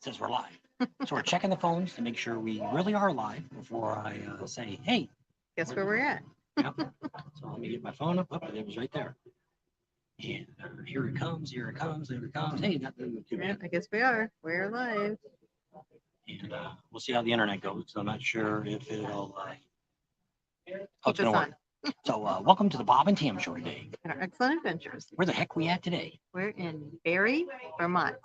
says we're live. So we're checking the phones to make sure we really are live before I say, hey. Guess where we're at? Yep. So let me get my phone up. Oh, it was right there. And here it comes, here it comes, here it comes. Hey, nothing too Yeah, bad. I guess we are. We're live. And we'll see how the internet goes. I'm not sure if it'll how it's Keep us going to work. on. So welcome to the Bob and Tam Show today. And our excellent adventures. Where the heck we at today? We're in Barre, Vermont.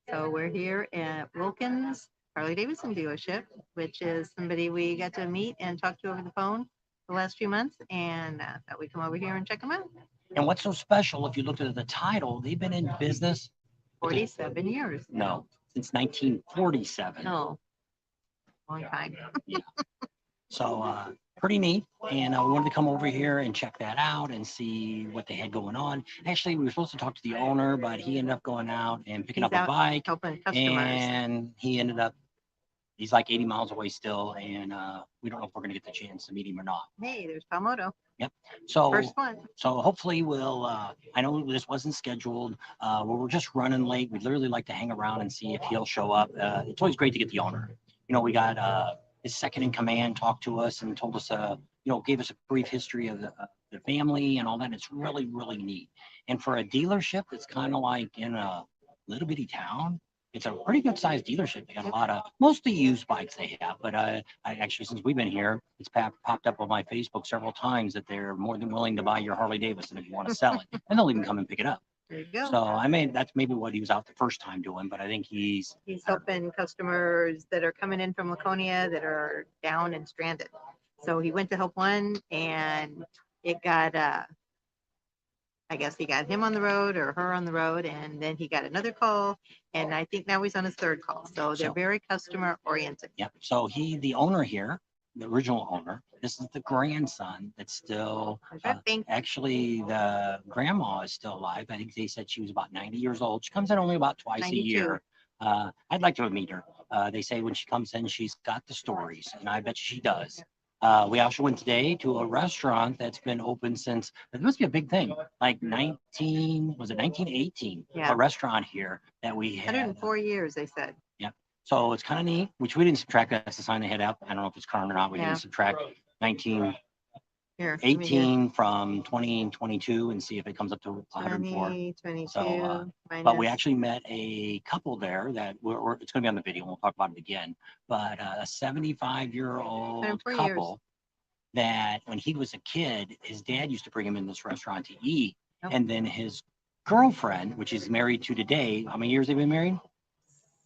So we're here at Wilkins Harley-Davidson Dealership, which is somebody we got to meet and talk to over the phone the last few months, and thought we'd come over here and check them out. And what's so special, if you looked at the title, they've been in business 47 years. No, since 1947. No, long time. Yeah. So pretty neat. And we wanted to come over here and check that out and see what they had going on. Actually, we were supposed to talk to the owner, but he ended up going out and picking He's up a out bike. helping customers. And he ended up, he's like 80 miles away still. And we don't know if we're going to get the chance to meet him or not. Hey, there's Palmoto. Yep. So First one. So hopefully we'll, I know this wasn't scheduled. We're just running late. We'd literally like to hang around and see if he'll show up. It's always great to get the owner. You know, we got his second in command talked to us and told us, gave us a brief history of the family and all that. It's really, really neat. And for a dealership that's kind of like in a little bitty town, it's a pretty good sized dealership. They got a lot of mostly used bikes they have, but I actually, since we've been here, it's popped up on my Facebook several times that they're more than willing to buy your Harley Davidson if you want to sell it, and they'll even come and pick it up. There you go. So that's maybe what he was out the first time doing, but I think he's helping customers that are coming in from Laconia that are down and stranded. So he went to help one, and it got I guess he got him on the road or her on the road, and then he got another call, and I think now he's on his third call. So they're very customer oriented. Yep. So the owner here, the original owner, this is the grandson that's still, actually the grandma is still alive. I think they said she was about 90 years old. She comes in only about twice 92. a year. I'd like to meet her. They say when she comes in, she's got the stories, and I bet she does. We also went today to a restaurant that's been open since, it must be a big thing, like 1918, Yeah. a restaurant here that we had. 104 years, they said. Yeah. So it's kind of neat, which we didn't subtract. That's the sign they had up. I don't know if it's current or not. We didn't subtract 1918 from 2022 and see if it comes up to 104. 22, So, but we actually met a couple there that it's going to be on the video. We'll talk about it again. But a 75-year-old couple that when he was a kid, his dad used to bring him in this restaurant to eat. Oh. And then his girlfriend, which he's married to today, how many years they've been married?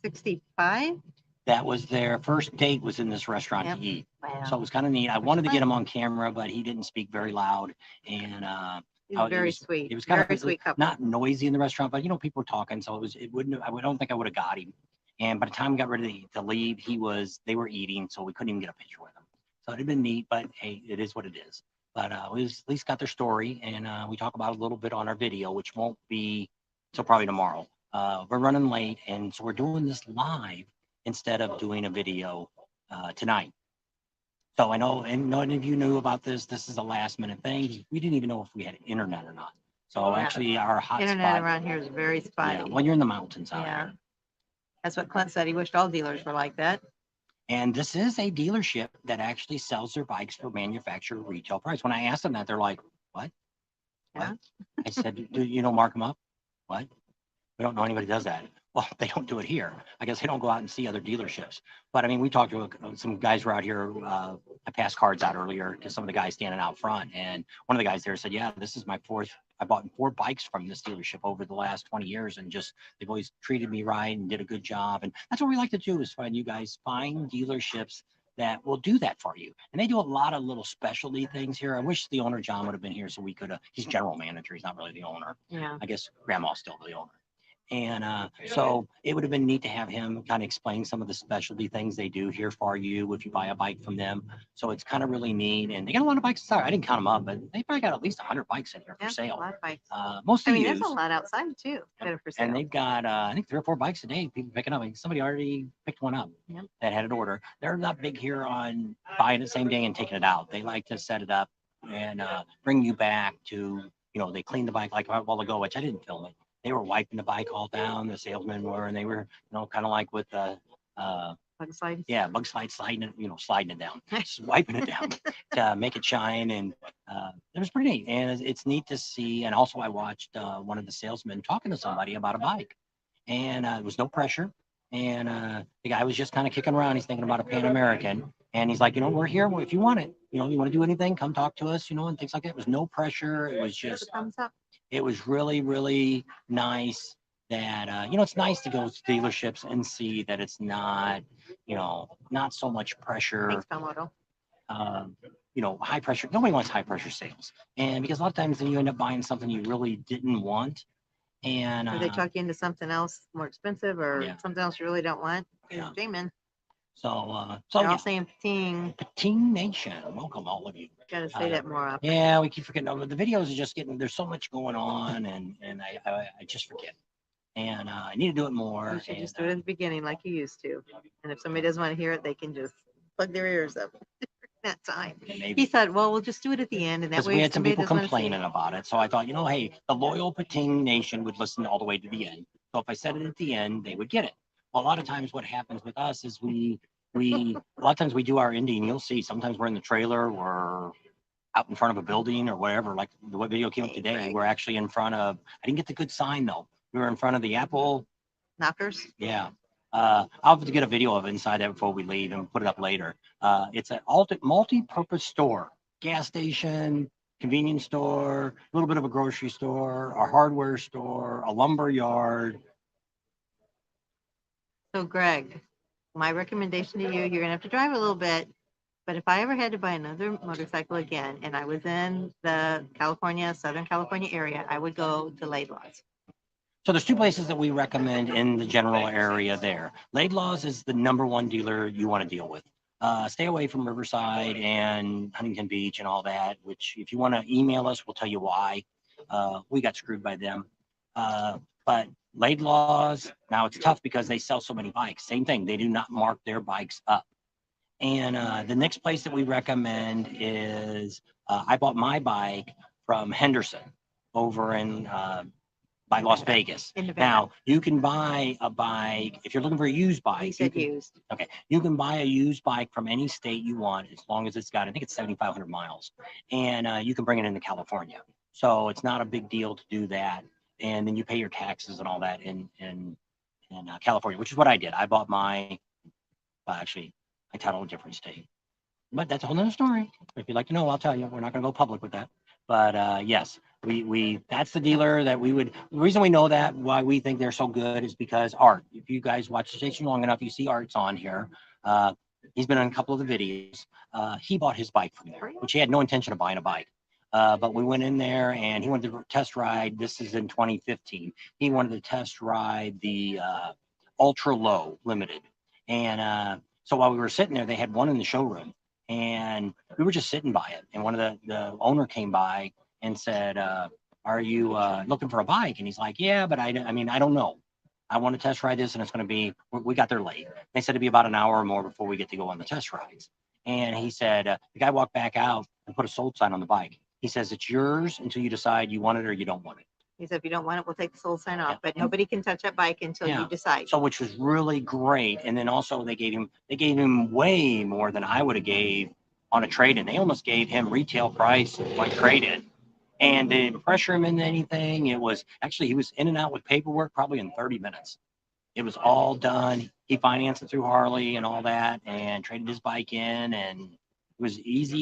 65. That was their first date, was in this restaurant to eat. Wow. So it was kind of neat. I wanted to get him on camera, but he didn't speak very loud. And he was very sweet. It was kind of sweet couple. Not noisy in the restaurant, but people were talking, so I don't think I would have got him. And by the time we got ready to leave, they were eating, so we couldn't even get a picture with him. So it'd been neat, but hey, it is what it is. But we at least got their story, and we talk about it a little bit on our video, which won't be till probably tomorrow. We're running late, and so we're doing this live instead of doing a video tonight. So I know, and none of you knew about this. This is a last minute thing. We didn't even know if we had internet or not. So actually our hotspot. Internet around here is very spotty. Yeah, well, you're in the mountains out here. That's what Clint said. He wished all dealers were like that. And this is a dealership that actually sells their bikes for manufacturer retail price. When I asked them that, they're like, what? Yeah. What? I said, do you know mark them up? What? We don't know anybody does that. Well, they don't do it here. I guess they don't go out and see other dealerships. But I mean, we talked to some guys who were out here. I passed cards out earlier to some of the guys standing out front. And one of the guys there said, yeah, this is my fourth. I bought 4 bikes from this dealership over the last 20 years. And they've always treated me right and did a good job. And that's what we like to do, is find dealerships that will do that for you. And they do a lot of little specialty things here. I wish the owner, John, would have been here so we could have, he's general manager. He's not really the owner. Yeah. I guess grandma's still the owner. And so it would have been neat to have him kind of explain some of the specialty things they do here for you if you buy a bike from them. So it's kind of really neat. And they got a lot of bikes. Sorry, I didn't count them up, but they probably got at least 100 bikes in here for sale. A lot of bikes. Mostly used. There's a lot outside too that are for sale. And they've got, I think 3 or 4 bikes a day people picking up. I mean, somebody already picked one up that had an order. They're not big here on buying it same day and taking it out. They like to set it up and bring you back to, they clean the bike like a while ago, which I didn't film it. they were wiping the bike all down. The salesmen were, and they were, kind of like with the, Bug slide. yeah, bug sliding it, sliding it down, just wiping it down to make it shine. And it was pretty neat. And it's neat to see. And also, I watched one of the salesmen talking to somebody about a bike, and there was no pressure. And the guy was just kind of kicking around. He's thinking about a Pan American, and he's like, we're here if you want it. You want to do anything, come talk to us. And things like that. It was no pressure. It was just Thumbs up. it was really, really nice that it's nice to go to dealerships and see that it's not, not so much pressure. Thanks, Palmoto. High pressure. Nobody wants high pressure sales, and because a lot of times then you end up buying something you really didn't want, and Or they talk you into something else more expensive, or Yeah. something else you really don't want. Yeah. Jamin. So They're yeah. all saying pating. Pating Nation, welcome all of you. Gotta say that more often. Yeah, we keep forgetting. The videos are just getting. There's so much going on, and I just forget. And I need to do it more. You should and, just do it at the beginning like you used to. And if somebody doesn't want to hear it, they can just plug their ears up that time. maybe He thought, well, we'll just do it at the end, and that because way we if had some somebody people doesn't want to see complaining about it. So I thought, hey, the loyal Pating Nation would listen all the way to the end. So if I said it at the end, they would get it. Well, a lot of times what happens with us is we a lot of times we do our ending. You'll see sometimes we're in the trailer, we're out in front of a building or whatever. Like the video came up today, Right. we're actually in front of. I didn't get the good sign though. We were in front of the Apple. knockers. Yeah. I'll have to get a video of it inside that before we leave and put it up later. It's an multi-purpose store, gas station, convenience store, a little bit of a grocery store, a hardware store, a lumber yard. So Greg, my recommendation to you, you're gonna have to drive a little bit, but if I ever had to buy another motorcycle again and I was in the Southern California area, I would go to Laidlaw's. So there's two places that we recommend in the general area there. Laidlaw's is the #1 dealer you want to deal with. Stay away from Riverside and Huntington Beach and all that, which if you want to email us, we'll tell you why. We got screwed by them. But Laidlaw's, now it's tough because they sell so many bikes. Same thing, they do not mark their bikes up. And the next place that we recommend is, I bought my bike from Henderson over in by Las Vegas. In Nevada. Now, you can buy a bike, if you're looking for a used He bike, said used. okay, you can buy a used bike from any state you want as long as it's got, I think it's 7,500 miles, and you can bring it into California. So it's not a big deal to do that, and then you pay your taxes and all that in California, which is what I did. I bought my, actually, I titled a different state, but that's a whole nother story. If you'd like to know, I'll tell you. We're not going to go public with that, but yes. That's the dealer that we would. The reason we know that, why we think they're so good, is because Art. If you guys watch the station long enough, you see Art's on here. He's been on a couple of the videos. He bought his bike from there, which he had no intention of buying a bike. But we went in there and he wanted to test ride. This is in 2015. He wanted to test ride the Ultra Low Limited. And so while we were sitting there, they had one in the showroom, and we were just sitting by it. And one of the owner came by and said, are you looking for a bike? And he's like, yeah, but I mean, I don't know. I want to test ride this, and it's going to be, we got there late. They said it'd be about an hour or more before we get to go on the test rides. And he said, the guy walked back out and put a sold sign on the bike. He says, it's yours until you decide you want it or you don't want it. He said, if you don't want it, we'll take the sold sign off, Yeah. but nobody can touch that bike until Yeah. you decide. So, which was really great. And then also they gave him way more than I would have gave on a trade-in. They almost gave him retail price on trade-in. And they didn't pressure him into anything. It was actually, he was in and out with paperwork probably in 30 minutes. It was all done. He financed it through Harley and all that, and traded his bike in, and it was easy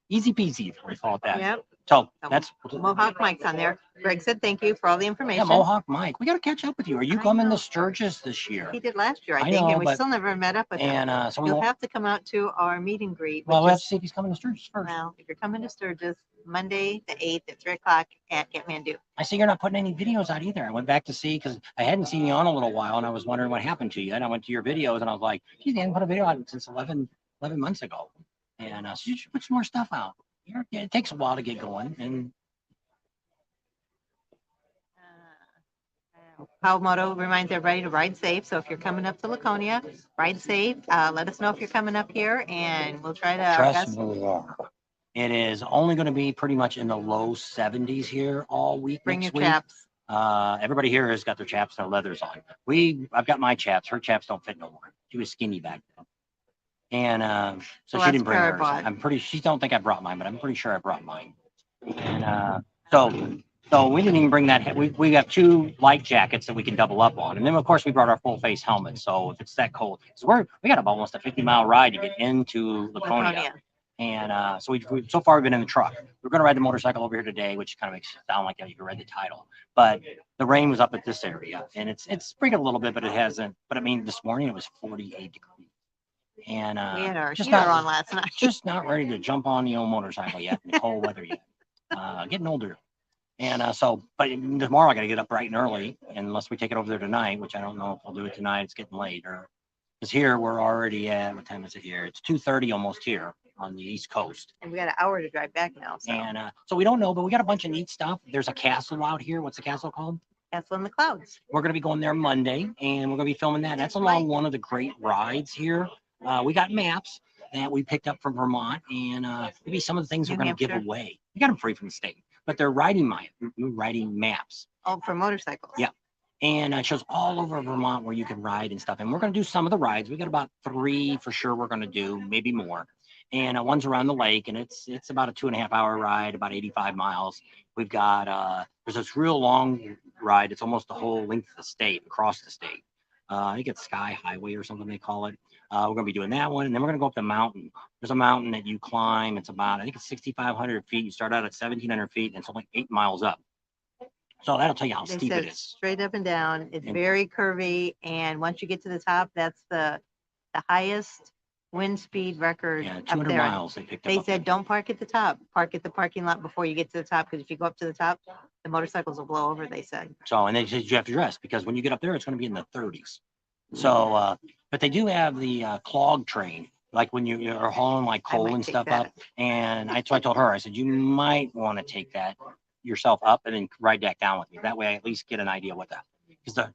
peasy, if we call it that. Yep. So that's Mohawk Mike's on there. Greg said, thank you for all the yeah, information. Mohawk Mike. We got to catch up with you. Are you I coming know. to Sturgis this year? He did last year, I I think, know, and we but- still never met up with him. And so we You'll won't, have to come out to our meet and greet. well, which we'll have is- to see if he's coming to Sturgis first. Well, if you're coming to Sturgis, Monday the 8th at 3 o'clock at Kathmandu. I see you're not putting any videos out either. I went back to see because I hadn't seen you on a little while, and I was wondering what happened to you. And I went to your videos, and I was like, geez, they hadn't put a video out since 11 months ago. And so you should put some more stuff out. Yeah, it takes a while to get going. And Palmoto reminds everybody to ride safe. So if you're coming up to Laconia, ride safe. Let us know if you're coming up here, and we'll try to. our trust best. me, it is only going to be pretty much in the low 70s here all week Bring next your week. chaps. Everybody here has got their chaps and their leathers on. I've got my chaps. Her chaps don't fit no more. She was skinny back then. And so Well, she didn't bring that's hers. where She don't think I brought mine, but I'm pretty sure I brought mine. And so we didn't even bring that. We have 2 light jackets that we can double up on. And then of course we brought our full face helmet. So if it's that cold, because we got about almost a 50-mile ride to get into Laconia. And so far we've been in the truck. We're going to ride the motorcycle over here today, which kind of makes it sound like you can read the title. But the rain was up at this area, and it's sprinkled a little bit, but it hasn't. But I mean, this morning it was 48 degrees. And we had our just heater not on last night. just not ready to jump on the old motorcycle yet in the cold weather yet. Getting older. But tomorrow I got to get up bright and early, unless we take it over there tonight, which I don't know if we'll do it tonight. It's getting late. Because here we're already at, what time is it here? It's 2:30 almost here on the East Coast. And we got an hour to drive back now. So. And so we don't know, but we got a bunch of neat stuff. There's a castle out here. What's the castle called? Castle in the Clouds. We're going to be going there Monday, and we're going to be filming that. That's along one of the great rides here. We got maps that we picked up from Vermont, and maybe some of the things we're going to give away. We got them free from the state, but they're riding maps. Oh, for motorcycles. Yeah. And it shows all over Vermont where you can ride and stuff. And we're going to do some of the rides. We got about 3 for sure we're going to do, maybe more. And one's around the lake, and it's about a 2.5-hour ride, about 85 miles. We've got, there's this real long ride. It's almost the whole length of the state, across the state. I think it's Sky Highway or something they call it. We're going to be doing that one. And then we're going to go up the mountain. There's a mountain that you climb. It's about, I think it's 6,500 feet. You start out at 1,700 feet, and it's only 8 miles up. So that'll tell you how steep it is. Straight up and down. It's very curvy. And once you get to the top, that's the highest wind speed record. Yeah, up 200 there. miles they picked up. They said don't park at the top. Park at the parking lot before you get to the top, because if you go up to the top, the motorcycles will blow over, they said. So, and they said you have to dress, because when you get up there, it's going to be in the 30s. So, but they do have the clog train, like when you're hauling like coal and stuff up. And so I told her, I said, you might want to take that yourself up and then ride back down with me. That way I at least get an idea what because the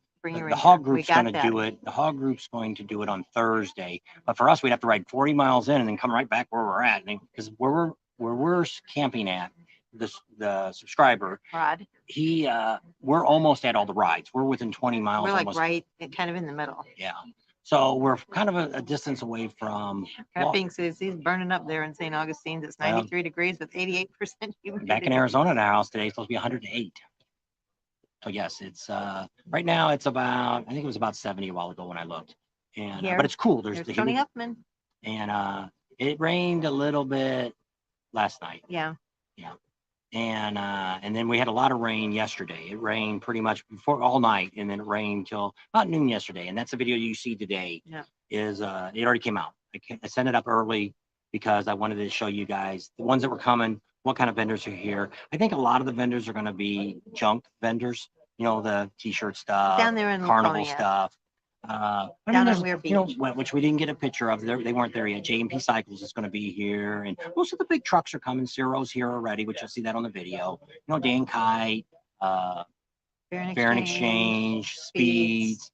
hog group's going to do it. The hog group's going to do it on Thursday. But for us, we'd have to ride 40 miles in and then come right back where we're at. Because where we're camping at, the subscriber, Rod, we're almost at all the rides. We're within 20 miles. We're like almost. right kind of in the middle. Yeah. So we're kind of a distance away from. Camping says he's burning up there in St. Augustine's. It's 93 degrees with 88% humidity. Back in Arizona in our house today, it's supposed to be 108. So yes, it's right now it's about, I think it was about 70 a while ago when I looked. And but it's cool. There's the Tony Huffman. And it rained a little bit last night. Yeah. Yeah. And then we had a lot of rain yesterday. It rained pretty much before all night, and then it rained till about noon yesterday. And that's the video you see today. Yeah. It already came out. I sent it up early because I wanted to show you guys the ones that were coming, what kind of vendors are here. I think a lot of the vendors are going to be junk vendors, the t-shirt stuff, down there in carnival Laconia. stuff. Down at Weir Beach. Which we didn't get a picture of. They weren't there yet. J&P Cycles is going to be here, and most of the big trucks are coming. Ciro's here already, which you'll see that on the video. Dan Kite, Barre Exchange, Speeds,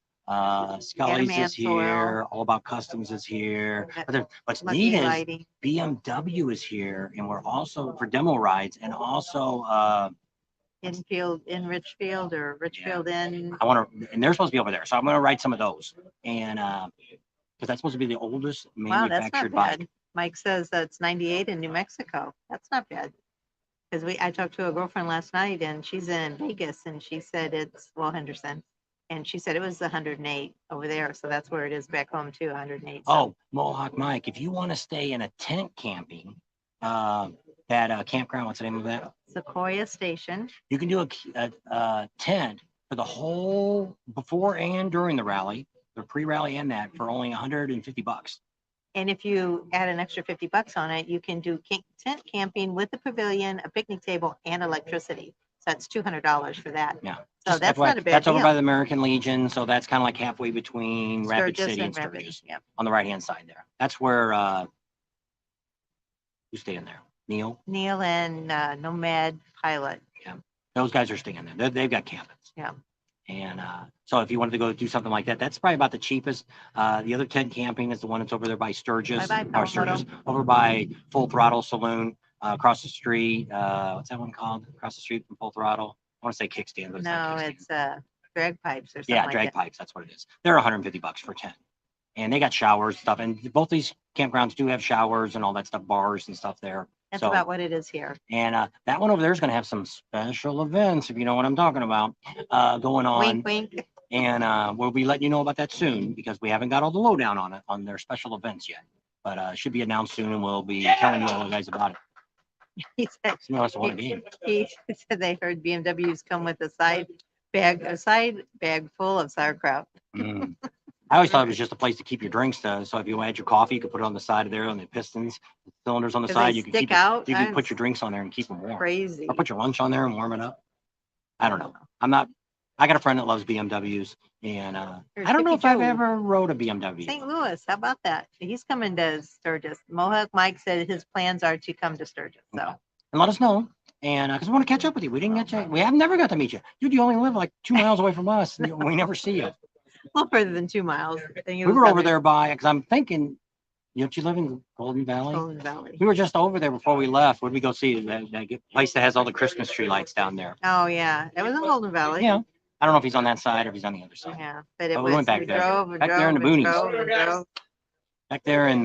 Scully's is here. All About Customs is here. But what's neat is BMW is here, and we're also for demo rides, and also in Richfield or Richfield in. And they're supposed to be over there, so I'm going to ride some of those, and because that's supposed to be the oldest manufactured bike. Mike says that's 98 in New Mexico. That's not bad. Because I talked to a girlfriend last night, and she's in Vegas, and she said Henderson, and she said it was 108 over there, so that's where it is back home too, 108. So. Oh, Mohawk Mike, if you want to stay in a tent camping, that campground, what's the name of that? Sequoia Station. You can do a tent for the whole before and during the rally, the pre-rally and that, for only $150. And if you add an extra $50 on it, you can do tent camping with a pavilion, a picnic table, and electricity. So that's $200 for that. Yeah. So that's not a bad deal. That's over by the American Legion, so that's kind of like halfway between Rapid City and Sturgis. Yeah. On the right-hand side there. That's where who's staying there? Neil and Nomad Pilot. Yeah, those guys are staying there. They've got cabins. Yeah. And so if you wanted to go do something like that, that's probably about the cheapest. The other tent camping is the one that's over there by Sturgis, over by Full Throttle Saloon, across the street. What's that one called? Across the street from Full Throttle. want to say kickstand, but it's No, not kickstand. it's drag pipes or something Yeah, like drag that. pipes. That's what it is. They're $150 for 10. And they got showers and stuff. And both these campgrounds do have showers and all that stuff, bars and stuff there. That's So, about what it is here. and that one over there is going to have some special events, if you know what I'm talking about, going on. Wink, wink. And we'll be letting you know about that soon because we haven't got all the lowdown on it, on their special events yet. But it should be announced soon, and we'll be telling you all guys about it. He said, Somebody wants to want a game. he said they heard BMWs come with a side bag full of sauerkraut. Mm. I always thought it was just a place to keep your drinks. So if you had your coffee, you could put it on the side of there on the pistons, the cylinders on the 'Cause side. they You can stick keep out. you can I'm put your drinks on there and keep them warm. Crazy. Or put your lunch on there and warm it up. I don't know. I'm not. I got a friend that loves BMWs, and I don't know if I've ever rode a BMW. St. Louis, how about that? He's coming to Sturgis. Mohawk Mike said his plans are to come to Sturgis. So And let us know. And because we want to catch up with you. We didn't get you. We have never got to meet you. Dude, you only live like 2 miles away from us. And we never see you. a little further than 2 miles. I think it We was were over something- there by, because I'm thinking, don't you live in Golden Valley? Golden Valley. We were just over there before we left. Where'd we go see? That place that has all the Christmas tree lights down there. Oh yeah, it was in Golden Valley. Yeah. I don't know if he's on that side or if he's on the other side. Yeah, but it But was. we went back there. Drove and Back there in the drove and boonies. drove and drove. Back there in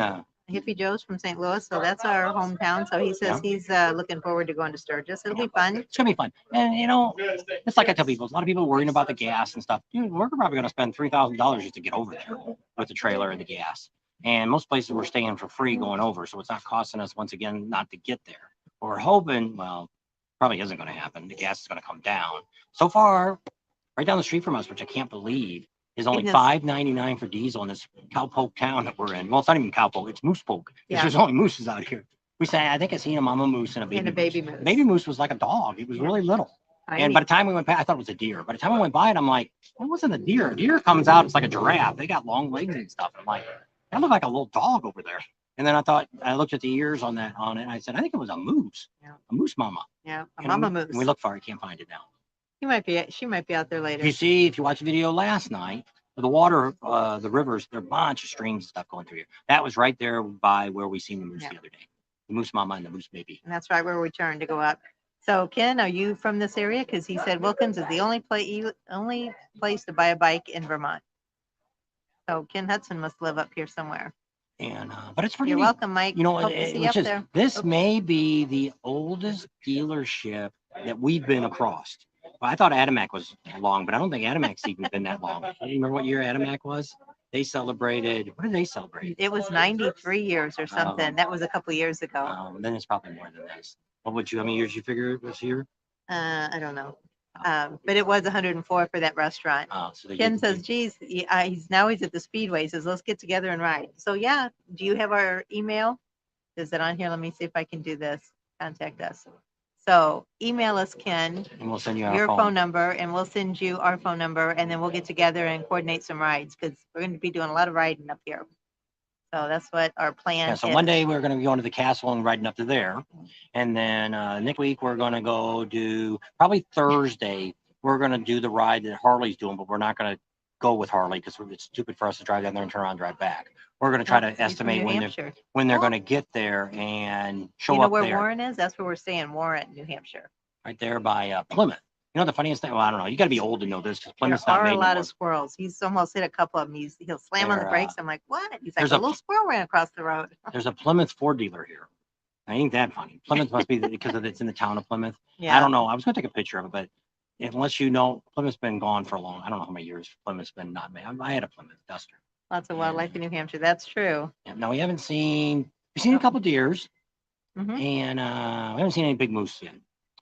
Hippie Joe's from St. Louis, so that's our hometown. So he says he's looking forward to going to Sturgis. It'll be fun. it's gonna be fun. And you know, it's like I tell people, a lot of people worrying about the gas and stuff. Dude, we're probably gonna spend $3,000 just to get over there with the trailer and the gas. And most places we're staying for free going over, so it's not costing us once again not to get there. We're hoping, well, probably isn't gonna happen. The gas is gonna come down. So far, right down the street from us, which I can't believe, is only Goodness. $5.99 for diesel in this cowpoke town that we're in. Well, it's not even cowpoke, it's moose poke. Yeah. There's only mooses out here. We say, I think I seen a mama moose and a baby And a baby moose. Baby moose was like a dog. It was really little. I And by the time we went past, I thought it was a deer. By the time I went by it, I'm like, it wasn't a deer. A deer comes out, it's like a giraffe. They got long legs and stuff. I'm like, that looked like a little dog over there. And then I looked at the ears on it, and I said, I think it was a moose. Yeah. A moose mama. yeah, a And mama we- moose. And we look for it, can't find it now. She might be out there later. If you see, if you watch the video last night, the water, the rivers, there are a bunch of streams and stuff going through here. That was right there by where we seen the moose Yeah. the other day. The moose mama and the moose baby. And that's right where we turned to go up. So Ken, are you from this area? Because he said Wilkins is the only place to buy a bike in Vermont. So Ken Hudson must live up here somewhere. And but it's pretty You're neat. welcome, Mike. You know, Hope to see you which up is, there. this may be the oldest dealership that we've been across. Well, I thought Adamak was long, but I don't think Adamak's even been that long. You remember what year Adamak was? They celebrated, what did they celebrate? It was 93 years or something. That was a couple years ago. Then it's probably more than this. What would you, how many years you figure it was here? I don't know. But it was 104 for that restaurant. So they Ken did- says, geez, he's at the Speedway. He says, let's get together and ride. So yeah, do you have our email? Is it on here? Let me see if I can do this. Contact us. So email us, Ken, and we'll send you our your phone number, and we'll send you our phone number, and then we'll get together and coordinate some rides because we're going to be doing a lot of riding up here. So that's what our plan Yeah, is. so one day we're going to be going to the castle and riding up to there. And then next week we're going to go do, probably Thursday, we're going to do the ride that Harley's doing, but we're not going to go with Harley because it's stupid for us to drive down there and turn around and drive back. We're going to try Oh, to he's from estimate New when Hampshire. they're Oh. going to get there and show You know up where there. Warren is? That's where we're staying, Warren, New Hampshire. Right there by Plymouth. You know the funniest thing? Well, I don't know. You got to be old to know this because There Plymouth's not are made a no lot more. of squirrels. He's almost hit a couple of them. He'll slam on the There, brakes. I'm like, what? He's like, there's a a- little squirrel ran across the road. There's a Plymouth Ford dealer here. Ain't that funny? Plymouth must be because it's in the town of Plymouth. Yeah. I don't know. I was going to take a picture of it, but unless you know, Plymouth's been gone for a long. I don't know how many years Plymouth's been not made. I had a Plymouth Duster. Lots of wildlife in New Hampshire. That's true. Yeah, no, we haven't seen. We've seen a couple deers, Mhm. and we haven't seen any big moose yet.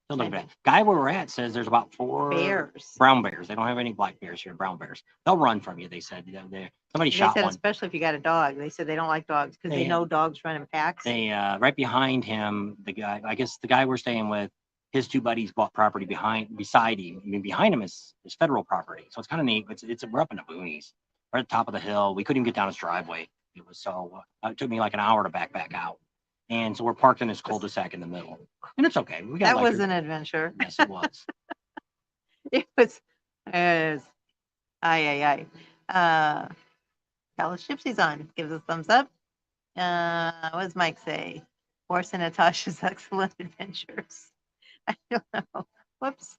Still looking Okay. back. Guy where we're at says there's about 4 Bears. brown bears. They don't have any black bears here. Brown bears. They'll run from you. They said. Somebody They shot said, one. especially if you got a dog. They said they don't like dogs because they They- know dogs run in packs. They right behind him, the guy. I guess the guy we're staying with. His 2 buddies bought property beside him. I mean, behind him is federal property, so it's kind of neat. We're up in the boonies. We're at the top of the hill. We couldn't even get down his driveway. It was so. It took me like an hour to back out, and so we're parked in this cul-de-sac in the middle, and it's okay. We got That electric- was an adventure. Yes, it was. It was, aye. Dallas Gypsy's on. Gives us thumbs up. What does Mike say? Horse and Natasha's excellent adventures. I don't know. Whoops.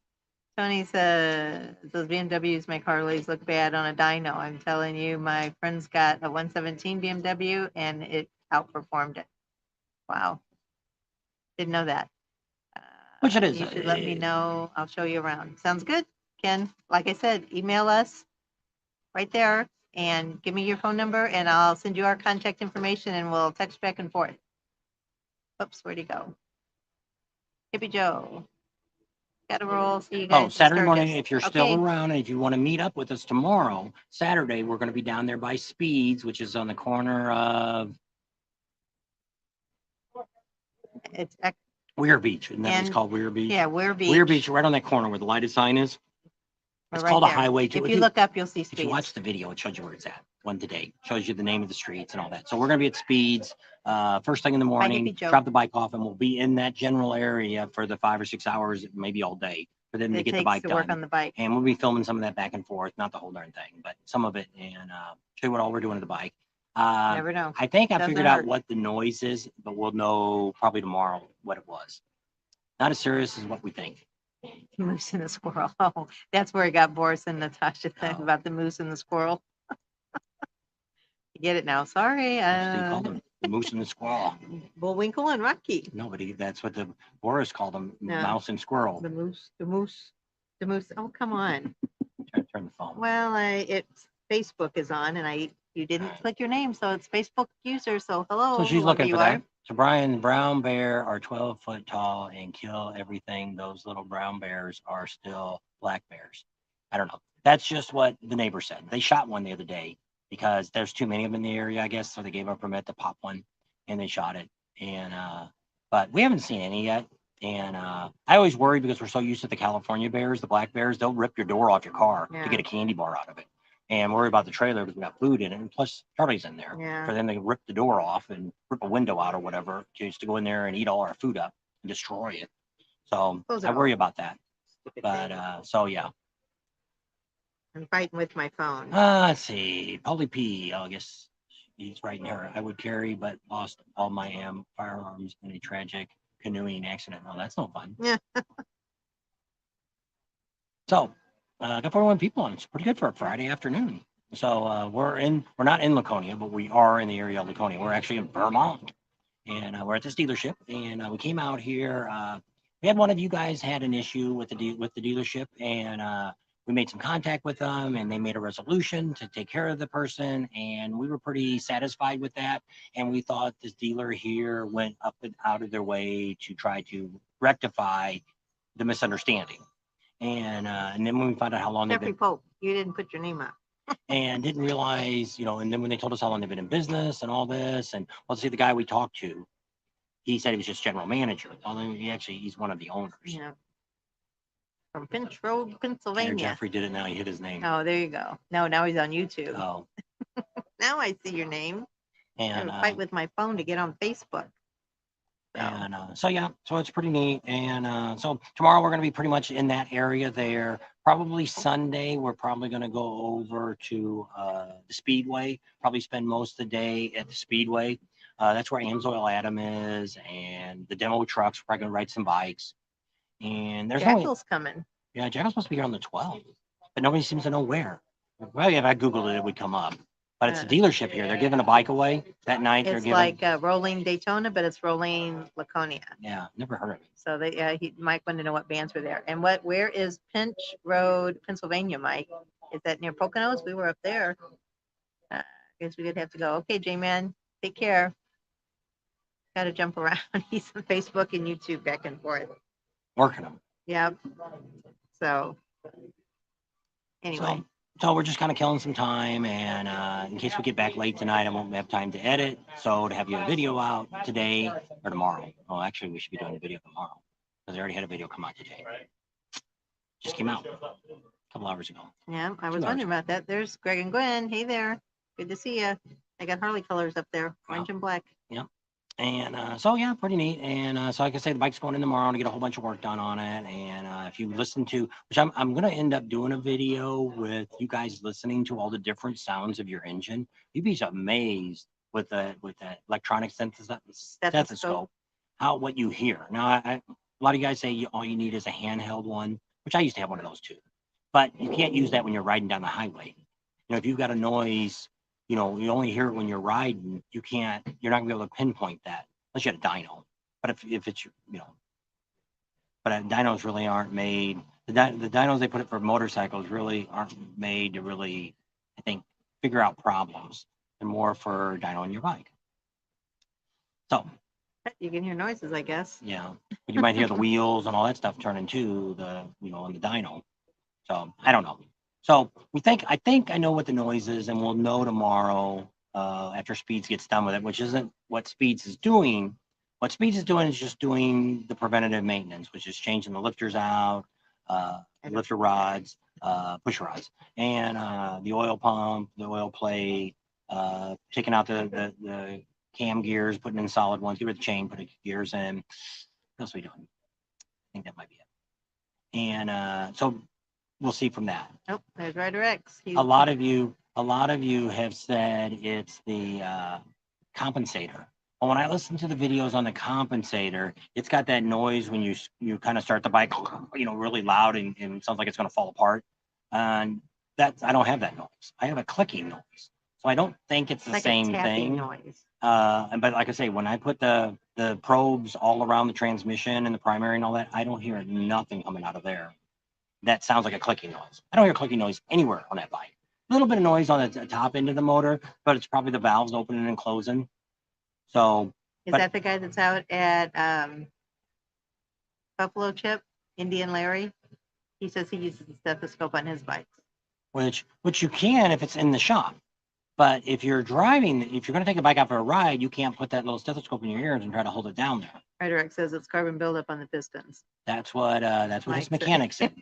Tony says those BMWs make Harleys look bad on a dyno. I'm telling you, my friend's got a 117 BMW and it outperformed it. Wow. Didn't know that. Which it is. You should let me know. I'll show you around. Sounds good, Ken. Like I said, email us right there and give me your phone number and I'll send you our contact information and we'll text back and forth. Oops, where'd he go? Hippie Joe. Gotta roll. See you guys. Oh, Saturday morning, Sturgis. if you're still Okay. around and if you want to meet up with us tomorrow, Saturday, we're going to be down there by Speeds, which is on the corner of It's Weir Beach. Isn't that what it's And- called, Weir Beach? yeah, Weir Beach. Weir Beach, right on that corner where the lighted sign is. We're It's right called there. a highway. Too. If you look up, you'll see If you Speeds. watch the video, it shows you where it's at. One today shows you the name of the streets and all that. So we're going to be at Speeds first thing in the morning. Hippie Joe. Drop the bike off, and we'll be in that general area for the 5 or 6 hours, maybe all day, for them to It get the takes bike to work done. on the bike. And we'll be filming some of that back and forth, not the whole darn thing, but some of it, and show you what all we're doing to the bike. Never know. I think I Doesn't figured out hurt. what the noise is, but we'll know probably tomorrow what it was. Not as serious as what we think. Moose and the squirrel. Oh, that's where he got Boris and Natasha thing Oh. about the moose and the squirrel. You get it now. Sorry. What do you call them? The moose and the squirrel. Bullwinkle and Rocky. Nobody. That's what the Boris called them. No. Mouse and squirrel. The moose. The moose. The moose. Oh, come on. Try to turn the phone. Well, it's Facebook is on, and you didn't click your name, so it's Facebook user. So hello. So she's whoever looking you for are. that. So Brian, brown bear are 12 foot tall and kill everything. Those little brown bears are still black bears. I don't know. That's just what the neighbor said. They shot one the other day because there's too many of them in the area, I guess. So they gave a permit to pop one and they shot it. And but we haven't seen any yet. And I always worry because we're so used to the California bears, the black bears, they'll rip your door off your car Yeah. to get a candy bar out of it. And worry about the trailer because we got food in it. And plus Charlie's in there. Yeah. For them to rip the door off and rip a window out or whatever, just to go in there and eat all our food up and destroy it. So Those I are worry all about that. stupid But things. so yeah. I'm fighting with my phone. Let's see. Polly P. I guess he's writing here. I would carry but lost all my firearms in a tragic canoeing accident. Oh, that's no fun. Yeah. So got 41 people on. It's pretty good for a Friday afternoon. So we're not in Laconia, but we are in the area of Laconia. We're actually in Vermont, and we're at this dealership. And we came out here. We had one of you guys had an issue with the dealership, and we made some contact with them, and they made a resolution to take care of the person, and we were pretty satisfied with that. And we thought this dealer here went up and out of their way to try to rectify the misunderstanding. And then when we found out how long they've Jeffrey been, Pope, you didn't put your name up. and didn't realize, and then when they told us how long they've been in business and all this, and let's see, the guy we talked to, he said he was just general manager. Although he's one of the owners. Yeah. From Finch Road, There, Pennsylvania. Jeffrey did it now. He hit his name. Oh, there you go. No, now he's on YouTube. Oh, Now I see your name. I and would fight with my phone to get on Facebook. so yeah, so it's pretty neat. And so tomorrow we're going to be pretty much in that area there. Probably Sunday, we're probably going to go over to the Speedway. Probably spend most of the day at the Speedway. That's where Amsoil Adam is, and the demo trucks. We're probably going to ride some bikes. And there's only, Jackal's coming. yeah, Jackal's supposed to be here on the 12th, but nobody seems to know where. Well, if I Googled it, it would come up. But it's a dealership here. They're giving a bike away that night. They're It's giving, like Rolling Daytona, but it's Rolling Laconia. yeah, never heard of it. So Mike wanted to know what bands were there. And where is Pinch Road, Pennsylvania, Mike? Is that near Poconos? We were up there. Guess we did have to go. Okay, J-Man, take care. Got to jump around. He's on Facebook and YouTube back and forth. Working them. Yep. So anyway, So we're just kind of killing some time, and in case we get back late tonight, I won't have time to edit. So to have you a video out today or tomorrow. Oh, actually, we should be doing a video tomorrow because I already had a video come out today. Just came out a couple hours ago. yeah, I was 2 hours wondering about that. There's Greg and Gwen. Hey there. Good to see you. I got Harley colors up there, orange and black. And so yeah, pretty neat. And so like I say, the bike's going in tomorrow to get a whole bunch of work done on it. And if you listen to, which I'm gonna end up doing a video with you guys listening to all the different sounds of your engine. You'd be amazed with that electronic stethoscope, what you hear. Now, a lot of you guys say all you need is a handheld one. which I used to have one of those too. But you can't use that when you're riding down the highway. If you've got a noise, you only hear it when you're riding. You're not gonna be able to pinpoint that unless you had a dyno. But if it's, but dynos really aren't made. The dynos they put it for motorcycles really aren't made to really, I think, figure out problems. They're more for dyno on your bike. So You can hear noises, I guess. yeah, but you might hear the wheels and all that stuff turning to the, on the dyno. So I don't know. So I think I know what the noise is, and we'll know tomorrow after Speeds gets done with it, which isn't what Speeds is doing. What Speeds is doing is just doing the preventative maintenance, which is changing the lifters out, lifter rods, pusher rods, and the oil pump, the oil plate, taking out the cam gears, putting in solid ones, get rid of the chain, putting gears in. What else are we doing? I think that might be it. And so we'll see from that. Oh, there's Rider X. A lot of you have said it's the compensator. Well, when I listen to the videos on the compensator, it's got that noise when you kind of start the bike, really loud and sounds like it's going to fall apart. And I don't have that noise. I have a clicking noise. So I don't think it's the like same a tapping thing. Noise. But like I say, when I put the probes all around the transmission and the primary and all that, I don't hear nothing coming out of there. That sounds like a clicking noise. I don't hear clicking noise anywhere on that bike. A little bit of noise on the top end of the motor, but it's probably the valves opening and closing. So is that the guy that's out at Buffalo Chip, Indian Larry? He says he uses the stethoscope on his bikes. Which you can if it's in the shop. But if you're driving, if you're going to take a bike out for a ride, you can't put that little stethoscope in your ears and try to hold it down there. Rider X says it's carbon buildup on the pistons. That's what his mechanic said.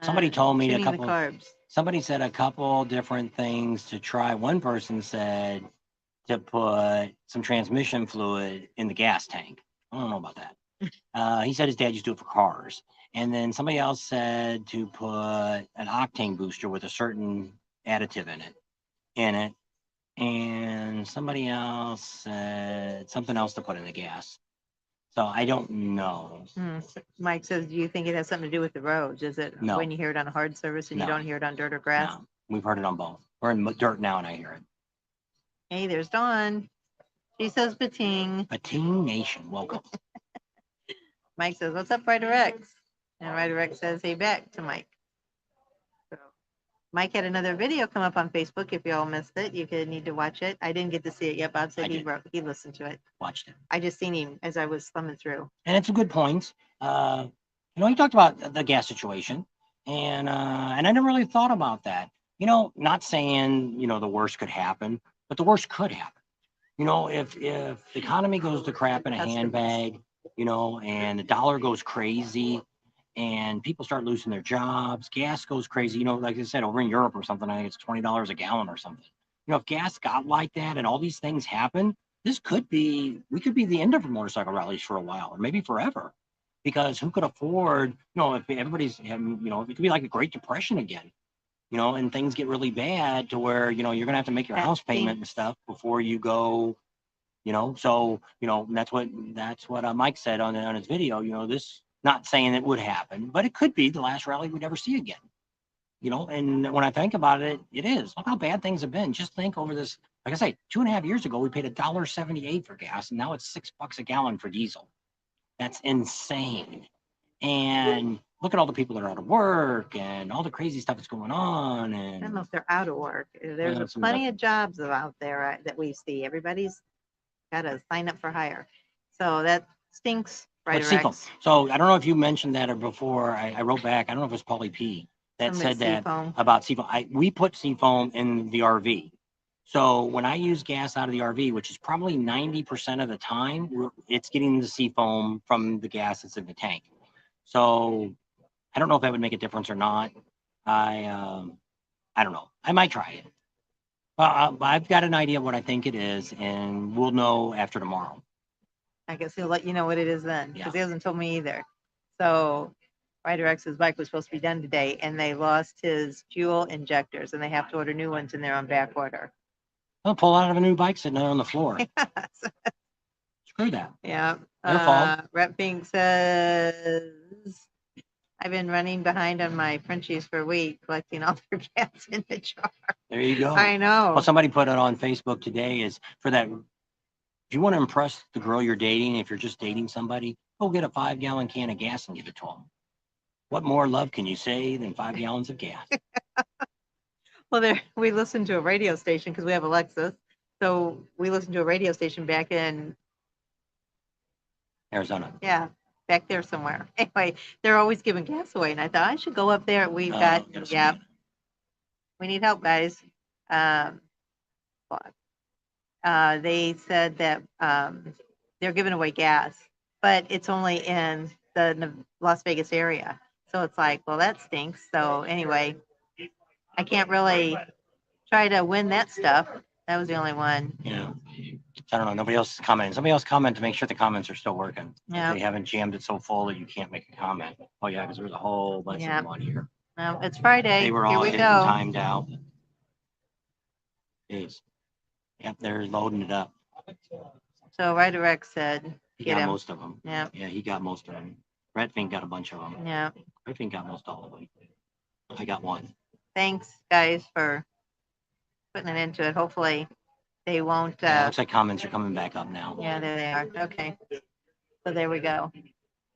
Somebody told me somebody said a couple different things to try. One person said to put some transmission fluid in the gas tank. I don't know about that. He said his dad used to do it for cars. And then somebody else said to put an octane booster with a certain additive in it. And somebody else said something else to put in the gas. So I don't know. Mike says, do you think it has something to do with the roads? Is it when you hear it on a hard surface and you don't hear it on dirt or grass? No, we've heard it on both. We're in dirt now and I hear it. Hey, there's Dawn. She says Bating. Bating Nation, welcome. Mike says, what's up, Rider X? And Rider X says, hey, back to Mike. So Mike had another video come up on Facebook. If you all missed it, you could need to watch it. I didn't get to see it yet. Bob said he listened to it. Watched it. I just seen him as I was thumbing through. And it's a good point. He talked about the gas situation, and I never really thought about that. Not saying the worst could happen, but the worst could happen. If the economy goes to crap in a handbag, and the dollar goes crazy, and people start losing their jobs, gas goes crazy. Like I said, over in Europe or something, I think it's $20 a gallon or something. If gas got like that and all these things happen, we could be the end of motorcycle rallies for a while, or maybe forever, because who could afford, if everybody's, it could be like a Great Depression again, and things get really bad to where, you're going to have to make your house payment and stuff before you go, so, that's what Mike said on his video, this, not saying it would happen, but it could be the last rally we'd ever see again, and when I think about it, it is. Look how bad things have been. Just think over this, like I say, 2.5 years ago, we paid $1.78 for gas, and now it's $6 a gallon for diesel. That's insane. And look at all the people that are out of work and all the crazy stuff that's going on. And I don't know if they're out of work. There's plenty of jobs out there that we see. Everybody's got to sign up for hire. So that stinks. So I don't know if you mentioned that or before. I wrote back. I don't know if it was Paulie P that said that about seafoam. We put seafoam in the RV. So when I use gas out of the RV, which is probably 90% of the time, it's getting the seafoam from the gas that's in the tank. So I don't know if that would make a difference or not. I don't know. I might try it. I've got an idea of what I think it is, and we'll know after tomorrow. I guess he'll let you know what it is then, because he hasn't told me either. So Rider X's bike was supposed to be done today, and they lost his fuel injectors, and they have to order new ones, and they're on back order. I'll pull out of a new bike sitting there on the floor. Screw that. Yeah. Their fault. Rep Pink says, I've been running behind on my Frenchies for a week, collecting all their gas in the jar. There you go. I know. Well, somebody put it on Facebook today is for that. If you want to impress the girl you're dating, if you're just dating somebody, go get a 5-gallon can of gas and give it to them. What more love can you say than 5 gallons of gas? Well, we listen to a radio station because we have Alexis. So we listened to a radio station back in, Arizona. yeah, back there somewhere. Anyway, they're always giving gas away. And I thought I should go up there. We've got, Yes, yeah, ma'am. we need help, guys. They said that they're giving away gas, but it's only in the Las Vegas area. So it's like, well, that stinks. So anyway, I can't really try to win that stuff. That was the only one. Yeah. I don't know. Nobody else is commenting. Somebody else comment to make sure the comments are still working. Yeah. If they haven't jammed it so full that you can't make a comment. Oh yeah, because there's a whole bunch of them on here. No, it's Friday. They were Here all we hitting go. timed out. Jeez. Yep, they're loading it up. So Ryder X said, He get got him. most of them. Yeah. Yeah, he got most of them. Redfink got a bunch of them. Yeah. Redfink got most all of them. I got one. Thanks, guys, for putting it into it. Hopefully they won't. Yeah, looks like comments are coming back up now. Yeah, there they are. Okay. So there we go.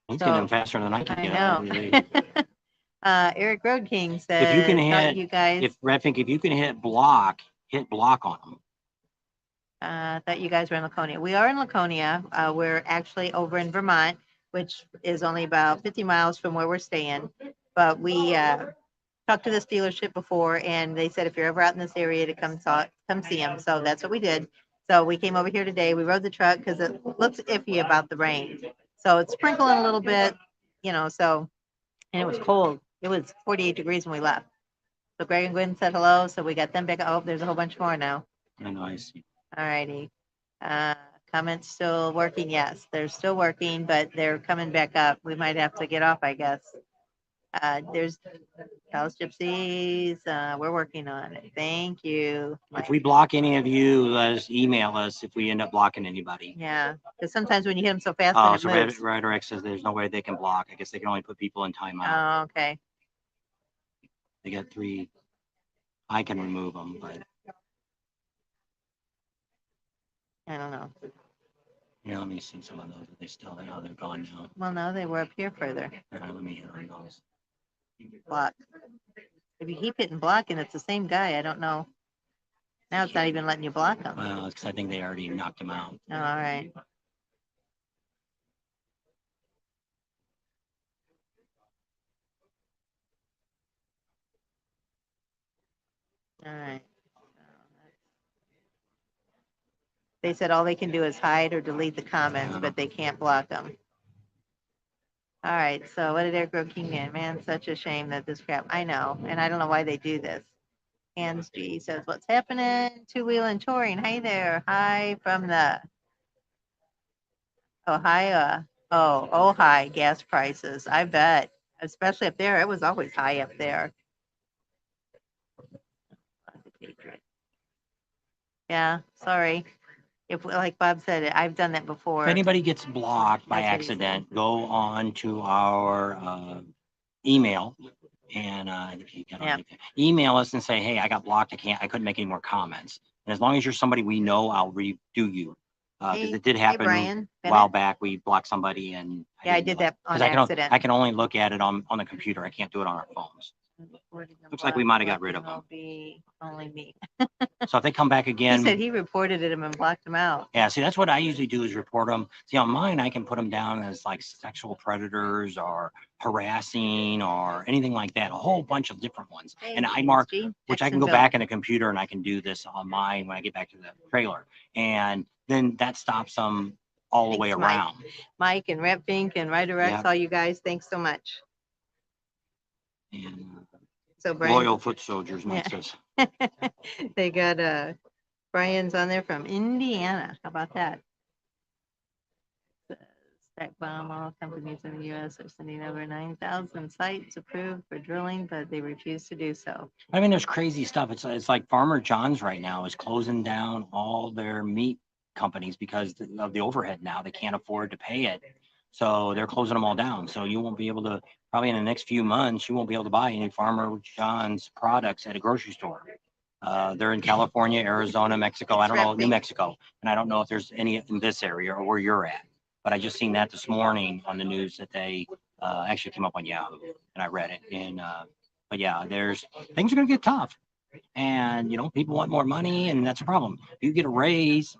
He's So- getting them faster than I can I get know. them. Eric Road King said, If you can thought hit, you guys, if Redfink, if you can hit block on them. thought you guys were in Laconia. We are in Laconia. We're actually over in Vermont, which is only about 50 miles from where we're staying. But we talked to this dealership before, and they said if you're ever out in this area to come see them. So that's what we did. So we came over here today. We rode the truck because it looks iffy about the rain. So it's sprinkling a little bit, so, and it was cold. It was 48 degrees when we left. So Greg and Gwen said hello. So we got them back. Oh, there's a whole bunch more now. I know, I see. All righty. Comments still working? Yes, they're still working, but they're coming back up. We might have to get off, I guess. There's Dallas Gypsies. We're working on it. Thank you. If we block any of you, let us email us if we end up blocking anybody. Yeah, because sometimes when you hit them so fast, Oh, then so it moves. Ryder X says there's no way they can block. I guess they can only put people in timeout. Oh, okay. They got 3. I can remove them, but I don't know. let me see some of those. Are they still there? Oh, they're gone now. Well, no, they were up here further. Let me hit on those. Block. If you keep hitting block and it's the same guy, I don't know. Now it's not even letting you block them. Well, it's because I think they already knocked him out. Oh, all right. All right. They said all they can do is hide or delete the comments, but they can't block them. All right. So what did Eric Road King get? Man, such a shame that this crap. I know, and I don't know why they do this. Hands G says, "What's happening? Two Wheel and Touring. Hey there. Hi from the. Oh hi. Hi. Gas prices. I bet, especially up there. It was always high up there. Yeah. Sorry. If, like Bob said, I've done that before. If anybody gets blocked by That's what he accident, go on to our email and email us and say, hey, I got blocked. I couldn't make any more comments. And as long as you're somebody we know, I'll redo you. Because it did happen Brian, a while back. We blocked somebody and I did that on I accident. can only look at it on the computer. I can't do it on our phones. Looks like we might have got rid of them. Be only me. So if they come back again, He said he reported him and blocked him out. yeah, see, that's what I usually do is report them. See, on mine, I can put them down as like sexual predators or harassing or anything like that. A whole bunch of different ones. And I mark, which I can go back in the computer and I can do this on mine when I get back to the trailer. And then that stops them all the way around. Mike and Redfink and Ryder X, all you guys, thanks so much. And so Brian, loyal foot soldiers, Mike says. They got Brian's on there from Indiana. How about that? Stack bomb, all companies in the U.S. are sending over 9,000 sites approved for drilling, but they refuse to do so. I mean, there's crazy stuff. It's like Farmer John's right now is closing down all their meat companies because of the overhead now. They can't afford to pay it. So they're closing them all down. So you won't be able to, probably in the next few months, you won't be able to buy any Farmer John's products at a grocery store. They're in California, Arizona, Mexico. I don't know, New Mexico. And I don't know if there's any in this area or where you're at. But I just seen that this morning on the news that they actually came up on Yahoo, and I read it. And but yeah, things are going to get tough. And, people want more money, and that's a problem. If you get a raise,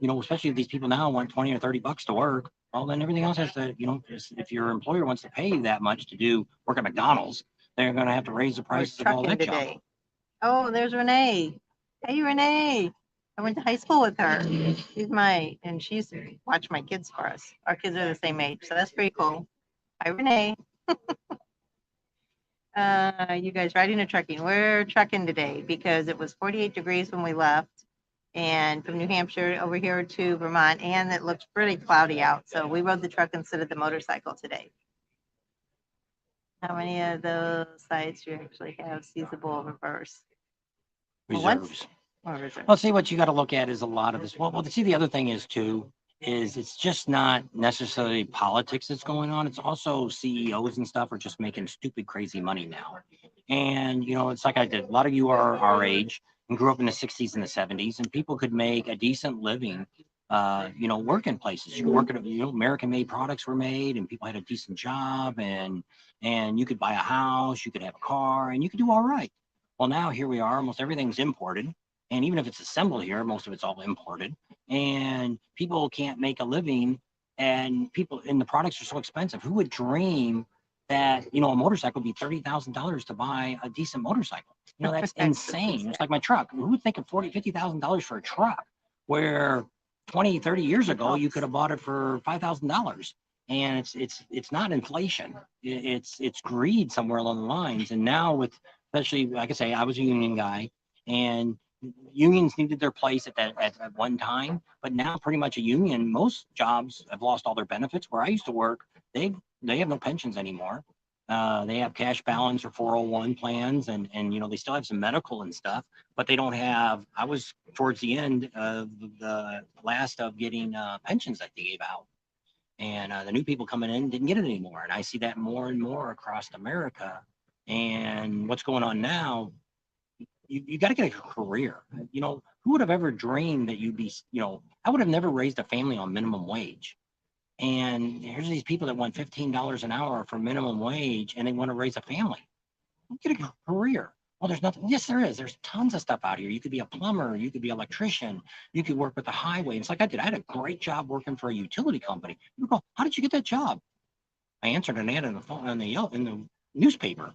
especially if these people now want 20 or 30 bucks to work, well, then everything else has to, if your employer wants to pay you that much to do work at McDonald's, they're going to have to raise the prices of all that junk. Oh, there's Renee. Hey, Renee. I went to high school with her. She's watched my kids for us. Our kids are the same age, so that's pretty cool. Hi, Renee. You guys riding or trucking? We're trucking today because it was 48 degrees when we left, and from New Hampshire over here to Vermont, and it looks pretty cloudy out. So we rode the truck instead of the motorcycle today. How many of those sites do you actually have seizable reverse? Reserves. Well, see, what you got to look at is a lot of this. Well, see, the other thing is too, is it's just not necessarily politics that's going on. It's also CEOs and stuff are just making stupid, crazy money now. And, it's like I did. A lot of you are our age and grew up in the 60s and the 70s, and people could make a decent living, working places. You could work at, American-made products were made, and people had a decent job, and you could buy a house, you could have a car, and you could do all right. Well, now here we are, almost everything's imported. And even if it's assembled here, most of it's all imported. And people can't make a living, and the products are so expensive. Who would dream that, a motorcycle would be $30,000 to buy a decent motorcycle? That's insane. It's like my truck. Who would think of $40,000, $50,000 for a truck, where 20, 30 years ago, you could have bought it for $5,000? And it's not inflation. It's greed somewhere along the lines. And now especially, like I say, I was a union guy, and unions needed their place at one time, but now pretty much most jobs have lost all their benefits. Where I used to work, they have no pensions anymore. They have cash balance or 401 plans, and they still have some medical and stuff, but they don't have. I was towards the end of the last of getting pensions that they gave out, and the new people coming in didn't get it anymore. And I see that more and more across America. And what's going on now? You got to get a career. Who would have ever dreamed that you'd be, I would have never raised a family on minimum wage. And here's these people that want $15 an hour for minimum wage, and they want to raise a family. Get a career. Well, there's nothing. Yes, there is. There's tons of stuff out here. You could be a plumber. You could be an electrician. You could work with the highway. It's like I did. I had a great job working for a utility company. You go, how did you get that job? I answered an ad in the newspaper.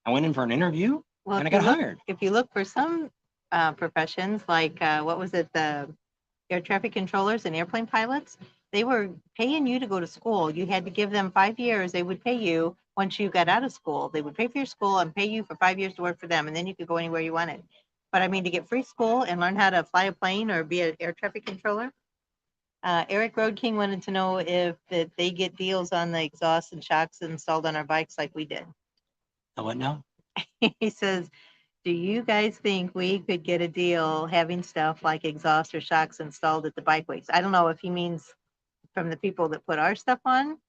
I went in for an interview. Well, and I got hired. If you look for some professions, like what was it, the air traffic controllers and airplane pilots, they were paying you to go to school. You had to give them 5 years. They would pay you once you got out of school. They would pay for your school and pay you for 5 years to work for them, and then you could go anywhere you wanted. But I mean, to get free school and learn how to fly a plane or be an air traffic controller. Eric Road King wanted to know if that they get deals on the exhausts and shocks installed on our bikes like we did. What now? He says, do you guys think we could get a deal having stuff like exhaust or shocks installed at the bikeways? I don't know if he means from the people that put our stuff on.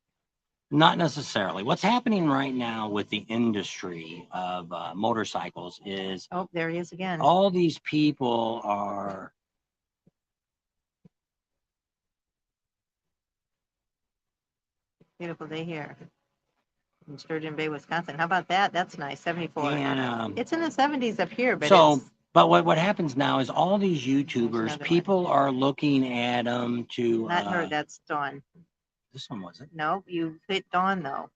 Not necessarily. What's happening right now with the industry of motorcycles is... Oh, there he is again. All these people are... Beautiful day here in Sturgeon Bay, Wisconsin. How about that? That's nice. 74. And, it's in the 70s up here, but but what happens now is all these YouTubers, people are looking at them to... Not her, that's Dawn. This one wasn't. No, you hit Dawn, though.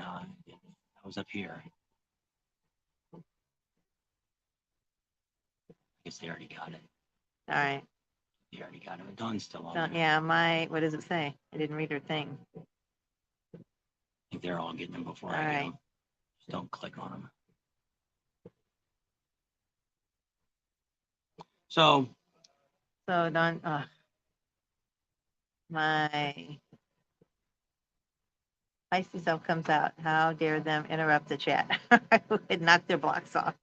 No, I was up here. I guess they already got it. All right. They already got it. Dawn's still on. Yeah, what does it say? I didn't read her thing. I think they're all getting them before I get them. Just don't click on them. So Dawn, my feisty self comes out. How dare them interrupt the chat? I would knock their blocks off.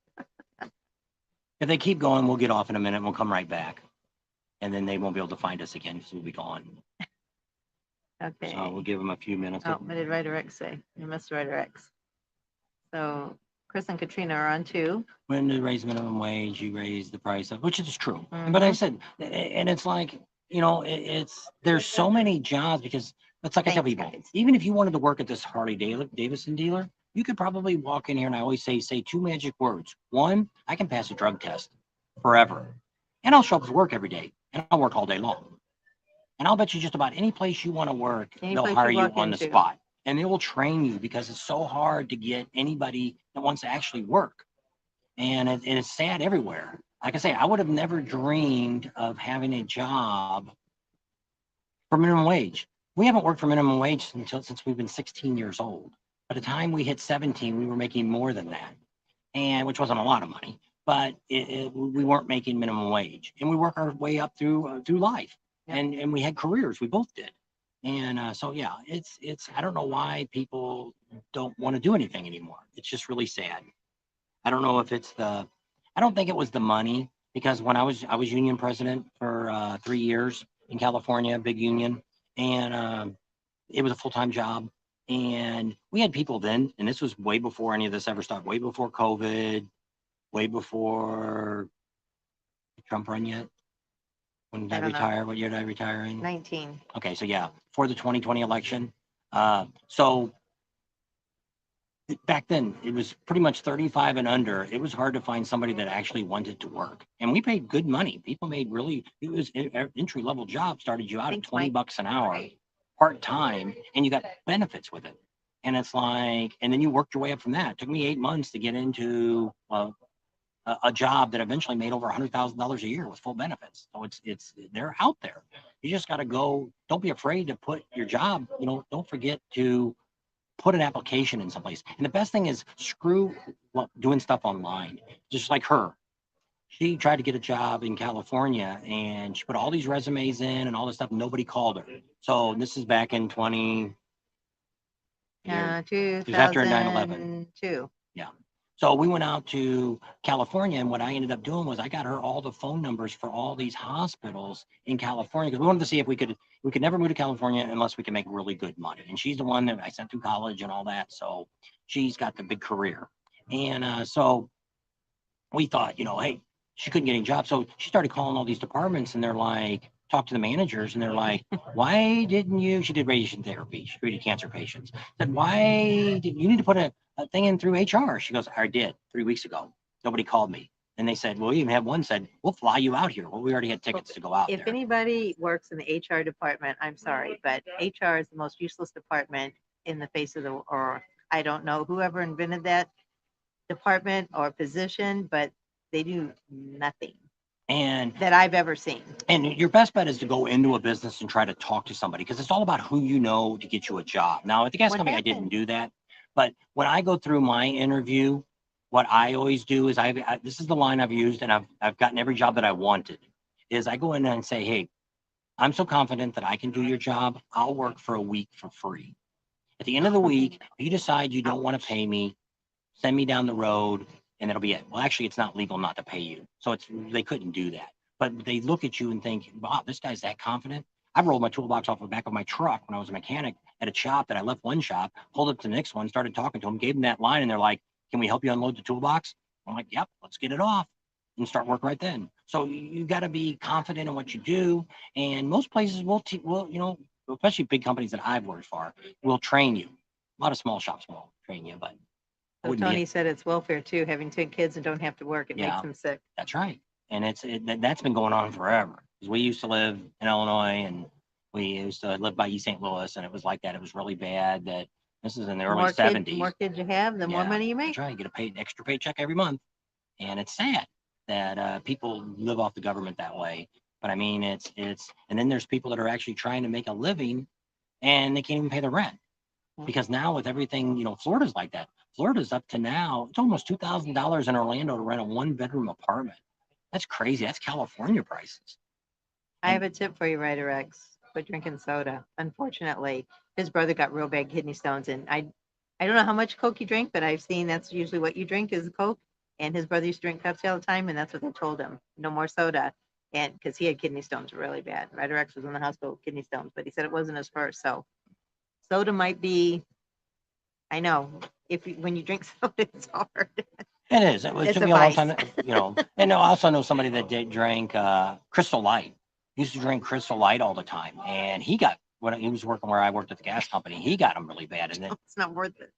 If they keep going, we'll get off in a minute and we'll come right back. And then they won't be able to find us again because we'll be gone. Okay. So we'll give them a few minutes. Oh, what did Writer X say? You missed Writer X. So Chris and Katrina are on 2. When you raise minimum wage, you raise the price of, which is true. But I Mhm. said, and it's like, it's there's so many jobs because it's like I tell Thanks, people, guys. even if you wanted to work at this Harley Davidson dealer, you could probably walk in here and I always say 2 magic words. One, I can pass a drug test forever, and I'll show up to work every day, and I'll work all day long. And I'll bet you just about any place you want to work, Any they'll place hire you you walk on the into. spot. And they will train you because it's so hard to get anybody that wants to actually work. And it's sad everywhere. Like I say, I would have never dreamed of having a job for minimum wage. We haven't worked for minimum wage since we've been 16 years old. By the time we hit 17, we were making more than that, and which wasn't a lot of money, but we weren't making minimum wage, and we work our way up through life, Yep. and we had careers. We both did, and so yeah, it's I don't know why people don't want to do anything anymore. It's just really sad. I don't know if it's I don't think it was the money because when I was union president for 3 years in California, big union, and it was a full-time job. And we had people then, and this was way before any of this ever started, way before COVID, way before Trump run yet. When did I I don't know. retire? What year did I retire in? 19. Okay, so yeah, for the 2020 election. So back then it was pretty much 35 and under. It was hard to find somebody that actually wanted to work, and we paid good money. People made really, it was entry level job started you out at Thanks, 20 Mike. bucks an hour, part time, and you got benefits with it. And it's like, and then you worked your way up from that. It took me 8 months to get into a job that eventually made over $100,000 a year with full benefits. So it's they're out there. You just got to go. Don't be afraid to put your job. Don't forget to put an application in someplace. And the best thing is screw doing stuff online. Just like her, she tried to get a job in California and she put all these resumes in and all this stuff. Nobody called her. So this is back in 20. It was after 9/11. 2002. Yeah. So we went out to California, and what I ended up doing was I got her all the phone numbers for all these hospitals in California because we wanted to see if we could never move to California unless we could make really good money. And she's the one that I sent through college and all that, so she's got the big career. And so we thought, hey, she couldn't get any jobs, so she started calling all these departments, and they're like, talk to the managers, and they're like, why didn't you? She did radiation therapy. She treated cancer patients. Said, why did you need to put a thing in through HR? She goes, I did 3 weeks ago. Nobody called me. And they said, well, we even have one said, we'll fly you out here. Well, we already had tickets to go out If there. anybody works in the HR department, I'm sorry, but HR is the most useless department in the face of or I don't know whoever invented that department or position, but they do nothing And that I've ever seen. And your best bet is to go into a business and try to talk to somebody because it's all about who you know to get you a job. Now, at the gas What company, I happened? didn't do that. But when I go through my interview, what I always do is this is the line I've used, and I've gotten every job that I wanted, is I go in and say, hey, I'm so confident that I can do your job. I'll work for a week for free. At the end of the week, if you decide you don't want to pay me, send me down the road, and that'll be it. Well, actually, it's not legal not to pay you. So they couldn't do that. But they look at you and think, wow, this guy's that confident. I rolled my toolbox off the back of my truck when I was a mechanic at a shop that I left one shop, pulled up to the next one, started talking to them, gave them that line, and they're like, can we help you unload the toolbox? I'm like, yep, let's get it off and start work right then. So you got to be confident in what you do. And most places will, especially big companies that I've worked for, will train you. A lot of small shops won't train you, but I So wouldn't be Tony said it's welfare too, having 10 kids and don't have to work. It Yeah. makes them sick. That's right. And that's been going on forever. Because we used to live in Illinois and we used to live by East St. Louis, and it was like that. It was really bad. That this is in the early 70s. The more kids you have, the more Yeah, money you make. That's right. You get a paid extra paycheck every month. And it's sad that people live off the government that way. But I mean, it's and then there's people that are actually trying to make a living and they can't even pay the rent. Because now with everything, Florida's like that. Florida's up to now, it's almost $2,000 in Orlando to rent a 1-bedroom apartment. That's crazy. That's California prices. I have a tip for you, Ryder X. Quit drinking soda. Unfortunately, his brother got real bad kidney stones, and I don't know how much Coke you drink, but I've seen that's usually what you drink is Coke. And his brother used to drink Pepsi all the time, and that's what they told him. No more soda. and because he had kidney stones really bad. Ryder-X was in the hospital with kidney stones, but he said it wasn't his first. So soda might be, I know, when you drink soda, it's hard. It is. It It's took a me a long vice. time, and I also know somebody that drank Crystal Light. He used to drink Crystal Light all the time, and when he was working where I worked at the gas company, he got them really bad. And then, It's not worth it.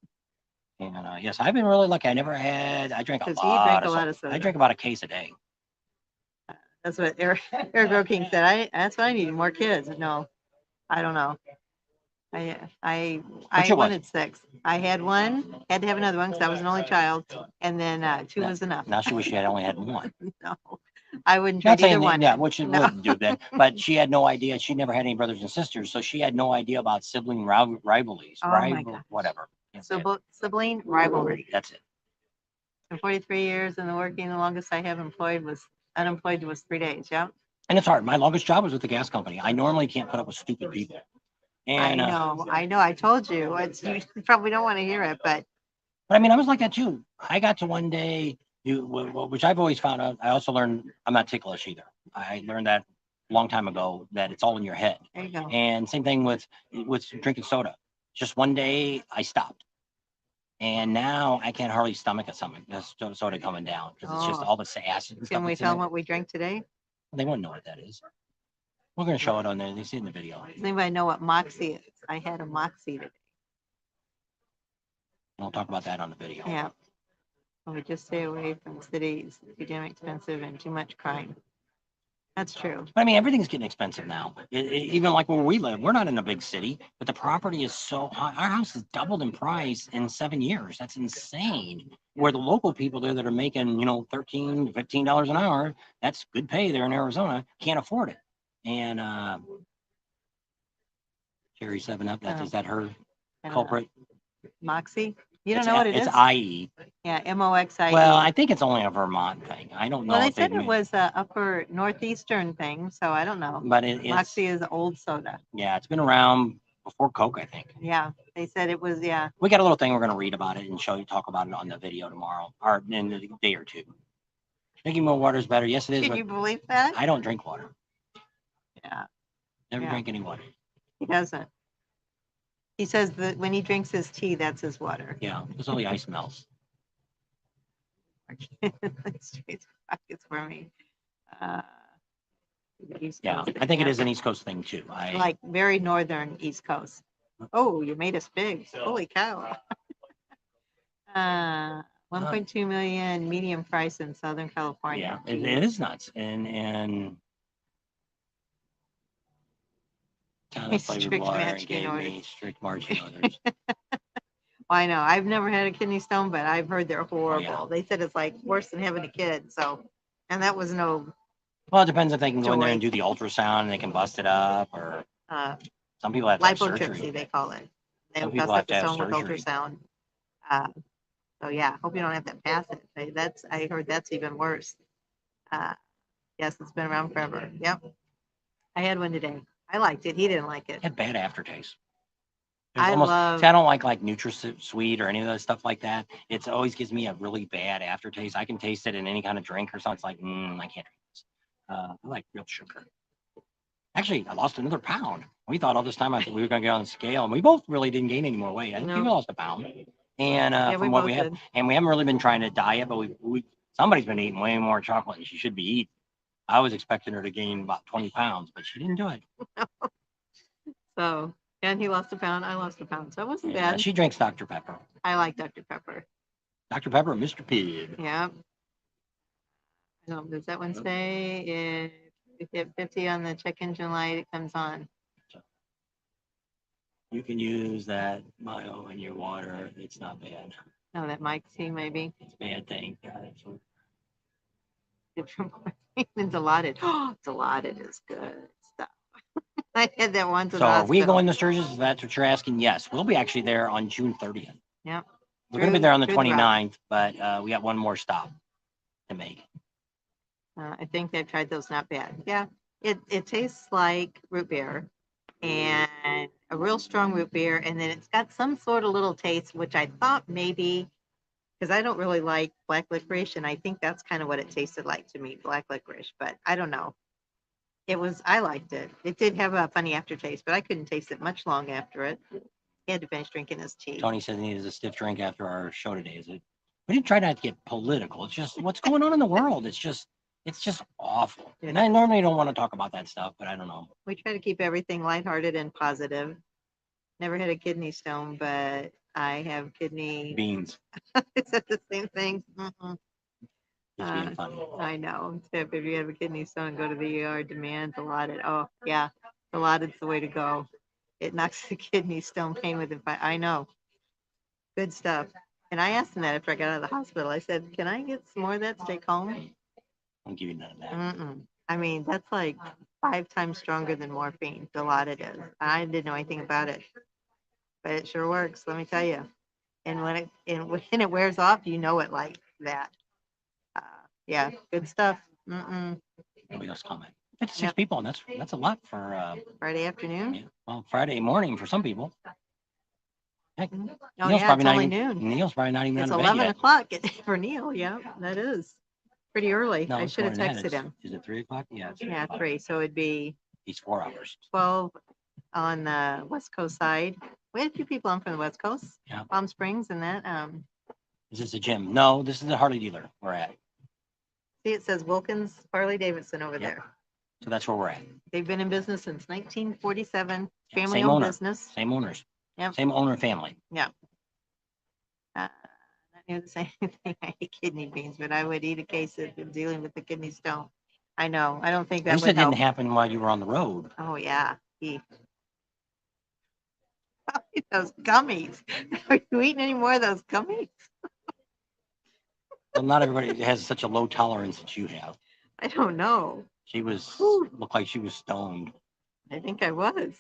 and yes, I've been really lucky. I drank a 'Cause he lot drank of a lot soda. of soda. I drink about a case a day. That's what Eric King said. That's what I need, more kids. No, I don't know. I What's your wanted 6. I had one, had to have another one because I was an only child, and then 2 was enough. Now she wished she had only had one. No, I wouldn't Not trade either saying that, one. yeah, which it No. wouldn't do that, but she had no idea. She never had any brothers and sisters, so she had no idea about sibling rivalries, Oh my gosh. whatever. Sibling rivalry. That's it. In 43 years in the working, the longest I have unemployed was 3 days. Yeah. And it's hard. My longest job was with the gas company. I normally can't put up with stupid people. And I know. I told you. You probably don't want to hear it, but I mean, I was like that too. I got to one day, which I've always found out. I also learned I'm not ticklish either. I learned that a long time ago that it's all in your head. there you go. And same thing with drinking soda. Just one day I stopped, and now I can't hardly stomach the soda coming down because it's just all the acid and stuff. Can we that's in tell it. them what we drank today? They wouldn't know what that is. We're going to show it on there. They see it in the video. Does anybody know what Moxie is? I had a Moxie today. We'll talk about that on the video. Yeah. We just stay away from cities, too damn expensive and too much crime. That's true. I mean, everything's getting expensive now. Even like where we live, we're not in a big city, but the property is so high. Our house has doubled in price in 7 years. That's insane. Where the local people there that are making, $13, $15 an hour, that's good pay there in Arizona, can't afford it. And Cherry 7 Up, is that her culprit? Moxie? You don't know what it is? It's IE. Yeah, MOXIE. Well, I think it's only a Vermont thing. I don't know. Well, they said it was a upper northeastern thing, so I don't know. But Moxie is old soda. Yeah, it's been around before Coke, I think. Yeah, they said it was, yeah. We got a little thing we're going to read about it and talk about it on the video tomorrow, or in a day or two. Drinking more water is better. Yes, it is. Can you believe that? I don't drink water. Yeah. Never drink any water. He doesn't. He says that when he drinks his tea, that's his water. Yeah, because all the ice melts. It's for me. Yeah, I think it is an East Coast thing too. Like very northern East Coast. Oh, you made us big. Holy cow. 1.2 million medium price in Southern California. Yeah, it is nuts. And Strict marching orders. Strict marching orders. I know. I've never had a kidney stone, but I've heard they're horrible. Oh, yeah. They said it's like worse than having a kid. So, and that was no. Well, it depends if they can go in there and do the ultrasound and they can bust it up, or some people have to have surgery. Lipotripsy, they call it. They Some bust people have up to the have stone with surgery. ultrasound. So yeah, hope you don't have to pass it. I heard that's even worse. Yes, it's been around forever. Yep. I had one today. I liked it. He didn't like it. It had bad aftertaste. I don't like NutraSweet or any of that stuff like that. It always gives me a really bad aftertaste. I can taste it in any kind of drink or something. It's like, I can't drink this. I like real sugar. Actually, I lost another pound. We thought all this time we were going to get on the scale, and we both really didn't gain any more weight. I think we lost a pound. And from what we have, and we haven't really been trying to diet, but somebody's been eating way more chocolate than she should be eating. I was expecting her to gain about 20 pounds, but she didn't do it. So, and he lost a pound. I lost a pound. So it wasn't bad. She drinks Dr. Pepper. I like Dr. Pepper. Dr. Pepper and Mr. Pibb. Yeah. No, does that one say if you hit 50 on the check engine light, it comes on? You can use that mile in your water. It's not bad. No, that might see maybe. It's a bad thing. It's allotted. Oh, Dilaudid is good stuff. I had that once. So are we going to Sturgis? If that's what you're asking? Yes. We'll be actually there on June 30th. Yeah. We're going to be there on the 29th, but we got one more stop to make. I think they've tried those. Not bad. Yeah. It tastes like root beer and a real strong root beer. And then it's got some sort of little taste, which I thought maybe, because I don't really like black licorice, and I think that's kind of what it tasted like to me, black licorice, but I don't know. I liked it. It did have a funny aftertaste, but I couldn't taste it much long after it. He had to finish drinking his tea. Tony said he needed a stiff drink after our show today. Is it? We didn't try not to get political. It's just what's going on in the world. It's just awful. And I normally don't want to talk about that stuff, but I don't know. We try to keep everything lighthearted and positive. Never had a kidney stone, but I have kidney Beans. Is that the same thing? Mm-mm. Just being funny. I know. Tip, if you have a kidney stone, go to the ER, demand Dilaudid. Oh, yeah. Dilaudid's the way to go. It knocks the kidney stone pain with it. I know. Good stuff. And I asked him that after I got out of the hospital. I said, can I get some more of that to take home? I'll give you none of that. Mm-mm. I mean, that's like 5 times stronger than morphine. Dilaudid is. I didn't know anything about it, but it sure works. Let me tell you. And when it wears off, you know it like that. Yeah, good stuff. Nobody else comment. 56 people, and that's a lot for Friday afternoon. yeah, well, Friday morning for some people. Heck, Oh Neil's yeah, probably it's not only even, noon. Neil's probably not even It's out of bed 11 yet. o'clock for Neil. Yeah, that is pretty early. No, I it's should have more than that. texted him. Is it 3 o'clock? Yeah, it's 3 Yeah, o'clock. 3. So it'd be He's 4 hours. 12 on the West Coast side. We had a few people on from the West Coast. Yeah. Palm Springs and that. Is this a gym? No, this is the Harley dealer we're at. See, it says Wilkins Harley-Davidson over Yep. there. So that's where we're at. They've been in business since 1947. Family Same owned owner. business. Same owners. Yep. Same owner family. Yeah. Not near the same thing. I hate kidney beans, but I would eat a case of dealing with the kidney stone. I know. I don't think At that least would it didn't help. happen while you were on the road. Oh yeah. Those gummies. Are you eating any more of those gummies? Well, not everybody has such a low tolerance that you have. I don't know. She looked like she was stoned. I think I was.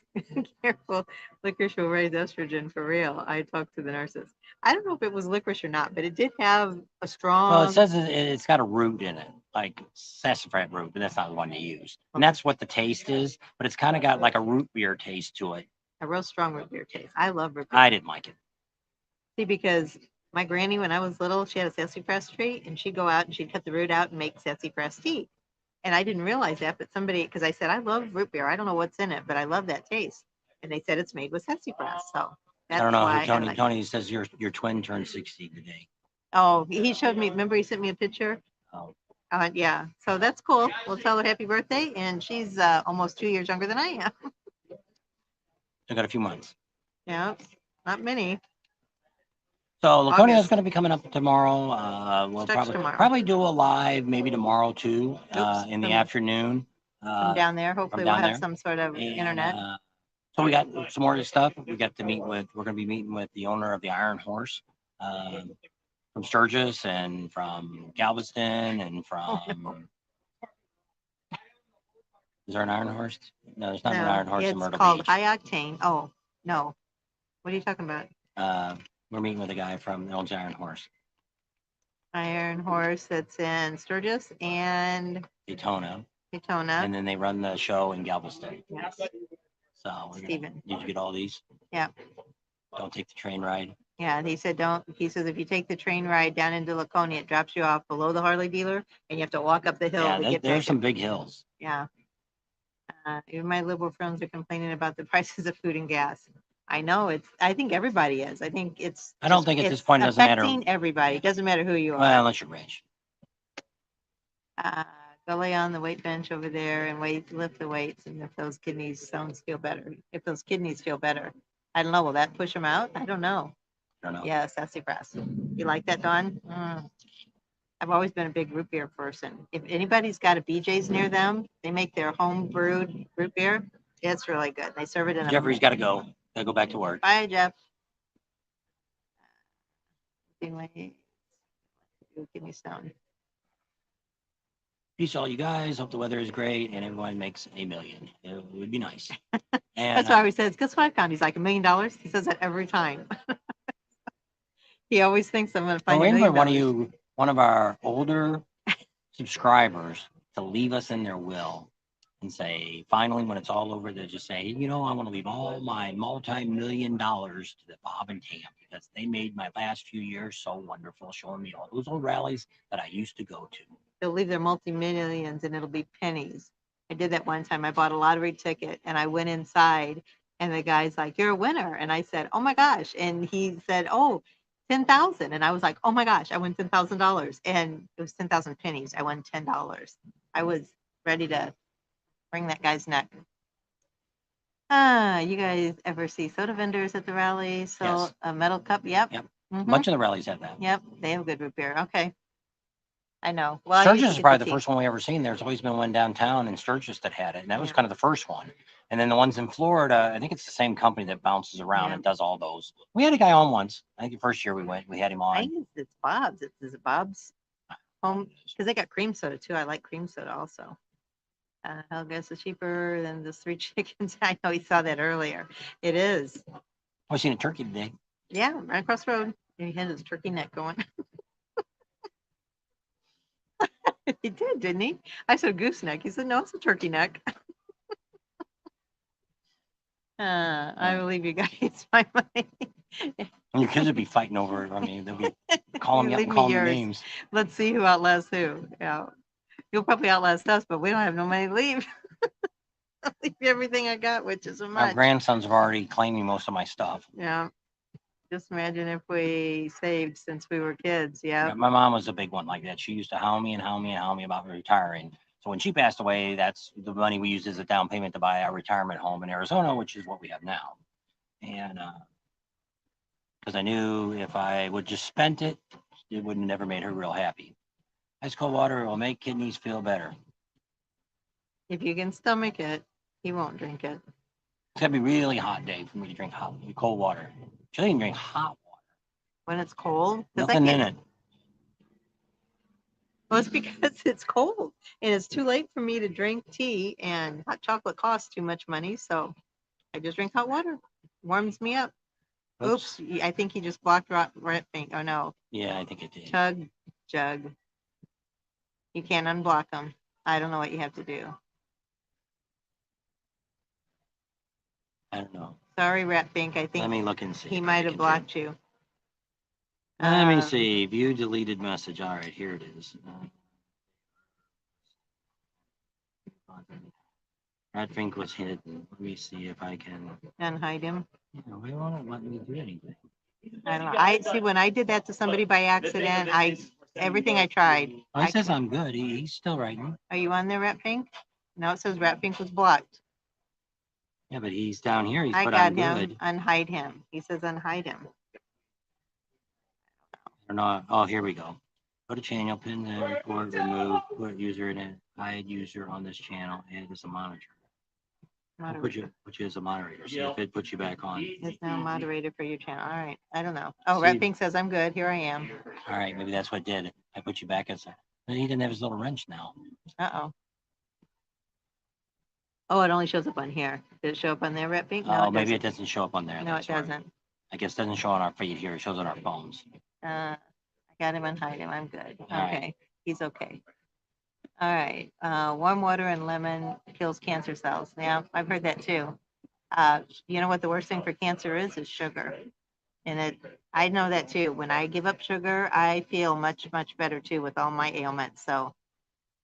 Careful. Licorice will raise estrogen for real. I talked to the nurses. I don't know if it was licorice or not, but it did have a strong. Well, it says it's got a root in it, like sassafras root, but that's not the one to use. And that's what the taste is, but it's kind of got like a root beer taste to it. A real strong root beer taste. I love root beer. I didn't like it. See, because my granny, when I was little, she had a sassafras tree, and she'd go out and she'd cut the root out and make sassafras tea. And I didn't realize that, but because I said, I love root beer. I don't know what's in it, but I love that taste. And they said it's made with sassafras. So that's I don't know. why Tony says your twin turned 60 today. Oh, he showed me. Remember, he sent me a picture. Oh. Yeah. So that's cool. We'll tell her happy birthday, and she's almost 2 years younger than I am. I got a few months. Yeah, not many. So Laconia is August. going to be coming up tomorrow. We'll Starts tomorrow. probably do a live maybe tomorrow too, in the afternoon. From down there. Hopefully we'll have some sort of internet. So we got some more stuff. We're going to be meeting with the owner of the Iron Horse, from Sturgis and from Galveston and from. Is there an Iron Horse? No, there's not an Iron Horse in Myrtle Beach. It's called High Octane. Oh, no. What are you talking about? We're meeting with a guy from the old Iron Horse. Iron Horse that's in Sturgis and Daytona. Daytona. And then they run the show in Galveston. Yes. So Steven. Did you get all these? Yeah. Don't take the train ride. Yeah, he said don't. He says if you take the train ride down into Laconia, it drops you off below the Harley dealer, and you have to walk up the hill to get there's back. some big hills. Yeah. Even my liberal friends are complaining about the prices of food and gas. I know I think everybody is. I think it's. I don't think at this point it doesn't matter. Affecting everybody. It doesn't matter who you are. Well, unless you're rich. Go lay on the weight bench over there and lift the weights, and if those kidney stones feel better, I don't know. Will that push them out? I don't know. I don't know. Yeah, sassafras. You like that, Dawn? I've always been a big root beer person. If anybody's got a BJ's near them, they make their home brewed root beer. It's really good. They serve it in Jeffrey's got to go. Got to go back to work. Bye, Jeff. Kidney stone. Peace, all you guys. Hope the weather is great and everyone makes $1 million. It would be nice. And that's why he says, guess what I found? He's like $1 million. He says that every time. He always thinks I'm going to find $1 million. One of our older subscribers to leave us in their will and say, finally, when it's all over, they just say, I want to leave all my multi-million dollars to the Bob and Tam because they made my last few years so wonderful, showing me all those old rallies that I used to go to. They'll leave their multi-millions and it'll be pennies. I did that one time. I bought a lottery ticket and I went inside and the guy's like, "You're a winner." And I said, "Oh my gosh." And he said, "Oh, 10,000." And I was like, "Oh my gosh, I won $10,000." And it was 10,000 pennies. I won $10. I was ready to bring that guy's neck. You guys ever see soda vendors at the rally? So Yes. a metal cup. Yep. Yep. A Mhm. bunch of the rallies have that. Yep. They have good root beer. Okay. I know. Well, I Sturgis usually is get probably the tea. first one we ever seen. There's always been one downtown in Sturgis that had it, and that was Yeah. kind of the first one. And then the ones in Florida, I think it's the same company that bounces around Yeah. and does all those. We had a guy on once. I think the first year we went, we had him I on. think it's Bob's. Is it Bob's home? Because they got cream soda too. I like cream soda also. Helga's is cheaper than the 3 chickens. I know he saw that earlier. It is. I seen a turkey today. Yeah, right across the road. He had his turkey neck going. He did, didn't he? I said gooseneck. He said, "No, it's a turkey neck." I believe you guys my money. And your kids would be fighting over it. I mean, they'll be calling me up Leave and me calling me yours. names. Let's see who outlasts who. Yeah. You'll probably outlast us, but we don't have no money to leave. I'll leave you everything I got, which isn't Our much. grandsons have already claimed me most of my stuff. Yeah. Just imagine if we saved since we were kids. Yeah. My mom was a big one like that. She used to hound me and hound me and hound me about retiring. So when she passed away, that's the money we used as a down payment to buy our retirement home in Arizona, which is what we have now. And because I knew if I would just spent it, it would have never made her real happy. Ice cold water will make kidneys feel better. If you can stomach it, he won't drink it. It's gotta be really hot day for me to drink cold water. She doesn't even drink hot water. When it's cold, Nothing in it. Well, it's because it's cold and it's too late for me to drink tea, and hot chocolate costs too much money. So I just drink hot water. Warms me up. Oops. I think he just blocked red pink. Oh no. Yeah, I think it did. Chug, jug. You can't unblock them. I don't know what you have to do. I don't know. Sorry, Rat Pink. I think Let me look and see. he might have blocked you. Let me see. View deleted message. All right, here it is. Rat Fink was hidden. Let me see if I can. Unhide him. Yeah, why won't it let me do anything? I don't know. I see when I did that to somebody by accident. Everything I tried. Oh, he says I'm good. He's still writing. Are you on there, Rat Pink? No, it says Rat Pink was blocked. Yeah, but he's down here. He's I put got I'm him. good. Unhide him. He says unhide him. Or not. Oh, here we go. Go to channel, pin the report, remove, put user in it, hide user on this channel, add as a monitor. I'll put you as a moderator. See if it puts you back on. Is now moderator for your channel. All right. I don't know. Oh, Rat Pink says I'm good. Here I am. All right, maybe that's what did. I put you back as a. He didn't have his little wrench now. Uh-oh. Oh, it only shows up on here. Did it show up on there, Rat Pink? No, maybe it doesn't show up on there. No, it doesn't. I guess it doesn't show on our feed here. It shows on our phones. I got him unhide him. I'm good. All Okay. right. He's okay. All right. Warm water and lemon kills cancer cells. Yeah, I've heard that too. You know what the worst thing for cancer is sugar. And I know that too. When I give up sugar, I feel much, much better too with all my ailments. So,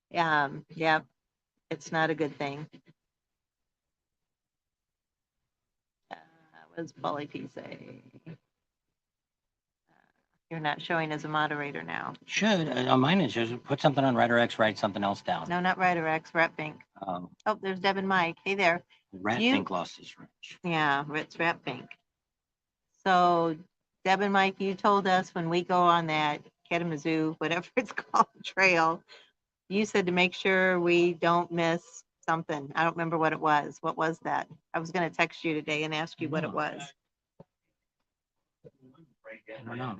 yeah, it's not a good thing. What does Polly P say? You're not showing as a moderator now. Should. On mine, it shows put something on Red or X, write something else down. No, not Red or X, Rat Pink. Oh, there's Deb and Mike. Hey there. Rat Pink lost his wrench. Yeah, it's Rat Pink. So, Deb and Mike, you told us when we go on that Kalamazoo, whatever it's called, trail, you said to make sure we don't miss something. I don't remember what it was. What was that? I was going to text you today and ask you what it was. I don't know.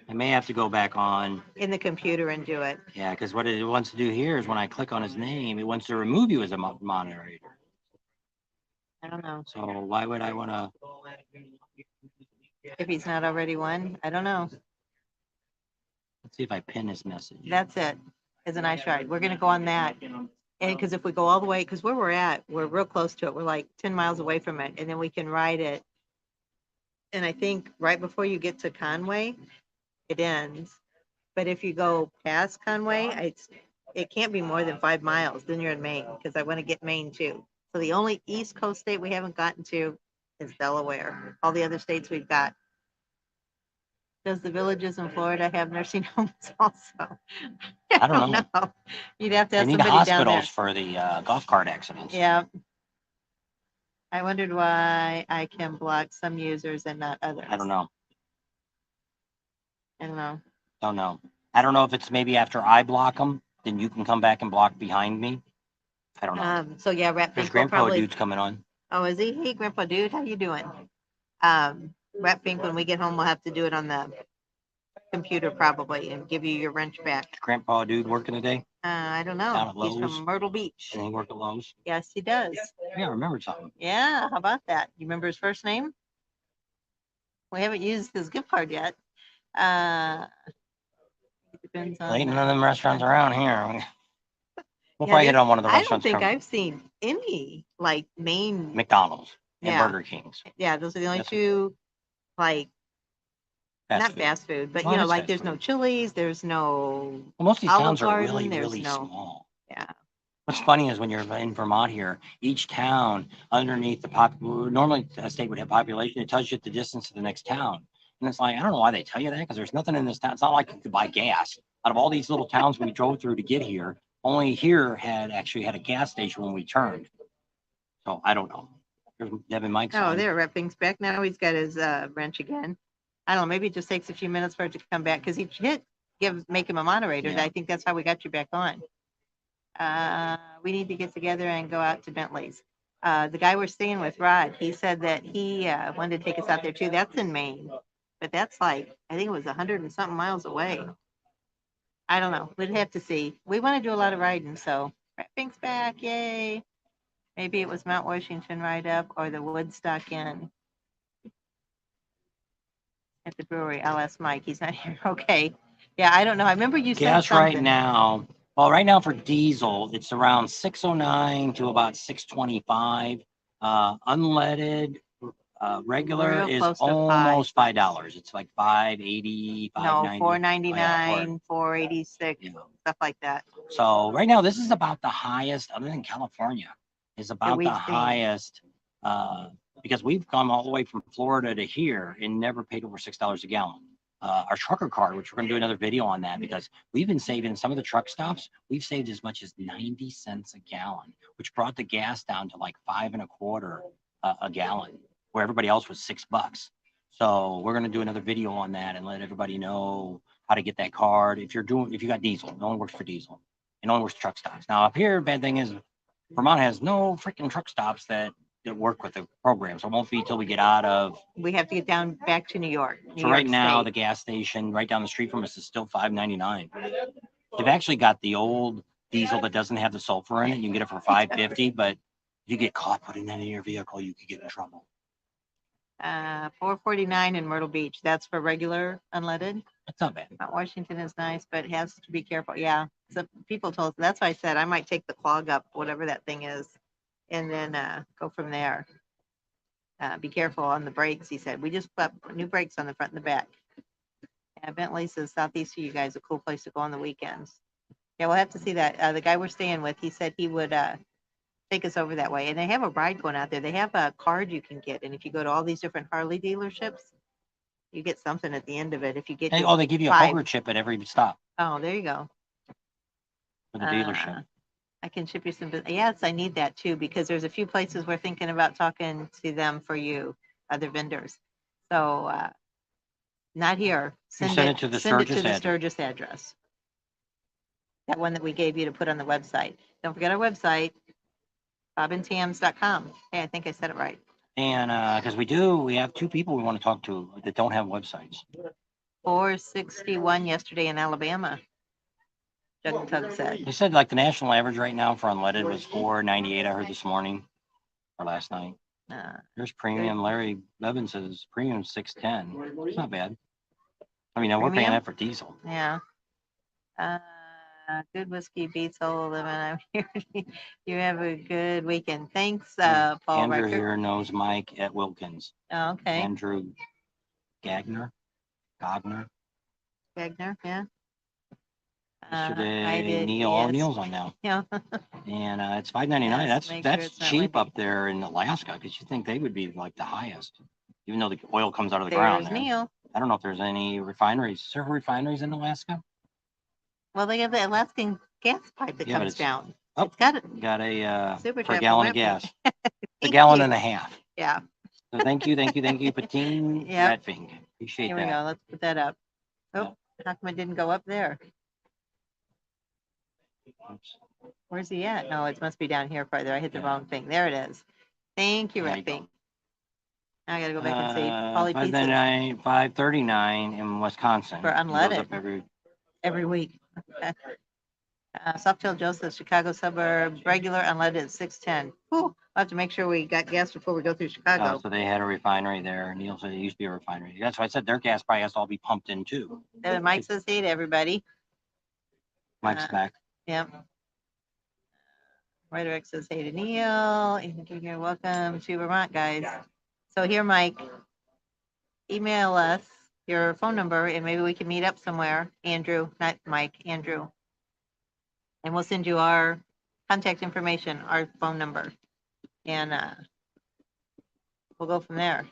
I may have to go back on in the computer and do it. Yeah, because what it wants to do here is when I click on his name, it wants to remove you as a moderator. I don't know. So why would I want to? If he's not already one, I don't know. Let's see if I pin his message. That's it. As an nice ride. We're going to go on that. And because if we go all the way, because where we're at, we're real close to it. We're like 10 miles away from it. And then we can ride it. And I think right before you get to Conway, it ends. But if you go past Conway, it can't be more than 5 miles. Then you're in Maine because I want to get Maine too. So the only East Coast state we haven't gotten to is Delaware. All the other states we've got. Does the Villages in Florida have nursing homes also? I don't know. You'd have to They have need somebody down there. hospitals for the golf cart accidents. Yeah. I wondered why I can block some users and not others. I don't know. I don't know. Don't know. I don't know if it's maybe after I block them, then you can come back and block behind me. I don't know. So yeah, Rat There's Pink will Grandpa probably. Dude's coming on. Oh, is he? Hey, Grandpa Dude, how you doing? Rat Pink, when we get home, we'll have to do it on the computer probably and give you your wrench back. Is Grandpa Dude working today? I don't Down know. at He's Lowe's? from Myrtle Beach. Did he work at Lowe's? Yes, he does. Yeah, I remembered something. Yeah, how about that? You remember his first name? We haven't used his gift card yet. It depends on. Ain't none of them restaurants around here. We'll Yeah, probably hit on one of the I don't restaurants. think coming. I've seen any like main. McDonald's and Yeah. Burger King's. Yeah, those are the only That's- two, like, Fast not food. fast food, but Well, you know, it's like fast there's food. no Chili's, there's no. Well, most of these Olive towns are Garden, really, there's really no- small. Yeah. What's funny is when you're in Vermont here, each town underneath the normally a state would have population, it tells you the distance to the next town. And it's like, I don't know why they tell you that, because there's nothing in this town. It's not like you could buy gas. Out of all these little towns we drove through to get here, only here had a gas station when we turned. So I don't know. There's Devin Mike's Oh, on. there, Rat Pink's back now. He's got his wrench again. I don't know, maybe it just takes a few minutes for it to come back because he hit make him a moderator. Yeah. I think that's how we got you back on. We need to get together and go out to Bentley's. The guy we're staying with, Rod, he said that he wanted to take us out there too. That's in Maine, but that's like, I think it was 100 and something miles away. I don't know. We'd have to see. We want to do a lot of riding, so Rat Pink's back, yay. Maybe it was Mount Washington ride up or the Woodstock Inn at the brewery. I'll ask Mike. He's not here. Okay. Yeah, I don't know. I remember you said Gas something. right now. Well, right now for diesel, it's around 609 to about 625. Unleaded, regular Real is close to almost $5. It's like 580, No, 590. $4.99, $4.86, You know. stuff like that. So right now, this is about the highest, other than California, is about we've the seen. highest. Because we've come all the way from Florida to here and never paid over $6 a gallon. Our trucker card, which we're going to do another video on that, because we've been saving some of the truck stops. We've saved as much as 90 cents a gallon, which brought the gas down to like $5.25 a gallon, where everybody else was $6. So we're going to do another video on that and let everybody know how to get that card. If you got diesel, it only works for diesel. It only works for truck stops. Now up here, bad thing is Vermont has no freaking truck stops that work with the program. So it won't be till we get out of. We have to get down back to New York. So right now, the gas station right down the street from us is still $5.99. They've actually got the old diesel that doesn't have the sulfur in it. You can get it for $5.50, but if you get caught putting that in your vehicle, you could get in trouble. $4.49 in Myrtle Beach. That's for regular unleaded. That's not bad. Mount Washington is nice, but it has to be careful. Yeah. So people told us, that's why I said I might take the clog up, whatever that thing is, and then go from there. Be careful on the brakes, he said. We just put new brakes on the front and the back. Yeah, Bentley says southeast for you guys, a cool place to go on the weekends. Yeah, we'll have to see that. The guy we're staying with, he said he would take us over that way. And they have a ride going out there. They have a card you can get. And if you go to all these different Harley dealerships, you get something at the end of it. If you get They give you a poker chip at every stop Oh, there you go. for the dealership. I can ship you some. Yes, I need that too, because there's a few places we're thinking about talking to them for you, other vendors. So not here. Send it to the Sturgis address. That one that we gave you to put on the website. Don't forget our website, bobandtams.com. Hey, I think I said it right. And because we have two people we want to talk to that don't have websites. 461 yesterday in Alabama. Jug and Tug said. They said like the national average right now for unleaded was 498. I heard this morning or last night. There's premium. Larry Levin says premium 610. It's not bad. I mean, we're paying that for diesel. Yeah. Good whiskey beats all living. I'm here. You have a good weekend. Thanks, Paul. Andrew Reichert. here knows Mike at Wilkins. Oh, okay. Andrew Gagner. Wagner, yeah. I Yesterday, did, Neil's yes. on now. Yeah. And it's $5.99. Yes, make sure That's it's not cheap windy. up there in Alaska because you think they would be like the highest, even though the oil comes out of the ground There's there. Neil. I don't know if there's any refineries. Is there refineries in Alaska? Well, they have the Alaskan gas pipe that Yeah, but comes it's- down. Oh, It's got it. got a Super for a chat gallon from of gas. A Thank gallon you. and a half. Yeah. So thank you, Patine Yep. Redfink. Appreciate Here we that. go. Let's put that up. Oh, how come it didn't go up there? Oops. Where's he at? No, it must be down here farther. I hit the wrong thing. There it is. Thank you, There you Red go. Pink. Now I gotta go back and see Polly Pieces $5.39 in Wisconsin. for It goes unleaded up every week. Okay. Softail Joseph, Chicago suburb, regular unleaded at 610. Whew, I'll have to make sure we got gas before we go through Chicago. so they had a refinery there. Neil said it used to be a refinery. That's why I said their gas probably has to all be pumped in too. Mike says hey to everybody. Mike's back. Yep. Rhetoric says hey to Neil. You're welcome to Vermont, guys. So here, Mike, email us your phone number and maybe we can meet up somewhere. Andrew, not Mike, Andrew. And we'll send you our contact information, our phone number. And we'll go from there.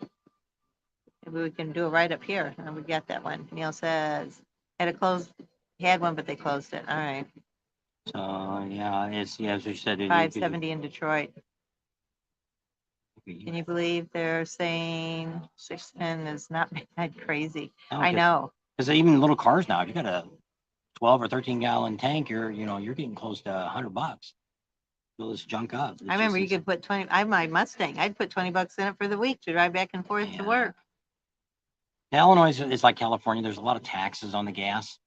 Maybe we can do a write up here. And we got that one. Neil says, had one, but they closed it. All right. So yeah, as you said, 570 in Detroit. Can you believe they're saying 610 is not that crazy? I know. Because even little cars now, if you got a 12 or 13 gallon tank, you're getting close to $100. Fill this junk up. I remember you could put 20. I have my Mustang. I'd put $20 in it for the week to drive back and forth to work. Now, Illinois is like California. There's a lot of taxes on the gas.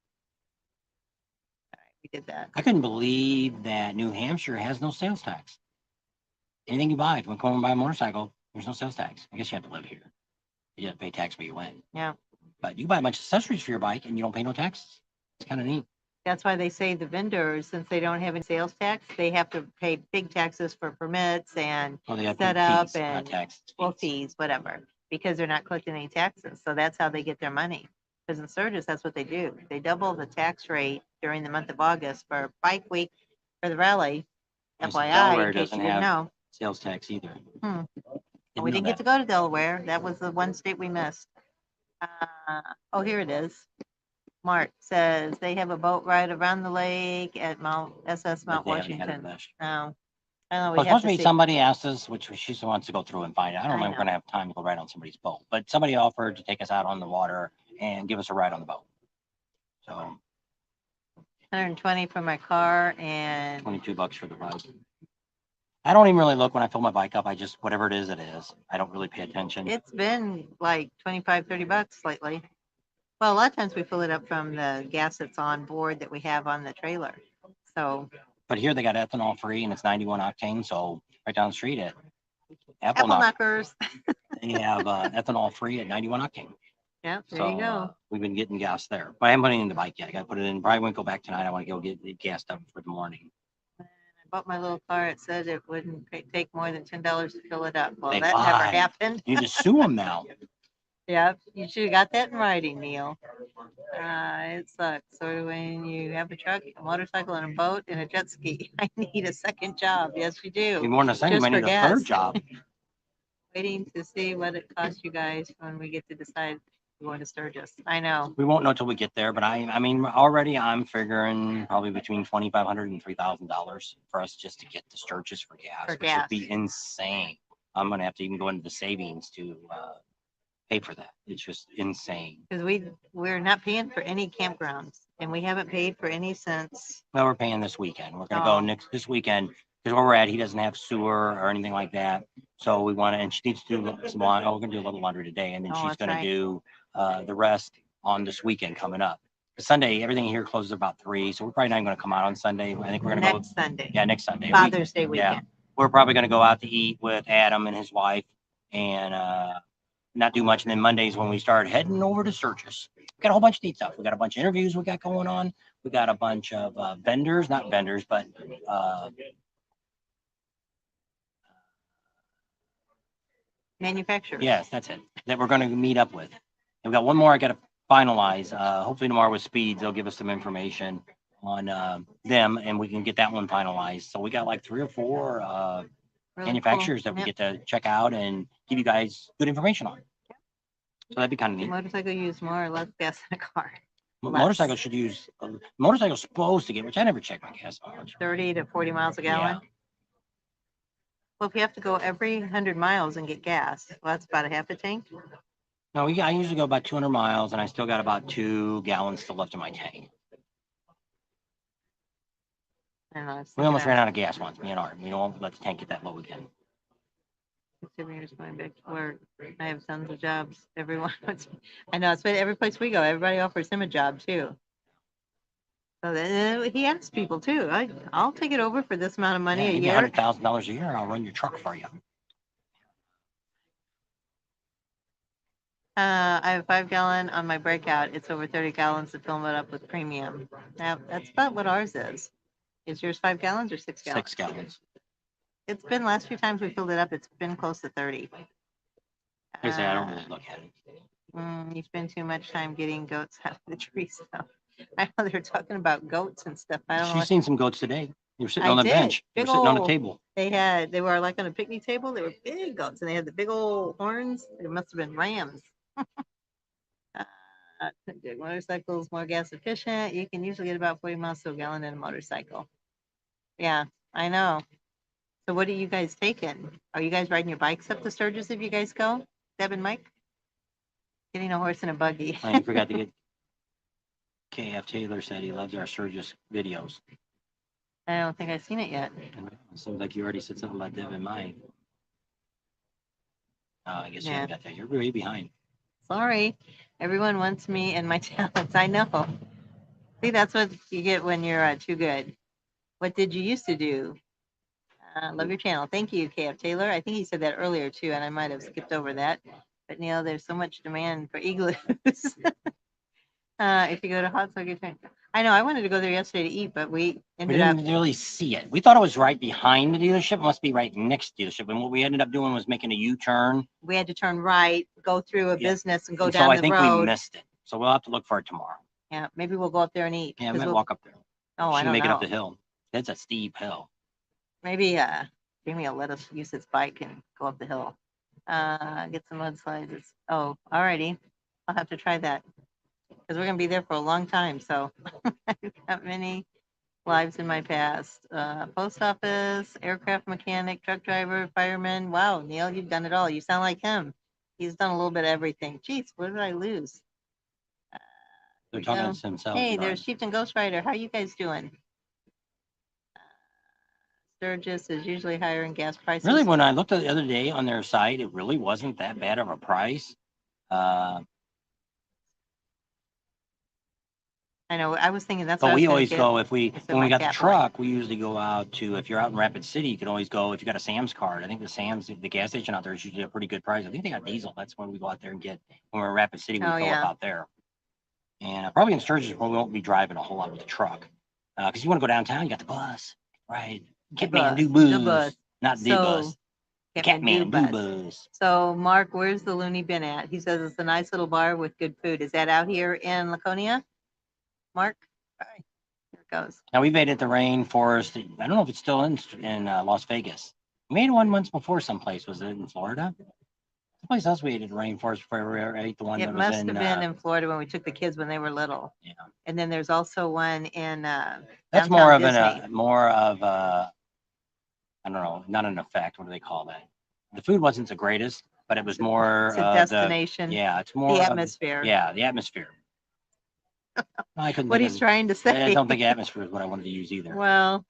We did that. I couldn't believe that New Hampshire has no sales tax. Anything you buy, if you come and buy a motorcycle, there's no sales tax. I guess you have to live here. You have to pay tax where you went. Yeah. But you buy a bunch of accessories for your bike and you don't pay no taxes. It's kind of neat. That's why they say the vendors, since they don't have any sales tax, they have to pay big taxes for permits and setup and fees, whatever, because they're not collecting any taxes. So that's how they get their money. Because in Sturgis, that's what they do. They double the tax rate during the month of August for Bike Week for the rally. FYI, in case you didn't know. Sales tax either. Well, we didn't get to go to Delaware. That was the one state we missed. Oh, here it is. Mark says they have a boat ride around the lake at Mount Washington. No, I don't know. Well, supposed to be somebody asked us, which she wants to go through and find it. I don't know if we're going to have time to go ride on somebody's boat, but somebody offered to take us out on the water and give us a ride on the boat. So 120 for my car and $22 for the ride. I don't even really look when I fill my bike up. I just, whatever it is, it is. I don't really pay attention. It's been like 25, 30 bucks lately. Well, a lot of times we fill it up from the gas that's on board that we have on the trailer. So. But here they got ethanol free and it's 91 octane. So right down the street at Apple Knockers. They have ethanol free at 91 octane. Yeah, there you go. We've been getting gas there. But I haven't put it in the bike yet. I got to put it in. Probably won't go back tonight. I want to go get it gassed up for the morning. I bought my little car. It said it wouldn't take more than $10 to fill it up. Well, They that lied. never happened. You just sue them now. Yeah, you should have got that in writing, Neil. It sucks. So when you have a truck, a motorcycle, and a boat, and a jet ski, I need a second job. Yes, you do. You more than a second, you might need a third job. Waiting to see what it costs you guys when we get to decide we're going to Sturgis. I know. We won't know till we get there, but I mean, already I'm figuring probably between $2,500 and $3,000 for us just to get to Sturgis for gas, which would be insane. I'm gonna have to even go into the savings to pay for that. It's just insane. Because we're not paying for any campgrounds, and we haven't paid for any since. Well, we're paying this weekend. We're gonna go this weekend because where we're at, he doesn't have sewer or anything like that. So we want to, and she needs to do some laundry. Oh, we're gonna do a little laundry today, and then she's gonna do the rest on this weekend coming up. Sunday, everything here closes about 3, so we're probably not even gonna come out on Sunday. I think we're gonna next Sunday. Yeah, next Sunday. Father's Day weekend. Yeah, we're probably gonna go out to eat with Adam and his wife, and not do much. And then Mondays when we start heading over to Sturgis. We got a whole bunch of neat stuff. We got a bunch of interviews we got going on. We got a bunch of vendors, not vendors, but manufacturers. Yes, that's it. That we're going to meet up with. And we got one more I got to finalize. Hopefully tomorrow with Speeds, they'll give us some information them, and we can get that one finalized. So we got like 3 or 4 Really cool. manufacturers that we Yep. get to check out and give you guys good information on. So that'd be kind of neat. Motorcycle use more or less gas in a car. Motorcycles should use, motorcycles supposed to get, which I never check my gas mileage. 30 to 40 miles a gallon. Yeah. Well, if you have to go every 100 miles and get gas, well, that's about a half a tank. No, I usually go about 200 miles, and I still got about 2 gallons still left in my tank. I don't know, I was We almost thinking ran out of gas once, me and Art. We don't let the tank get that low again. 7 years going back to work. I have tons of jobs. Everyone, I know it's every place we go. Everybody offers him a job too. So then he asks people too. I'll take it over for this amount of money Yeah, a give me year. $100,000 a year, I'll run your truck for you. I have 5 gallon on my breakout. It's over 30 gallons to fill it up with premium. Now that's about what ours is. Is yours 5 gallons or 6 gallons? 6 gallons. It's been last few times we filled it up. It's been close to 30. Like I say, I don't really look at it. You spend too much time getting goats out of the trees. So. I know they were talking about goats and stuff. I don't know. You've seen some goats today. You were sitting I on the did. bench. You were Big sitting on the ol'- table. They were like on a picnic table. They were big goats and they had the big old horns. It must have been rams. Motorcycles more gas efficient. You can usually get about 40 miles to a gallon in a motorcycle. Yeah, I know. So what are you guys taking? Are you guys riding your bikes up the Sturgis if you guys go? Deb and Mike? Getting a horse and a buggy. I forgot to get. KF Taylor said he loves our Surges videos. I don't think I've seen it yet. It seems like you already said something about Deb and Mike. Oh, I guess you Yeah. haven't got that. You're way behind. Sorry. Everyone wants me and my talents. I know. See, that's what you get when you're too good. What did you used to do? Love your channel. Thank you, KF Taylor. I think he said that earlier too, and I might have skipped over that. But Neil, there's so much demand for igloos. If you go to Hot Socket Tank. I know, I wanted to go there yesterday to eat, but we We ended up, didn't really see it. We thought it was right behind the dealership. It must be right next to the dealership. And what we ended up doing was making a U-turn. we had to turn right, go through a Yeah. business and go And so down I the think we road. missed it. So we'll have to look for it tomorrow. Yeah, maybe we'll go up there and eat. Yeah, I 'cause might we'll- walk up there. Oh, I Should don't make it up know. the hill. It's a steep hill. Maybe Jamie will let us use his bike and go up the hill. Get some mudslides. Oh, alrighty. I'll have to try that. Because we're gonna be there for a long time. So I've got many lives in my past. Post office, aircraft mechanic, truck driver, fireman. Wow, Neil, you've done it all. You sound like him. He's done a little bit of everything. Jeez, what did I lose? They're we talking go. to themselves. Hey, about there's it. Chieftain Ghost Rider. How you guys doing? Sturgis is usually higher in gas prices. Really, when I looked at the other day on their site, it really wasn't that bad of a price. I know. I was thinking that's. But what I was we gonna always get. go, It's when in we my got the cat truck, we usually go out to, if you're out in Rapid City, you can always go, if you got a Sam's card. I think the gas station out there is usually a pretty good price. I think they got diesel. That's when we go out there and get, when we're in Rapid City, we Oh, fill yeah. up out there. And probably in Sturgis, we won't be driving a whole lot with the truck. Because you want to go downtown, you got the bus, right? Catman do bus, the bus, bus. not the So, bus. Catman do bus. So, Mark, where's the Looney Bin at? He says it's a nice little bar with good food. Is that out here in Laconia? Mark? All right. Here it goes. Now we made it the Rainforest. I don't know if it's still in Las Vegas. We made one once before someplace. Was it in Florida? Someplace else we ate at Rainforest before we ate the one It that was must have in. been in Florida when we took the kids when they were little. Yeah. And then there's also one in That's downtown more of Disney. I don't know, not an effect. What do they call that? The food wasn't the greatest, but it was more It's a destination. yeah, it's more The of- atmosphere. yeah, the atmosphere. I couldn't What think he's of, trying to say. I don't think atmosphere is what I wanted to use either. Well,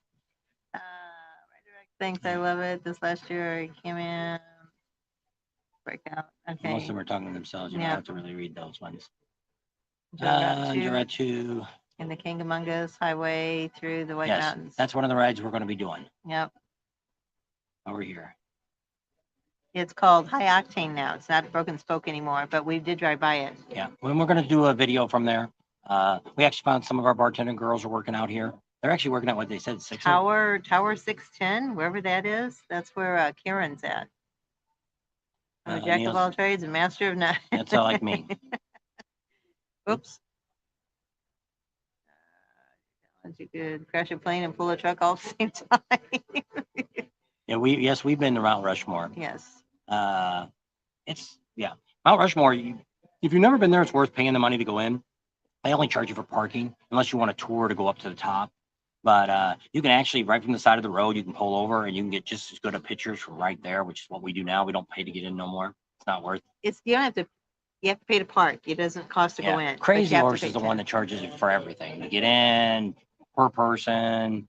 thanks. I love it. This last year I came in. Breakout. Most of Okay. them are talking to themselves. You don't Yeah. have to really read those ones. Joe Jaratu. in the Kangamungas Highway through the White Yes, Mountains. that's one of the rides we're going to be doing Yep. over here. It's called High Octane now. It's not Broken Spoke anymore, but we did drive by it. Yeah, when we're going to do a video from there. We actually found some of our bartender girls are working out here. They're actually working at what they said, 6. Tower 610, wherever that is. That's where Karen's at. I'm a jack of Neil's- all trades and master of none. That's all like me. Oops. That's a good crash a plane and pull a truck all at the same time. Yeah, we've been to Mount Rushmore. Yes. Yeah, Mount Rushmore. If you've never been there, it's worth paying the money to go in. They only charge you for parking unless you want a tour to go up to the top. But you can actually, right from the side of the road, you can pull over and you can get just as good of pictures from right there, which is what we do now. We don't pay to get in no more. It's not worth. You don't have to. You have to pay to park. It doesn't cost to go in. but you Crazy have to Horse pay is the to- one that charges you for everything. To get in, per person.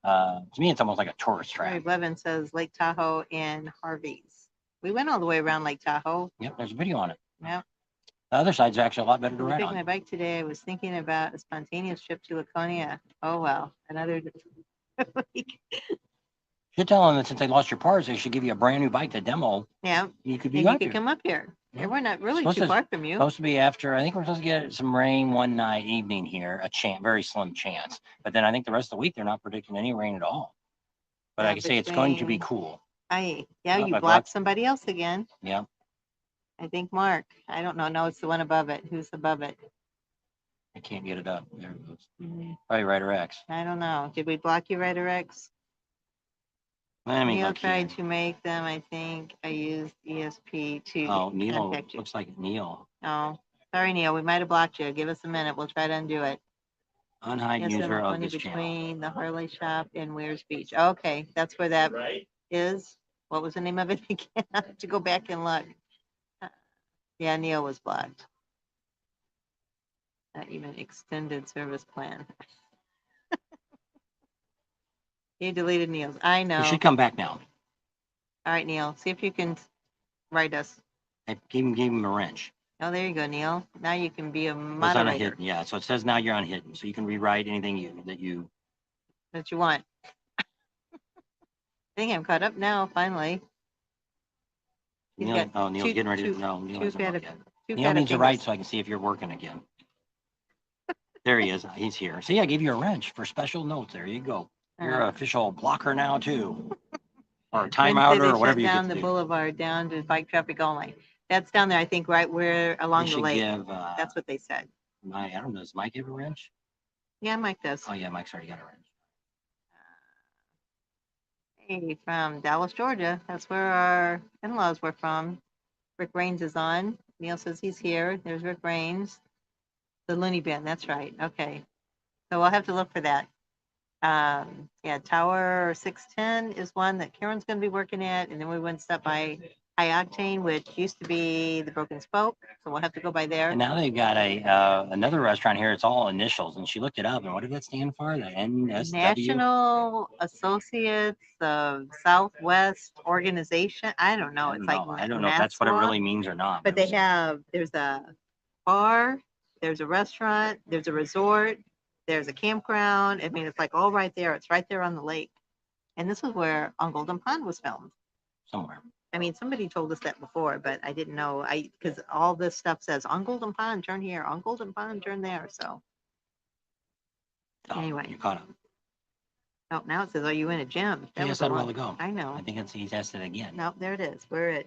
To me, it's almost like a tourist trap. Mary Blevin says Lake Tahoe and Harvey's. We went all the way around Lake Tahoe. Yep, there's a video on it. Yep. The other side's actually a lot better to I ride took my on. bike today. I was thinking about a spontaneous trip to Laconia. Oh well, another week. Should tell them that since they lost your parts, they should give you a brand new bike to demo. Yeah, You could be and you up could here. come up here. Yeah. And we're not really Supposed too to- far from you. Supposed to be after, I think we're supposed to get some rain one night evening here, very slim chance. But then I think the rest of the week, they're not predicting any rain at all. But Yeah, like I say, it's going to be between- cool. Yeah, Up you by blocked somebody else again. Yeah. I think Mark. I don't know. No, it's the one above it. Who's above it? I can't get it up. There it goes. Mhm. Probably Rider X. I don't know. Did we block you, Ryder X? Let me Neil look tried here. to make them. I think I used ESP to Oh, Neil, contact you. looks like Neil. Oh, sorry, Neil. We might have blocked you. Give us a minute. We'll try to undo it. Unhide Yes, user of only this channel. between the Harley shop and Weir's Beach. Okay, that's where that is. What was the name of it again? I have to go back and look. Yeah, Neil was blocked. Not even extended service plan. You deleted Neil's. I know. He should come back now. All right, Neil. See if you can write us. I gave him a wrench. Oh, there you go, Neil. Now you can be a It's on a moderator hidden. Yeah, so it says now you're on hidden. So you can rewrite anything that you. that you want. I think I'm caught up now, finally. He's got Neil's two- getting ready to. two- No, Neil two hasn't looked feta- yet. Two Neil feta needs to write fingers. so I can see if you're working again. There he is. He's here. See, I gave you a wrench for special notes. There you go. You're an Uh, official blocker now too, or a Wednesday, timeouter they or whatever shut you down get the to do. boulevard down to bike traffic only. That's down there, I think, right where They along the should lake. give. That's what they said. I don't know. Does Mike have a wrench? Yeah, Mike does. Oh yeah, Mike's already got a wrench. Hey, from Dallas, Georgia. That's where our in-laws were from. Rick Raines is on. Neil says he's here. There's Rick Raines. The loony bin. That's right. Okay. So we'll have to look for that. Yeah, Tower 610 is one that Karen's going to be working at. And then we went and stopped by High Octane, which used to be the Broken Spoke. So we'll have to go by there. And now they've got another restaurant here. It's all initials, and she looked it up. And what did that stand for? The NSW. National Associates of Southwest Organization. I don't know. It's like I don't know if that's what it NASWA. really means or not. But they have, there's a bar, there's a restaurant, there's a resort, there's a campground. I mean, it's like all right there. It's right there on the lake. And this is where On Golden Pond was filmed. somewhere. I mean, somebody told us that before, but I didn't know. Because all this stuff says On Golden Pond, turn here. On Golden Pond, turn there. So, Oh, Anyway. you're caught up. oh, now it says, are you in a gym? He was asked that a while long- ago. I know. I think he's asked it again. No, there it is. We're at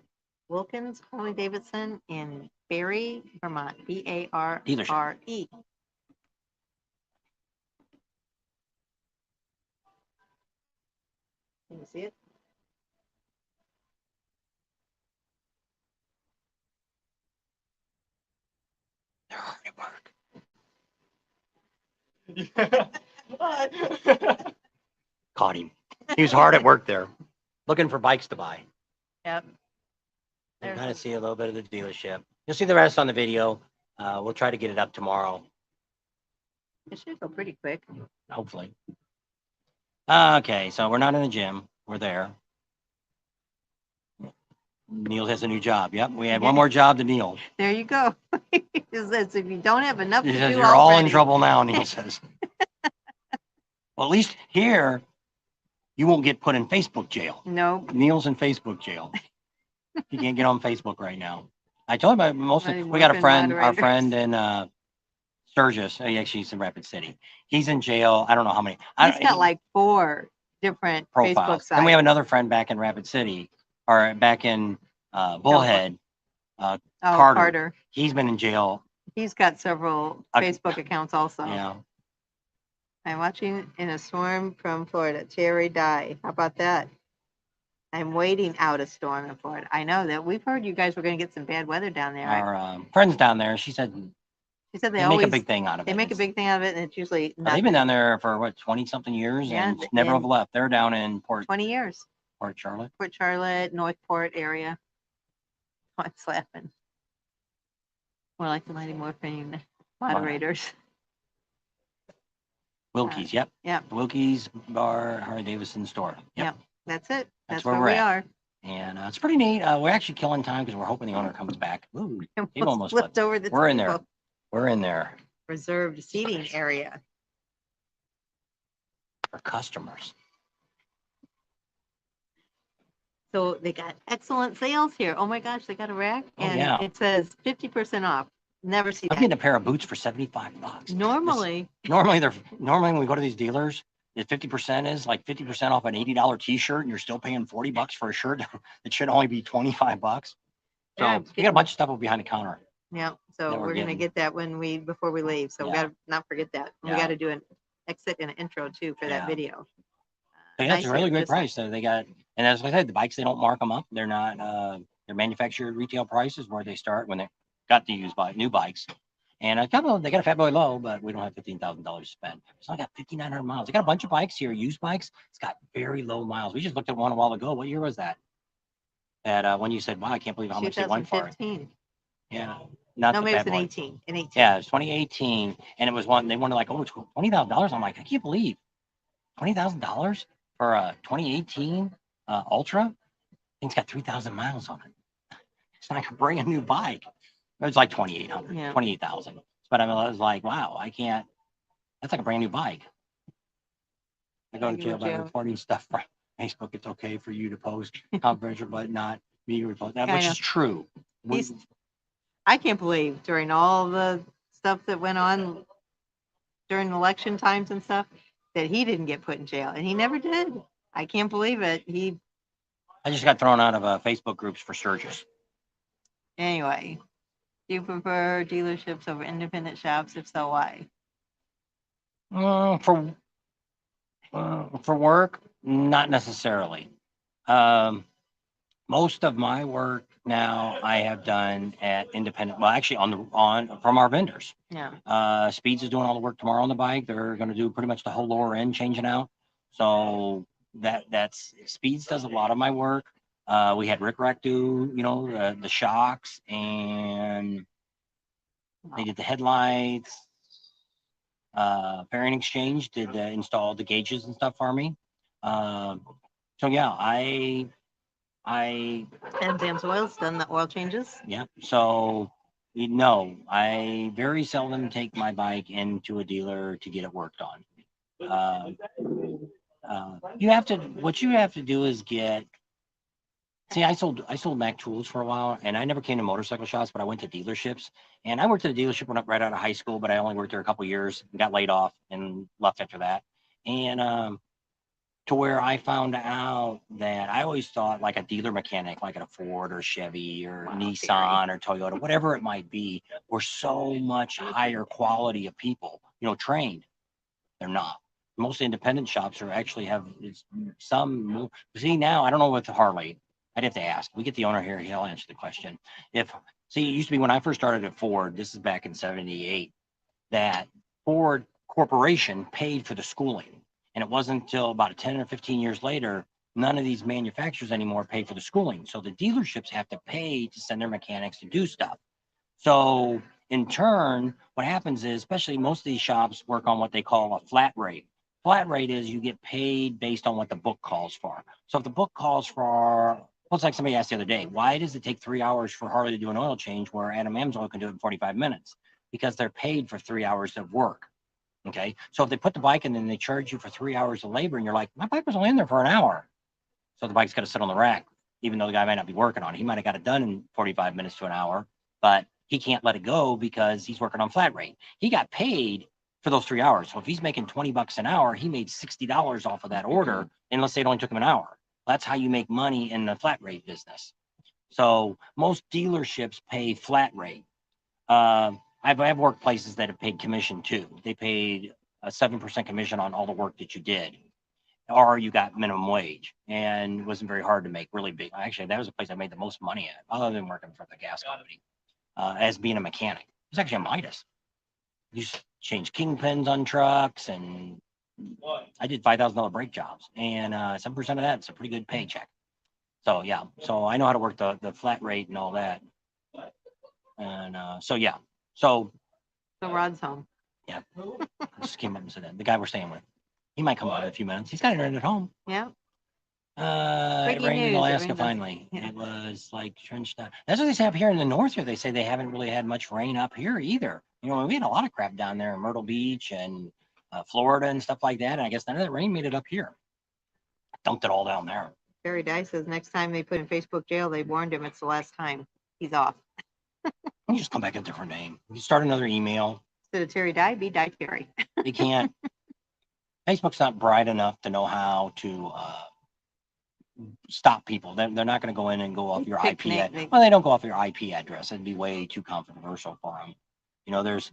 Wilkins Harley-Davidson in Barre, Vermont. Barre. Can you see it? They're hard at work. Caught him. He was hard at work there, looking for bikes to buy. Yep. You There's kind a- of see a little bit of the dealership. You'll see the rest on the video. We'll try to get it up tomorrow, It should go pretty quick. hopefully. Okay, so we're not in the gym. We're there. Neil has a new job. Yep, we had one more job to Neil. There you go. It says if you don't have enough He to says, do you're all in already." trouble now, Neil says. Well, at least here, you won't get put in Facebook jail. No, Neil's in Facebook jail. He can't get on Facebook right now. I told him Right, we got a working friend, our moderators. friend in Sturgis. He actually is in Rapid City. He's in jail. I don't know how many. he's got like 4 different Facebook profiles. sites. And we have another friend back in Rapid City, or back in Bullhead. Oh, Carter. Carter. He's been in jail. He's got several Uh, Facebook accounts also. Yeah. I'm watching in a storm from Florida. Terry die. How about that? I'm waiting out a storm in Florida. I know that we've heard you guys were going to get some bad weather down there. Right? Our friends down there, she said She said they they make a always big thing out of it. they make a big thing out of it, and it's usually But they've been down there for what, 20 something years, Yeah, and never have and- left. They're down in 20 years. Port Charlotte. Port Charlotte, Northport area. Oh, I'm slapping. More like the Mighty Morphine moderators. Wilkins, yep. Yep, Wilkins Barre Harley Davidson store. Yep. that's it. That's That's where where we're we at. are. And it's pretty neat. We're actually killing time because we're hoping the owner comes back. Ooh, they've almost flipped over the We're in there. table. We're in there Reserved seating area. for customers. So they got excellent sales here. Oh my gosh, they got a rack Oh, and yeah. it says 50% off. Never see I'm that. getting a pair of boots for $75. Normally, Normally when we go to these dealers, the 50% is like 50% off an $80 t-shirt and you're still paying $40 for a shirt that should only be $25. So Yeah, we got a bunch of stuff up behind the counter. yeah. So that we're we're gonna getting. get that before we leave. So we Yeah. gotta not forget that. We Yeah. gotta do an exit and an intro too for that Yeah. video. So yeah, it's Nice a really here, great just- price. So they got, and as I said, the bikes, they don't mark them up. They're not, they're manufactured retail prices where they start when they got the new bikes. And a couple, they got a Fat Boy Low, but we don't have $15,000 to spend. So I got 5,900 miles. They got a bunch of bikes here, used bikes. It's got very low miles. We just looked at one a while ago. What year was that? That when you said, wow, I can't believe how much they went for it. 2015. Yeah. Not No, the maybe Fat it's an Boy. 18. An 18. Yeah, it's 2018. And it was one, they wanted like, oh, it's $20,000. I'm like, I can't believe $20,000 for a 2018 Ultra. Thing's got 3,000 miles on it. It's like a brand new bike. It was like 2,800, Yeah. 28,000. But I mean, I was like, wow, I can't. That's like a brand new bike. I go to jail by reporting stuff from Facebook. It's okay for you to post confidential, but not me report that, I which know. is true. I can't believe during all the stuff that went on during election times and stuff that he didn't get put in jail, and he never did. I can't believe it. I just got thrown out of Facebook groups for surcharges. Anyway, do you prefer dealerships over independent shops? If so, why? For work, not necessarily. Most of my work now I have done at independent. Well, actually, from our vendors. Yeah. Speeds is doing all the work tomorrow on the bike. They're going to do pretty much the whole lower end changing out. So that's Speeds does a lot of my work. We had Rick Rack do, the shocks, and they did the headlights. Fairing Exchange did install the gauges and stuff for me. So yeah, And Sam's Oil's done the oil changes. Yeah. So, I very seldom take my bike into a dealer to get it worked on. What you have to do is see, I sold Mac tools for a while, and I never came to motorcycle shops, but I went to dealerships, and I worked at a dealership right out of high school, but I only worked there a couple years, got laid off and left after that. And, to where I found out that I always thought like a dealer mechanic, like at a Ford or Chevy or Nissan or Toyota, whatever it might be, were so much higher quality of people, trained. They're not. Most independent shops some. See, now I don't know with the Harley. I'd have to ask. We get the owner here. He'll answer the question. It used to be when I first started at Ford, this is back in 78, that Ford Corporation paid for the schooling. And it wasn't until about 10 or 15 years later, none of these manufacturers anymore pay for the schooling. So the dealerships have to pay to send their mechanics to do stuff. So in turn, what happens is, especially most of these shops work on what they call a flat rate. Flat rate is you get paid based on what the book calls for. So if the book calls for, it's like somebody asked the other day, why does it take 3 hours for Harley to do an oil change where Adam Amsoil can do it in 45 minutes? Because they're paid for 3 hours of work. Okay, so if they put the bike in and they charge you for 3 hours of labor and you're like, my bike was only in there for an hour. So the bike's got to sit on the rack, even though the guy might not be working on it. He might have got it done in 45 minutes to an hour, but he can't let it go because he's working on flat rate. He got paid for those 3 hours. So if he's making $20 an hour, he made $60 off of that order, and let's say it only took him an hour. That's how you make money in the flat rate business. So most dealerships pay flat rate. I've worked places that have paid commission too. They paid a 7% commission on all the work that you did, or you got minimum wage, and it wasn't very hard to make really big. Actually, that was the place I made the most money at, other than working for the gas company, as being a mechanic. It was actually a Midas. You just change kingpins on trucks, and I did $5,000 brake jobs, and 7% of that's a pretty good paycheck. So yeah, so I know how to work the flat rate and all that. And so yeah, so Rod's home. yeah, I just came up and said that the guy we're staying with, he might come out in a few minutes. He's got internet at home. Yeah. It Breaking rained in news, it Alaska rained finally. yeah. It was like trenched out. That's what they say up here in the north here. They say they haven't really had much rain up here either. You know, we had a lot of crap down there in Myrtle Beach and Florida and stuff like that. And I guess none of that rain made it up here. Dumped it all down there. Terry Dye says next time they put in Facebook jail, they warned him it's the last time. He's off. You just come back with a different name. You start another email. Instead of Terry Dye, be Dye Terry. They can't. Facebook's not bright enough to know how to stop people. They're not going to go in and go off your IP. Well, they don't go off your IP address. It'd be way too controversial for them. You know, there's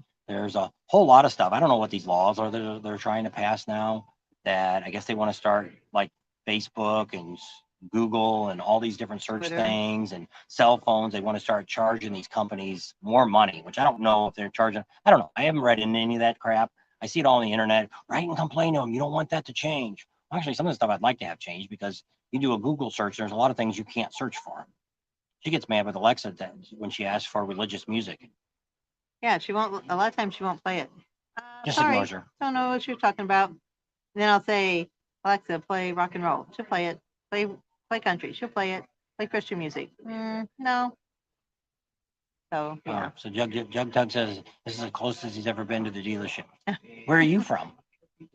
a whole lot of stuff. I don't know what these laws are that they're trying to pass now, that I guess they want to start like Facebook and Google and all these different search Twitter. things and cell phones. They want to start charging these companies more money, which I don't know if they're charging. I don't know. I haven't read in any of that crap. I see it all on the internet. Write and complain to them. You don't want that to change. Well, actually, some of the stuff I'd like to have changed, because you do a Google search, there's a lot of things you can't search for. She gets mad with Alexa when she asks for religious music. Yeah, she won't. A lot of times she won't play it. Just Sorry, ignores her. don't know what you're talking about. And then I'll say, Alexa, play rock and roll. She'll play it. Play country. She'll play it. Play Christian music. No. So yeah. So Jug Tug says this is the closest he's ever been to the dealership. Where are you from?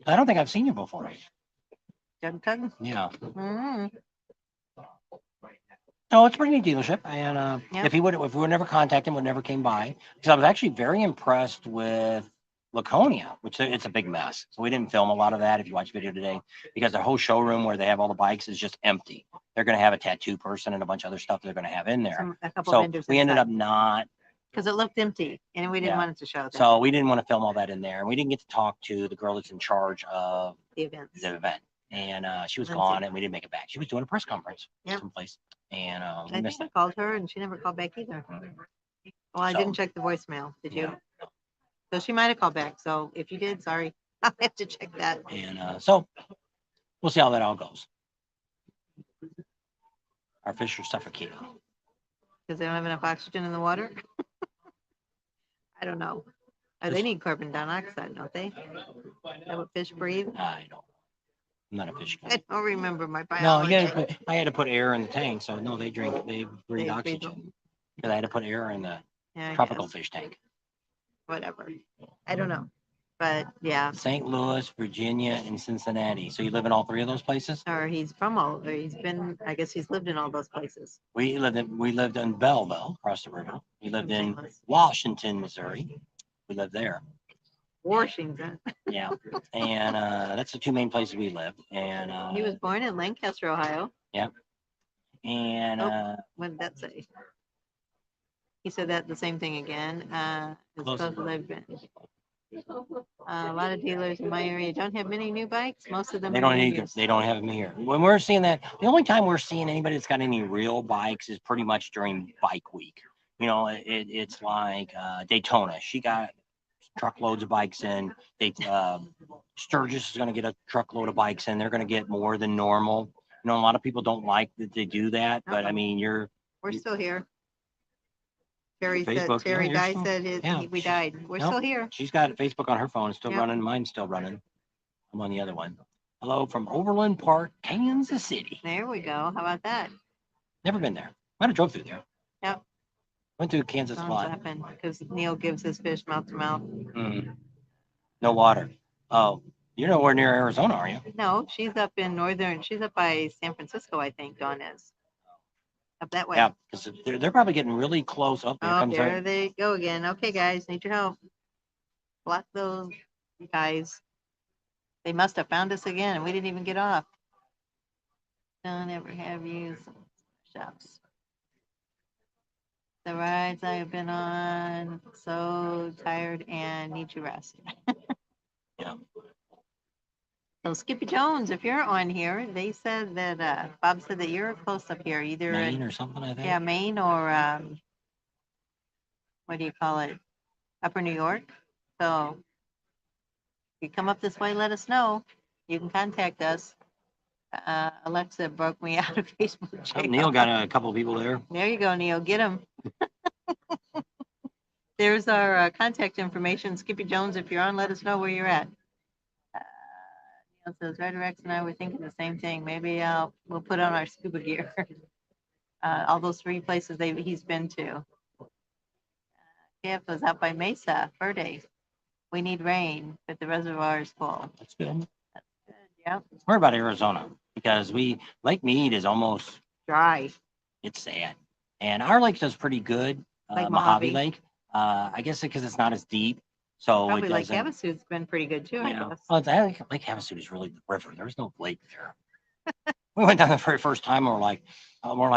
I don't think I've seen you before. Jug Tug? Yeah. Mm-hmm. No, it's a pretty neat dealership. And Yep. if we would never contact him, would never came by, because I was actually very impressed with Laconia, which it's a big mess. So we didn't film a lot of that if you watch the video today, because the whole showroom where they have all the bikes is just empty. They're going to have a tattoo person and a bunch of other stuff they're going to have in there. A couple So vendors we ended up not, because it looked empty and we didn't Yeah. want it to show that. so we didn't want to film all that in there. And we didn't get to talk to the girl that's in charge of The events. the event. And she was Lindsay. gone, and we didn't make it back. She was doing a press conference Yep. someplace, and we I think missed I it. called her and she never called back either. Well, I So- didn't check the voicemail. Did you? Yeah. So she might have called back. So if you did, sorry. I'll have to check that. And so we'll see how that all goes. Our fish are suffocating. Because they don't have enough oxygen in the water. I don't know. They need carbon dioxide, don't they? Is that what fish breathe? I don't. I'm not a fish guy. I don't remember my No, biology. I had to put air in the tank, so no, they breathe They breathe oxygen. Because I had to put air in the Yeah, I tropical guess. fish tank. Whatever. I don't know. But yeah. St. Louis, Virginia, and Cincinnati. So you live in all three of those places? Or he's been, I guess he's lived in all those places. We lived in Belleville, across the river. We lived St. in Louis. Washington, Missouri. We lived there. Washington. Yeah. And that's the two main places we lived. And He was born in Lancaster, Ohio. and What did that say? He said that the same thing again. It's Close. supposed to live in. A lot of dealers in my area don't have many new bikes. Most of them they are don't new need use. they don't have them here. When we're seeing that, the only time we're seeing anybody that's got any real bikes is pretty much during bike week. You know, it's like Daytona. She got truckloads of bikes in. Sturgis is going to get a truckload of bikes in. They're going to get more than normal. You know, a lot of people don't like that they do that, but I mean, We're still here. Terry said, Facebook, yeah, Terry you're Dye still- said yeah, we she's- died. We're nope. still here. she's got Facebook on her phone. It's still Yep. running. Mine's still running. I'm on the other one. Hello from Overland Park, Kansas City. There we go. How about that? Never been there. Might have drove through there. Yep. Went through Kansas a Sounds lot. happened because Neil gives his fish mouth to mouth. No water. Oh, you're nowhere near Arizona, are you? No, she's up by San Francisco, I think, Dawn is. Up that way. Yeah, because they're probably getting really close. Oh, here Oh, comes there our, they go again. Okay, guys, need your help. Block those guys. They must have found us again and we didn't even get off. Don't ever have you shops. The rides I have been on, so tired and need to rest. Yeah. So Skippy Jones, if you're on here, they said that Bob said that you're close up here, either Maine or something, I think. yeah, Maine or what do you call it? Upper New York. So if you come up this way, let us know. You can contact us. Alexa broke me out of Facebook. Oh, jail. Neil got a couple of people there. There you go, Neil. Get him. There's our contact information. Skippy Jones, if you're on, let us know where you're at. Neil says, Red Rex and I were thinking the same thing. Maybe we'll put on our scuba gear. All those 3 places he's been to. Jeff was out by Mesa, Verde. We need rain, but the reservoir is full. That's good. That's good. Yep. We're about Arizona because Lake Mead is almost, Dry. it's sad. And our lake does pretty good. Like Mojave Mojave. Lake. I guess because it's not as deep. So Probably it like doesn't. Havasu's been pretty good too, I Yeah. guess. Well, Lake Havasu is really the river. There's no lake there. We went down the very first time and we're like,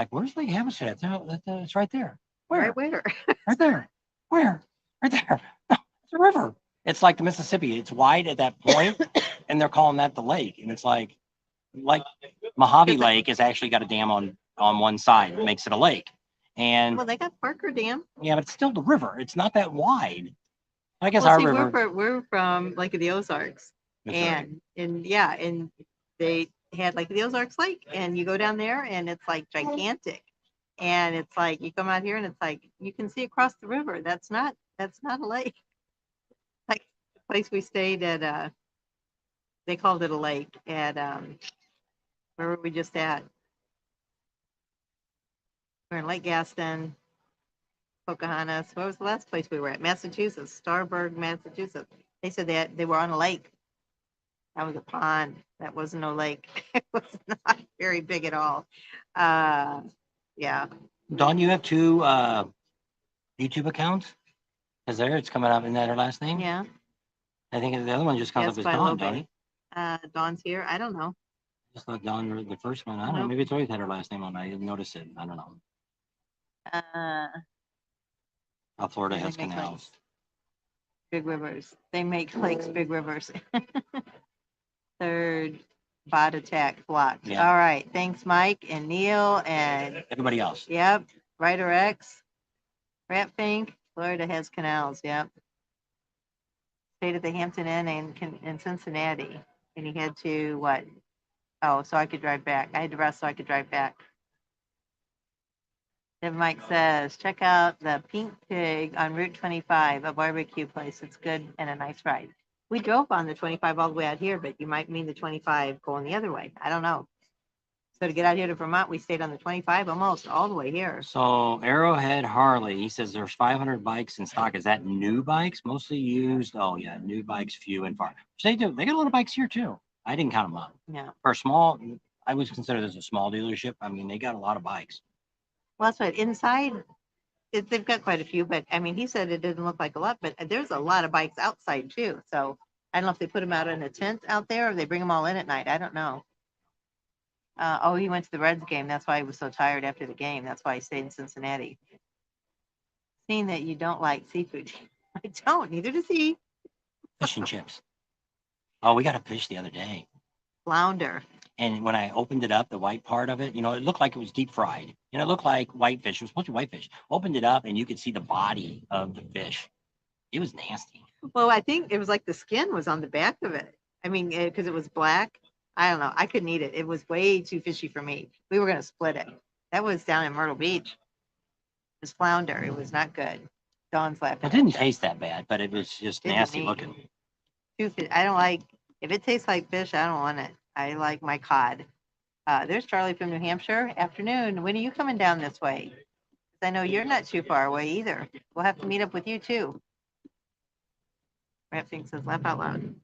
where's Lake Havasu at? It's right there. Where? Right where? Right there. Where? Right there. No, it's a river. It's like the Mississippi. It's wide at that point, and they're calling that the lake. And it's like Mojave Lake has actually got a dam on one side. It makes it a lake. And Well, they got Parker Dam. yeah, but it's still the river. It's not that wide. I guess Well, our see, river. we're from Lake of the Ozarks, That's right. and they had Lake of the Ozarks Lake, and you go down there, and it's like gigantic, and it's like you come out here, and it's like you can see across the river. That's not a lake. Like the place we stayed at, they called it a lake at where were we just at? We're in Lake Gaston, Pocahontas. What was the last place we were at? Massachusetts, Starburg, Massachusetts. They said that they were on a lake. That was a pond. That wasn't no lake. It was not very big at all. Yeah. Dawn, you have 2 YouTube accounts? Because there it's coming up. Isn't that her last name? Yeah. I think the other one just comes Yes, up as by Dawn, Lobe. don't it? Dawn's here. I don't know. Just thought Dawn wrote the first one. I don't know. Nope. Maybe it's always had her last name on. I didn't notice it. I don't know. How Florida They has make canals. lakes. Big rivers. They make lakes, big rivers. Third bot attack blocked. Yeah. All right. Thanks, Mike and Neil and Everybody else. yep. Ryder X. Rat Fink. Florida has canals. Yep. Stayed at the Hampton Inn in Cincinnati. And he had to what? Oh, so I could drive back. I had to rest so I could drive back. Then Mike says, check out the Pink Pig on Route 25, a barbecue place. It's good and a nice ride. We drove on the 25 all the way out here, but you might mean the 25 going the other way. I don't know. So to get out here to Vermont, we stayed on the 25 almost all the way here. So Arrowhead Harley, he says there's 500 bikes in stock. Is that new bikes? Mostly used. Oh yeah, new bikes, few and far. They do. They got a lot of bikes here too. I didn't count them up. Yeah. For a small, I would consider this a small dealership. I mean, they got a lot of bikes. Well, that's right. Inside, they've got quite a few, but I mean, he said it didn't look like a lot, but there's a lot of bikes outside too. So I don't know if they put them out in a tent out there or they bring them all in at night. I don't know. Oh, he went to the Reds game. That's why he was so tired after the game. That's why he stayed in Cincinnati. Seeing that you don't like seafood. I don't. Neither does he. Fish and chips. Oh, we got a fish the other day. Flounder. And when I opened it up, the white part of it, it looked like it was deep fried. It looked like whitefish. It was supposed to be whitefish. Opened it up and you could see the body of the fish. It was nasty. Well, I think it was like the skin was on the back of it. I mean, because it was black. I don't know. I couldn't eat it. It was way too fishy for me. We were going to split it. That was down in Myrtle Beach. It was flounder. It was not good. Dawn's laughing. It didn't taste that bad, but it was just Didn't nasty eat. looking. I don't like, if it tastes like fish, I don't want it. I like my cod. There's Charlie from New Hampshire. Afternoon. When are you coming down this way? 'Cause I know you're not too far away either. We'll have to meet up with you too. Rapfink says, laugh out loud.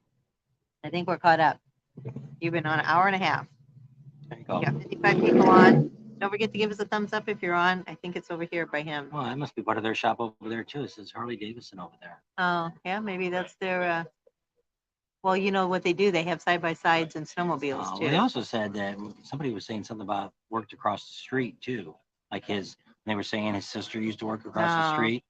I think we're caught up. You've been on an hour and a half. There you go. You got 55 people on. Don't forget to give us a thumbs up if you're on. I think it's over here by him. Well, that must be part of their shop over there too. It says Harley Davidson over there. Oh, yeah, maybe that's their, well, you know what they do? They have side-by-sides and snowmobiles Well, too. they also said that somebody was saying something about worked across the street too. Like they were saying his sister used to work across the Oh. street.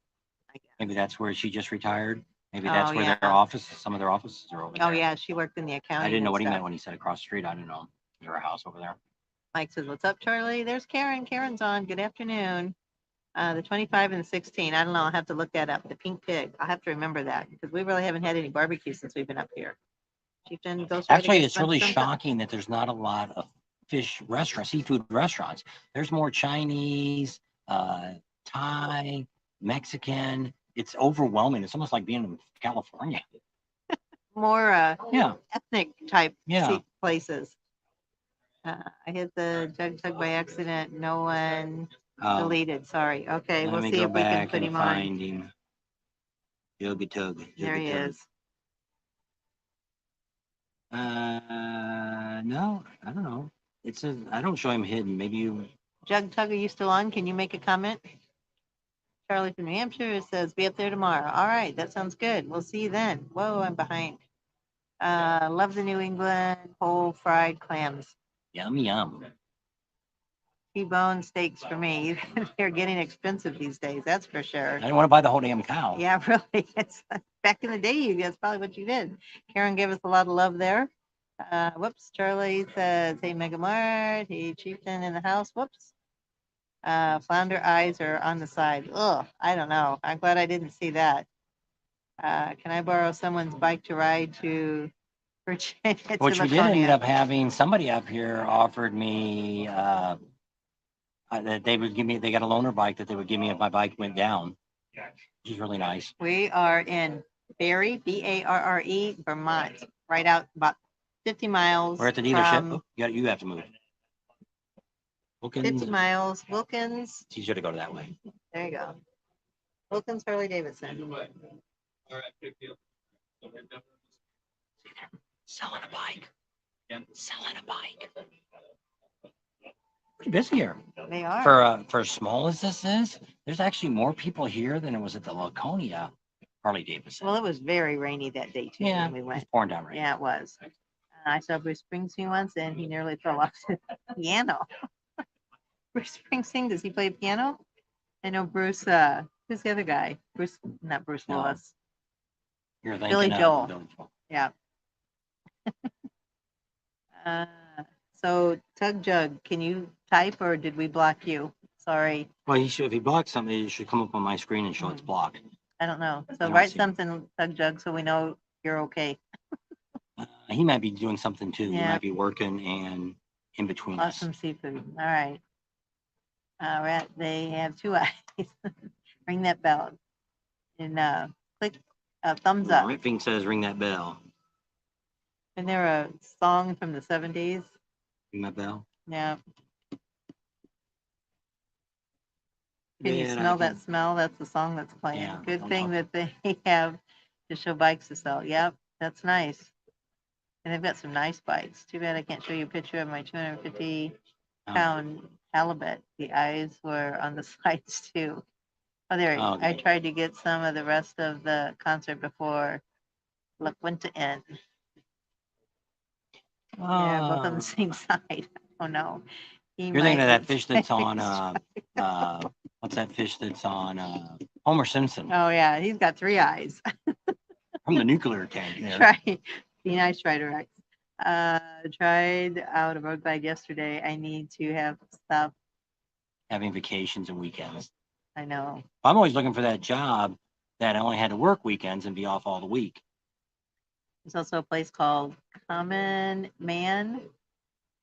I guess. Maybe that's where she just retired. Maybe that's Oh, where yeah. their offices, some of their offices are over there. Oh, yeah, she worked in the accounting. I didn't know and what he stuff. meant when he said across the street. I didn't know. Is there a house over there? Mike says, "What's up, Charlie? There's Karen. Karen's on. Good afternoon." The 25 and the 16. I don't know. I'll have to look that up. The pink pig. I'll have to remember that because we really haven't had any barbecue since we've been up here. Chieftain goes. Actually, it's really shocking that there's not a lot of fish restaurants, seafood restaurants. There's more Chinese, Thai, Mexican. It's overwhelming. It's almost like being in California. More Yeah. ethnic type Yeah. places. I hit the tug by accident. No one deleted. Sorry. Okay, we'll Let me see go if we can back put and him on. find him. Yogi Tug. There he is. No, I don't know. It says I don't show him hidden. Maybe you. Jug Tug, are you still on? Can you make a comment? Charlie from New Hampshire says, "Be up there tomorrow." All right, that sounds good. We'll see you then. Whoa, I'm behind. Love the New England whole fried clams. Yum yum. T-bone steaks for me. They're getting expensive these days, that's for sure. I didn't want to buy the whole damn cow. Yeah, really. It's back in the day, that's probably what you did. Karen gave us a lot of love there. Whoops, Charlie says, "Hey, Mega Mart. Hey, Chieftain in the house." Whoops. Flounder eyes are on the side. Ugh, I don't know. I'm glad I didn't see that. Can I borrow someone's bike to ride to Virginia? Which we did end up having. Somebody up here offered me that they would give me. They got a loaner bike that they would give me if my bike went down. Which is really nice. We are in Barre, Barre, Vermont, right out about 50 miles. We're at the dealership. You have to move. Wilkins. 50 miles. Wilkins. It's easier to go that way. There you go. Wilkins Harley-Davidson. Selling a bike. Selling a bike. Pretty busy here. They are. For as small as this is, there's actually more people here than it was at the Laconia Harley-Davidson. Well, it was very rainy that day too when we It went. was pouring down rain. Yeah, it was. I saw Bruce Springsteen once, and he nearly fell off the piano. Bruce Springsteen, does he play piano? I know Bruce. Who's the other guy? Bruce, not Bruce No. Willis. You're thinking Billy of Joel. Billy Joel. Yeah. So Tug Jug, can you type or did we block you? Sorry, Well, he should. If he blocked something, it should come up on my screen and show it's blocked. I don't know. So don't write see. something, Tug Jug, so we know you're okay. He might be doing something too. He Yeah. might be working and in between us. Awesome seafood. All right. They have two eyes. Ring that bell and click thumbs up. Right thing says ring that bell. Isn't there a song from the 70s? Ring that bell. Yeah. Can you Yeah, smell I that can- smell? That's the song that's playing. Yeah, Good don't thing talk. that they have to show bikes to sell. Yep, that's nice. And they've got some nice bikes. Too bad I can't show you a picture of my 250-pound halibut. The eyes were on the sides too. Oh, there. I Okay. tried to get some of the rest of the concert before luck went to end. Yeah, both on the same side. Oh no. You're thinking of that fish that's on what's that fish that's on Homer Simpson Oh yeah, he's got three eyes. from the nuclear tank there. Try. Be nice, Strider X. Tried out a road glide yesterday. I need to have stuff. Having vacations and weekends. I know. I'm always looking for that job that I only had to work weekends and be off all the week. There's also a place called Common Man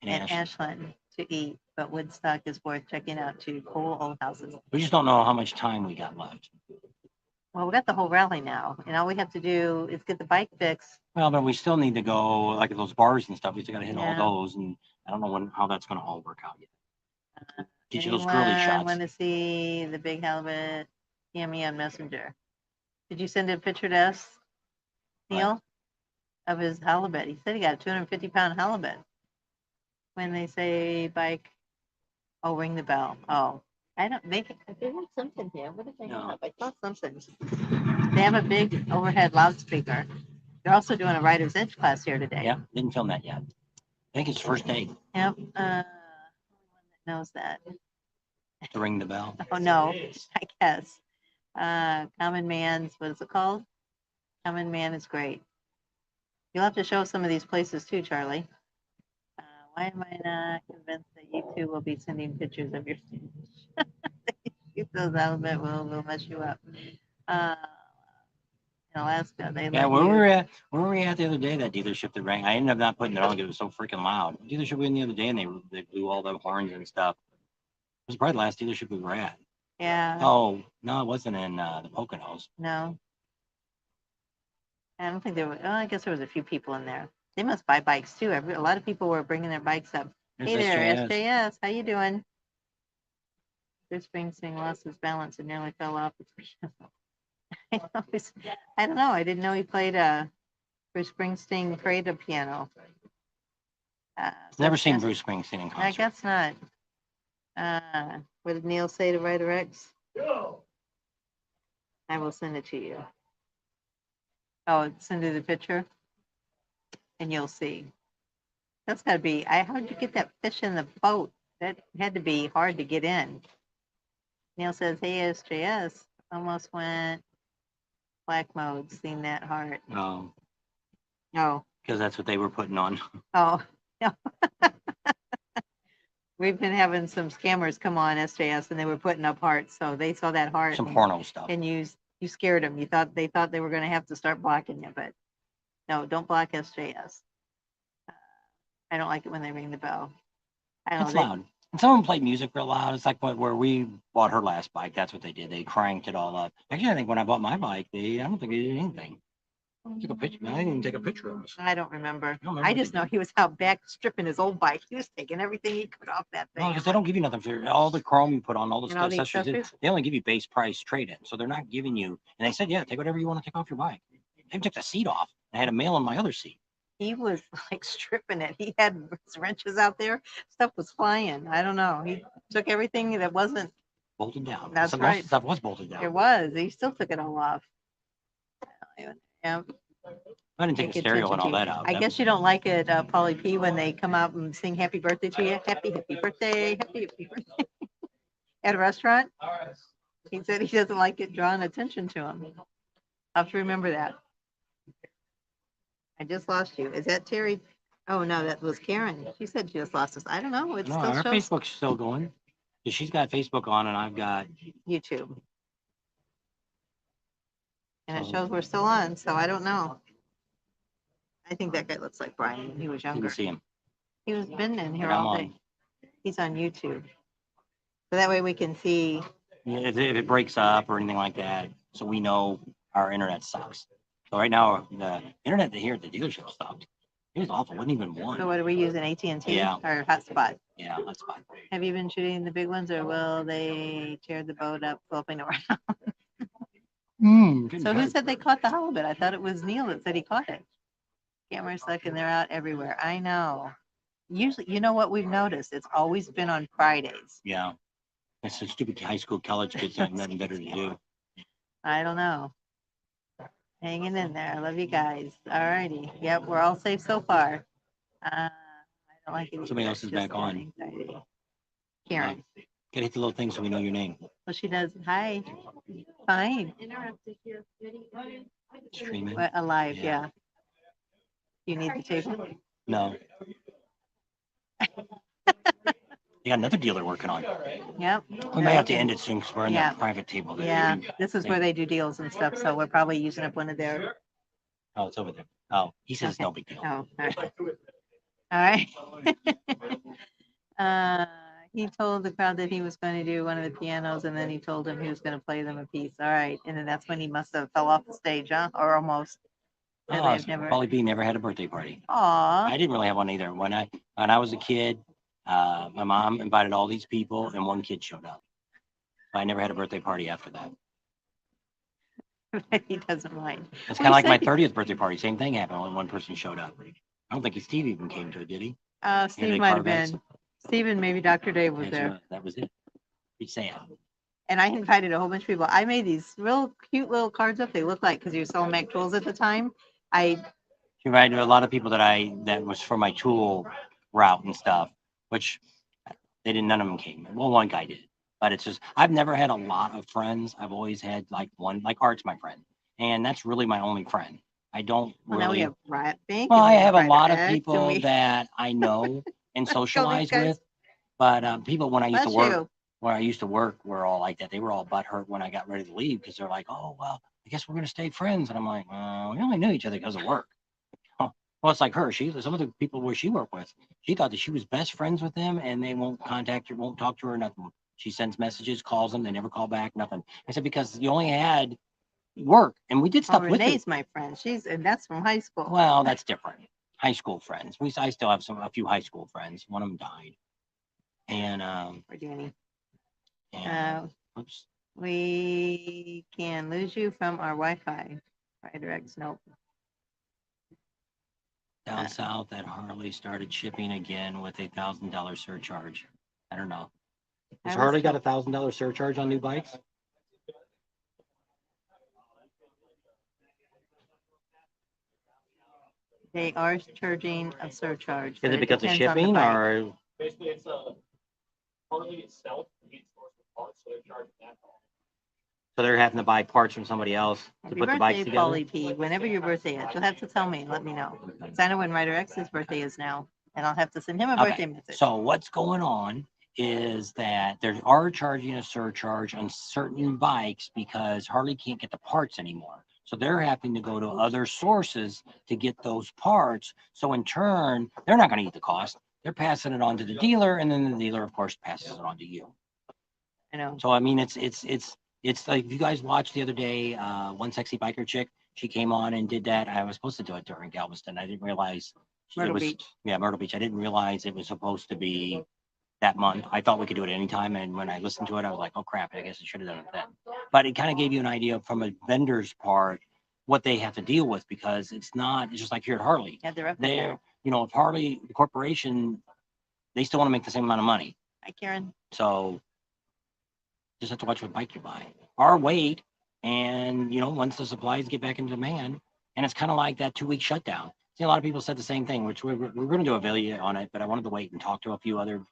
in in Ashland. Ashland to eat, but Woodstock is worth checking out too. Cool old houses. We just don't know how much time we got left. Well, we got the whole rally now, and all we have to do is get the bike fixed. Well, but we still need to go like at those bars and stuff. We still got to hit Yeah. all those, and I don't know how that's going to all work out yet. Get you those curly Anyone shots. want to see the big halibut? DM me on Messenger. Did you send a picture to us, Neil, of his halibut? He said he got a 250-pound halibut. When they say bike, oh, ring the bell. Oh, I don't make it. They have something here. What did they No. have? I saw something. They have a big overhead loudspeaker. They're also doing a rider's edge class here today. Yeah, didn't film that yet. I think it's first day Yep. Only one that knows that. to ring the bell. Oh no, I guess. Common Man's, what is it called? Common Man is great. You'll have to show some of these places too, Charlie. Why am I not convinced that you two will be sending pictures of your stash? Keep those out of it, we'll mess you up. In Alaska, they Yeah, let where you. were we at the other day? That dealership that rang. I ended up not putting it on because it was so freaking loud. Dealership we were in the other day, and they blew all the horns and stuff. It was probably the last dealership we were at. Yeah. Oh no, it wasn't in the Poconos. No. I don't think there were. Oh, I guess there was a few people in there. They must buy bikes too. A lot of people were bringing their bikes up. Hey There's there, SJS. SJS. How you doing? Bruce Springsteen lost his balance and nearly fell off his piano. I don't know. I didn't know he played Bruce Springsteen played a piano. Never seen yes, Bruce Springsteen in I concert. guess not. What did Neil say to Ryder X? I will send it to you. Oh, send you the picture, and you'll see. That's got to be. How'd you get that fish in the boat? That had to be hard to get in. Neil says, "Hey SJS, almost went black mode. Seen that heart." Oh, Oh, because that's what they were putting on. oh, no. We've been having some scammers come on SJS, and they were putting up hearts. So they saw that heart. Some porno stuff. And you scared them. They thought they were going to have to start blocking you, but no, don't block SJS. I don't like it when they ring the bell. I don't It's know. loud. And someone played music real loud. It's like where we bought her last bike. That's what they did. They cranked it all up. Actually, I think when I bought my bike, I don't think they did anything. I took a picture. I didn't even take a picture of us. I don't remember. I don't remember I what just they know did. he was out back stripping his old bike. He was taking everything he could off that No, thing. because they don't give you nothing for all the chrome you put on, all the And all the accessories. accessories? They only give you base price trade-in. So they're not giving you. And they said, yeah, take whatever you want to take off your bike. They took the seat off. I had a mail on my other seat. He was like stripping it. He had his wrenches out there. Stuff was flying. I don't know. He took everything that wasn't. Bolted down. That's Most right. of the stuff was bolted down. It was. He still took it all off. Yeah. I didn't take Pay the stereo attention and all to you. that out. I guess you don't like it, Polly P, when they come out and sing happy birthday to you. Happy birthday, happy birthday. At a restaurant. He said he doesn't like it drawing attention to him. I'll have to remember that. I just lost you. Is that Terry? Oh no, that was Karen. She said she just lost us. I don't know. It No, still our shows Facebook's still going. She's got Facebook on and I've got. YouTube. And it So- shows we're still on, so I don't know. I think that guy looks like Brian when he was younger. Didn't see him. He was been in here But I'm all day. on. He's on YouTube. So that way we can see. Yeah, if it breaks up or anything like that, so we know our internet sucks. So right now, the internet here at the dealership stopped. It was awful. It wasn't even So one. what are we using? AT&T Yeah. or hotspot? Yeah, that's fine. Have you been shooting the big ones, or will they tear the boat up flipping around? So who said they caught the halibut? I thought it was Neil that said he caught it. Cameras stuck and they're out everywhere. I know. Usually, you know what we've noticed? It's always been on Fridays. Yeah. It's a stupid high school, college kids have nothing better to do. I don't know. Hanging in there. I love you guys. All righty. Yep, we're all safe so far. I don't like it. Somebody else is back on. Anxiety. Karen. Gotta hit the little thing so we know your name. Well, she does. Hi. Fine. Streaming. What, alive, Yeah. yeah. You need the table? No. You got another dealer working on. Yep. We may have to end it soon because we're in Yeah. that private table. There. Yeah, this is where they do deals and stuff, so we're probably using up one of their. Oh, it's over there. Oh, he says it's Okay. no big deal. Oh, all right. He told the crowd that he was going to do one of the pianos, and then he told him he was going to play them a piece. All right, and then that's when he must have fell off the stage, huh? Or almost. Oh, Polly B never had a birthday party. Aw. I didn't really have one either. When I was a kid, my mom invited all these people, and one kid showed up. I never had a birthday party after that. He doesn't mind. It's Well, kind of like my he 30th birthday party. Same thing happened when one person showed up. I don't think Steve even came to it, did he? Steve they might have Corvettes? been. Steve and maybe Dr. Dave was there. That was it. He's saying. And I invited a whole bunch of people. I made these real cute little cards up. They look like, because you were selling Mac tools at the time. She invited a lot of people that was for my tool route and stuff, which none of them came. Well, one guy did, but it's just, I've never had a lot of friends. I've always had like one, like Art's my friend. And that's really my only friend. I don't Well, now we really, have Riot Bank. well, and I we have a Rider lot of X, and people we- that I know and socialize guys. with, but people when I used to Bless work, you. where I used to work were all like that. They were all butthurt when I got ready to leave because they're like, oh, well, I guess we're going to stay friends. And I'm like, we only knew each other because of work. Well, it's like her. Some of the people where she worked with, she thought that she was best friends with them and they won't contact her, won't talk to her, nothing. She sends messages, calls them, they never call back, nothing. I said, because you only had work and we did Oh, stuff with it. Renee's my friend. And that's from high school. Well, that's different. High school friends. I still have a few high school friends. One of them died. And, Or Danny. and oops. We can lose you from our Wi-Fi. Rider X, nope. Down south, that Harley started shipping again with $1,000 surcharge. I don't know. Has Harley got $1,000 surcharge on new bikes? They are charging a surcharge. Is but it because of depends on the shipping bike. or? Basically, it's a Harley itself needs source of parts, so they're charging that. So they're having to buy parts from somebody else to Happy put the bikes birthday, together? Polly P. Whenever your birthday is, you'll have to tell me. Let me know. 'Cause I know when Rider X's birthday is now, and I'll have to send him a Okay, birthday message. So what's going on is that they are charging a surcharge on certain bikes because Harley can't get the parts anymore. So they're having to go to other sources to get those parts. So in turn, they're not going to eat the cost. They're passing it on to the dealer, and then the dealer, of course, passes it on to you. I know. So I mean, it's like you guys watched the other day, one sexy biker chick. She came on and did that. I was supposed to do it during Galveston. I didn't realize Myrtle Beach. Yeah, Myrtle Beach. I didn't realize it was supposed to be that month. I thought we could do it anytime. And when I listened to it, I was like, oh crap, I guess I should have done it then. But it kind of gave you an idea from a vendor's part what they have to deal with because it's just like here at Harley. Yeah, they're up They're, if Harley, the corporation, they still want to make the same amount of money. Hi, Karen. So just have to watch what bike you buy or wait. And, once the supplies get back into demand, and it's kind of like that 2-week shutdown. See, a lot of people said the same thing, which we're going to do a video on it, but I wanted to wait and talk to a few other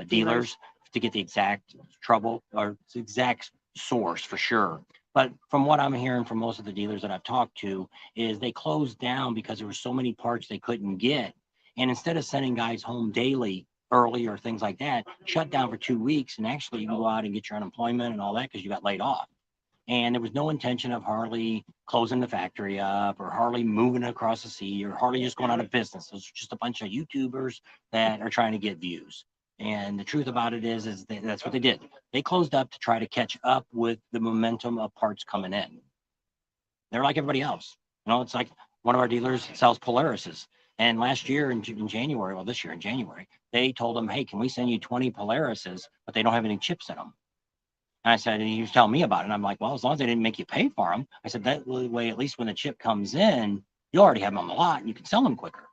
dealers to get the exact trouble or the exact source for sure. But from what I'm hearing from most of the dealers that I've talked to is they closed down because there were so many parts they couldn't get. And instead of sending guys home daily early or things like that, shut down for 2 weeks and actually you go out and get your unemployment and all that because you got laid off. And there was no intention of Harley closing the factory up or Harley moving across the sea or Harley just going out of business. It was just a bunch of YouTubers that are trying to get views. And the truth about it is that's what they did. They closed up to try to catch up with the momentum of parts coming in. They're like everybody else. It's like one of our dealers sells Polarises. And last year in January, well, this year in January, they told them, hey, can we send you 20 Polarises, but they don't have any chips in them. And I said, and he was telling me about it. And I'm like, well, as long as they didn't make you pay for them, I said, that way, at least when the chip comes in, you already have them on the lot and you can sell them quicker.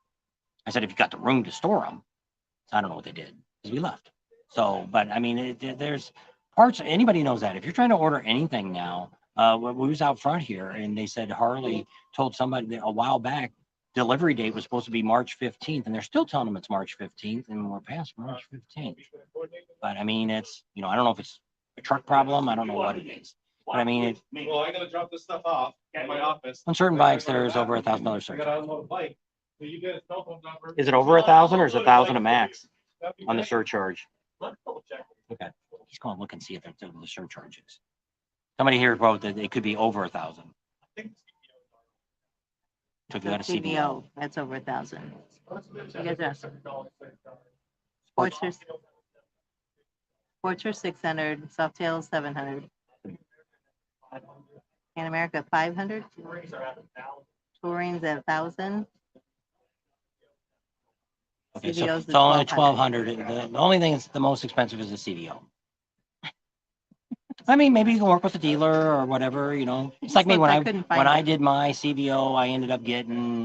I said, if you got the room to store them, I don't know what they did because we left. So, but I mean, there's parts, anybody knows that. If you're trying to order anything now, we was out front here and they said Harley told somebody that a while back, delivery date was supposed to be March 15th, and they're still telling them it's March 15th, and we're past March 15th. But I mean, it's, I don't know if it's a truck problem. I don't know what it is. But I mean, Well, I gotta drop this stuff off at my office. on certain bikes, there's over $1,000 I gotta surcharge. unload a bike. So you get a cell phone number. Is it over 1,000 or is it 1,000 a max on the surcharge? Okay, he's going to look and see if it's over the surcharges. Somebody here wrote that it could be over 1,000. So if you got a CBO, That's over 1,000. You guys asked. Sportster 600, Softail 700. Pan America 500. Touring's at 1,000. okay, CVO's so is only 1,200. 1,200. The only thing that's the most expensive is the CVO. I mean, maybe you can work with a dealer or whatever, It's like me Look, when I couldn't find when I it. did my CVO, I ended up getting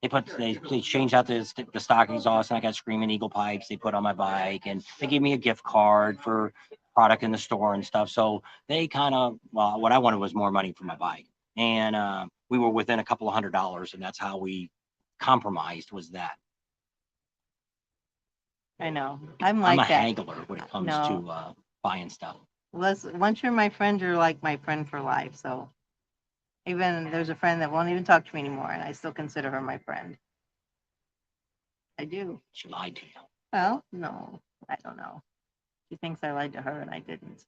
they changed out the stock exhaust and I got Screaming Eagle pipes they put on my bike and they gave me a gift card for product in the store and stuff. So they kind of, well, what I wanted was more money for my bike. And we were within a couple of $100 and that's how we compromised was that. I know. I'm like I'm a that. haggler when it comes to buying stuff. Once you're my friend, you're like my friend for life. So Even there's a friend that won't even talk to me anymore, and I still consider her my friend. I do. She lied to you. Well, no, I don't know. She thinks I lied to her and I didn't.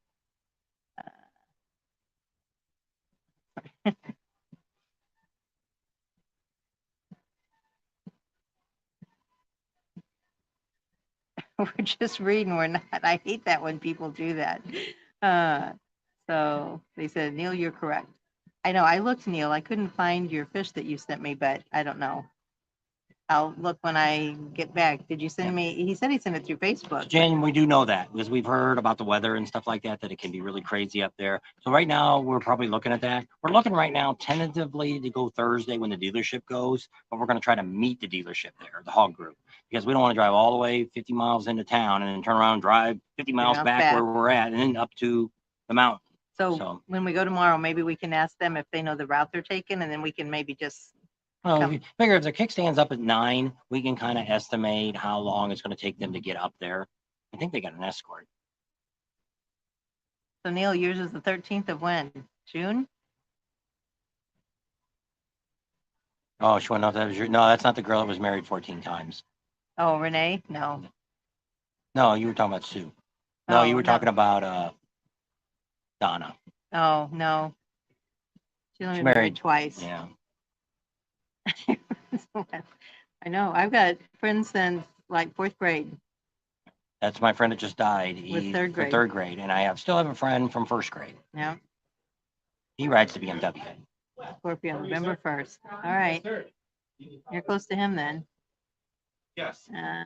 We're just reading, we're not. I hate that when people do that. So they said, Neil, you're correct. I know, I looked, Neil, I couldn't find your fish that you sent me, but I don't know. I'll look when I get back. Did you send me? He said he sent it through Facebook. Jen, we do know that because we've heard about the weather and stuff like that, that it can be really crazy up there. So right now we're probably looking at that. We're looking right now tentatively to go Thursday when the dealership goes, but we're going to try to meet the dealership there, the hog group, because we don't want to drive all the way 50 miles into town and then turn around and drive 50 miles back where we're at and then up to the mountain. So when we go tomorrow, maybe we can ask them if they know the route they're taking, and then we can maybe just. Well, if you figure if the kickstand's up at 9, we can kind of estimate how long it's going to take them to get up there. I think they got an escort. So Neil, yours is the 13th of when? June? Oh, she went off. That was your, no, that's not the girl that was married 14 times. Oh, Renee? No. No, you were talking about Sue. No, Oh, you were no. talking about Donna. Oh, no. She's only She's married married. twice. Yeah. I know. I've got friends since like 4th grade. That's my friend that just died. With He's third for grade. 3rd grade. And I still have a friend from 1st grade. Yeah. He rides the BMW. Scorpio, November 1st. All right. You're close to him then. Yes. Uh,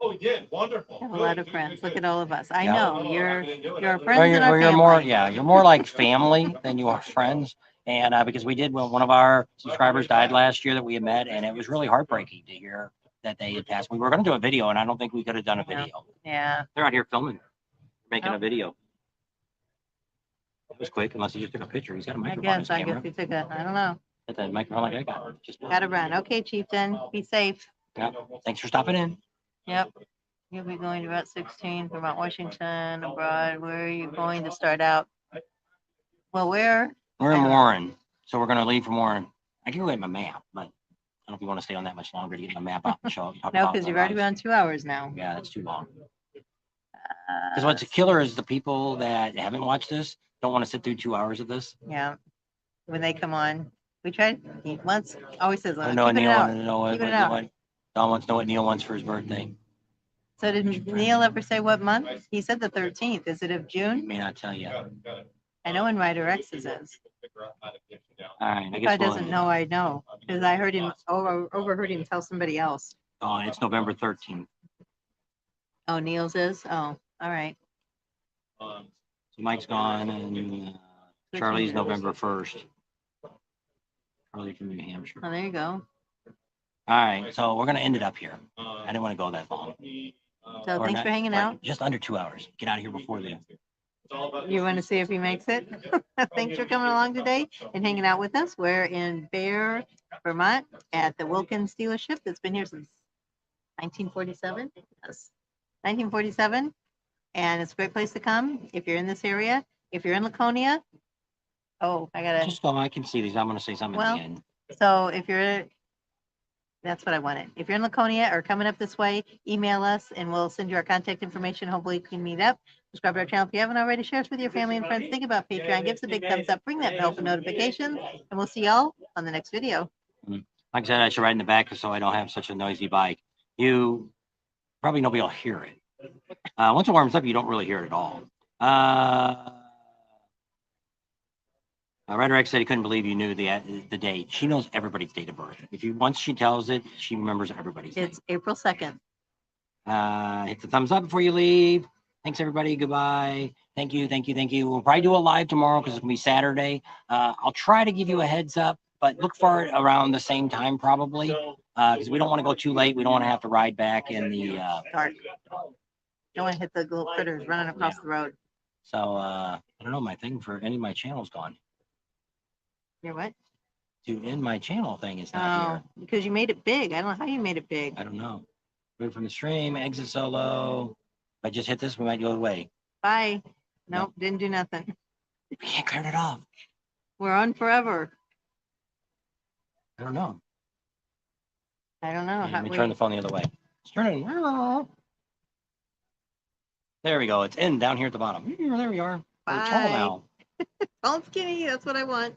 Oh, you did. Wonderful. I have a Good, lot of good, friends. good, Look good. at all of us. I Yeah. know No, you're I didn't do it. you're I friends Well, in our you're family. more, yeah, you're more like family than you are friends. And because we did, well, one of our subscribers died last year that we had met, and it was really heartbreaking to hear that they had passed. We were going to do a video, and I don't think we could have done a Yeah. video. Yeah. They're out here filming, making Oh. a video. It was quick, unless he just took a picture. He's got a I microphone on his guess camera. we took a. I don't know. Got that microphone like I got. Just Gotta run. Okay, Chieftain. Be safe. yeah. Thanks for stopping in. Yep. You'll be going to Route 16, Vermont, Washington, abroad. Where are you going to start out? Well, where? We're I in don't- Warren, so we're gonna leave from Warren. I can go get my map, but I don't know if you want to stay on that much longer to get my map out and show. talk No, about because the you've already routes. been on 2 hours now. Yeah, that's too long. Because Uh, what's a killer is the people that haven't watched this don't want to sit through 2 hours of this. Yeah. When they come on, we tried. He once always says, I keep know it Neil out. wanted to know Keep it out. what Don wants to know what Neil wants for his birthday. So did Neil ever say what month? He said the 13th. Is it of He June? may not tell you. Got All it, got it. I know in Rider X's is. Figure out how to get you down. right, I If I guess doesn't know, I know. Because I heard him, overheard him tell somebody else. Oh, it's November 13th. Oh, Neil's is? Oh, all right. Um, So Mike's gone, and Charlie's November 1st. Charlie from New Hampshire. Oh, there you go. All right, so we're gonna end it up here. I didn't want to go that long. So Or thanks not- for hanging or out. Just under 2 hours. Get out of here before then. You want to see if he makes it? Thanks for coming along today and hanging out with us. We're in Barre, Vermont at the Wilkins dealership that's been here since 1947. Yes, 1947. And it's a great place to come if you're in this area. If you're in Laconia, oh, I gotta. Just go, I can see these. I'm gonna say something at Well, the end. So if you're, that's what I wanted. If you're in Laconia or coming up this way, email us and we'll send you our contact information. Hopefully you can meet up. Subscribe to our channel if you haven't already. Share us with your family and friends. Think about Patreon. Give us a big thumbs up. Ring that bell for notifications. And we'll see y'all on the next video. Like I said, I should ride in the back so I don't have such a noisy bike. You probably nobody will hear it. Once it warms up, you don't really hear it at all. Ryder X said he couldn't believe you knew the date. She knows everybody's date of birth. Once she tells it, she remembers everybody's name. It's April 2nd. Hit the thumbs up before you leave. Thanks, everybody. Goodbye. Thank you. Thank you. Thank you. We'll probably do a live tomorrow because it's going to be Saturday. I'll try to give you a heads up, but look for it around the same time probably because we don't want to go too late. We don't want to have to ride back in the Dark. Don't want to hit the little critters running across the road. So I don't know. My thing for any of my channel's gone. You're what? To end my channel thing is not Oh, here. because you made it big. I don't know how you made it big. I don't know. Move from the stream, exit solo. If I just hit this, we might go away. Bye. Nope, didn't do nothing. We can't clear it off. We're on forever. I don't know. I don't know. Let me turn the phone the other way. It's turning. There we go. It's in down here at the bottom. There we are. We're tall Bye. now. Tall and skinny, that's what I want.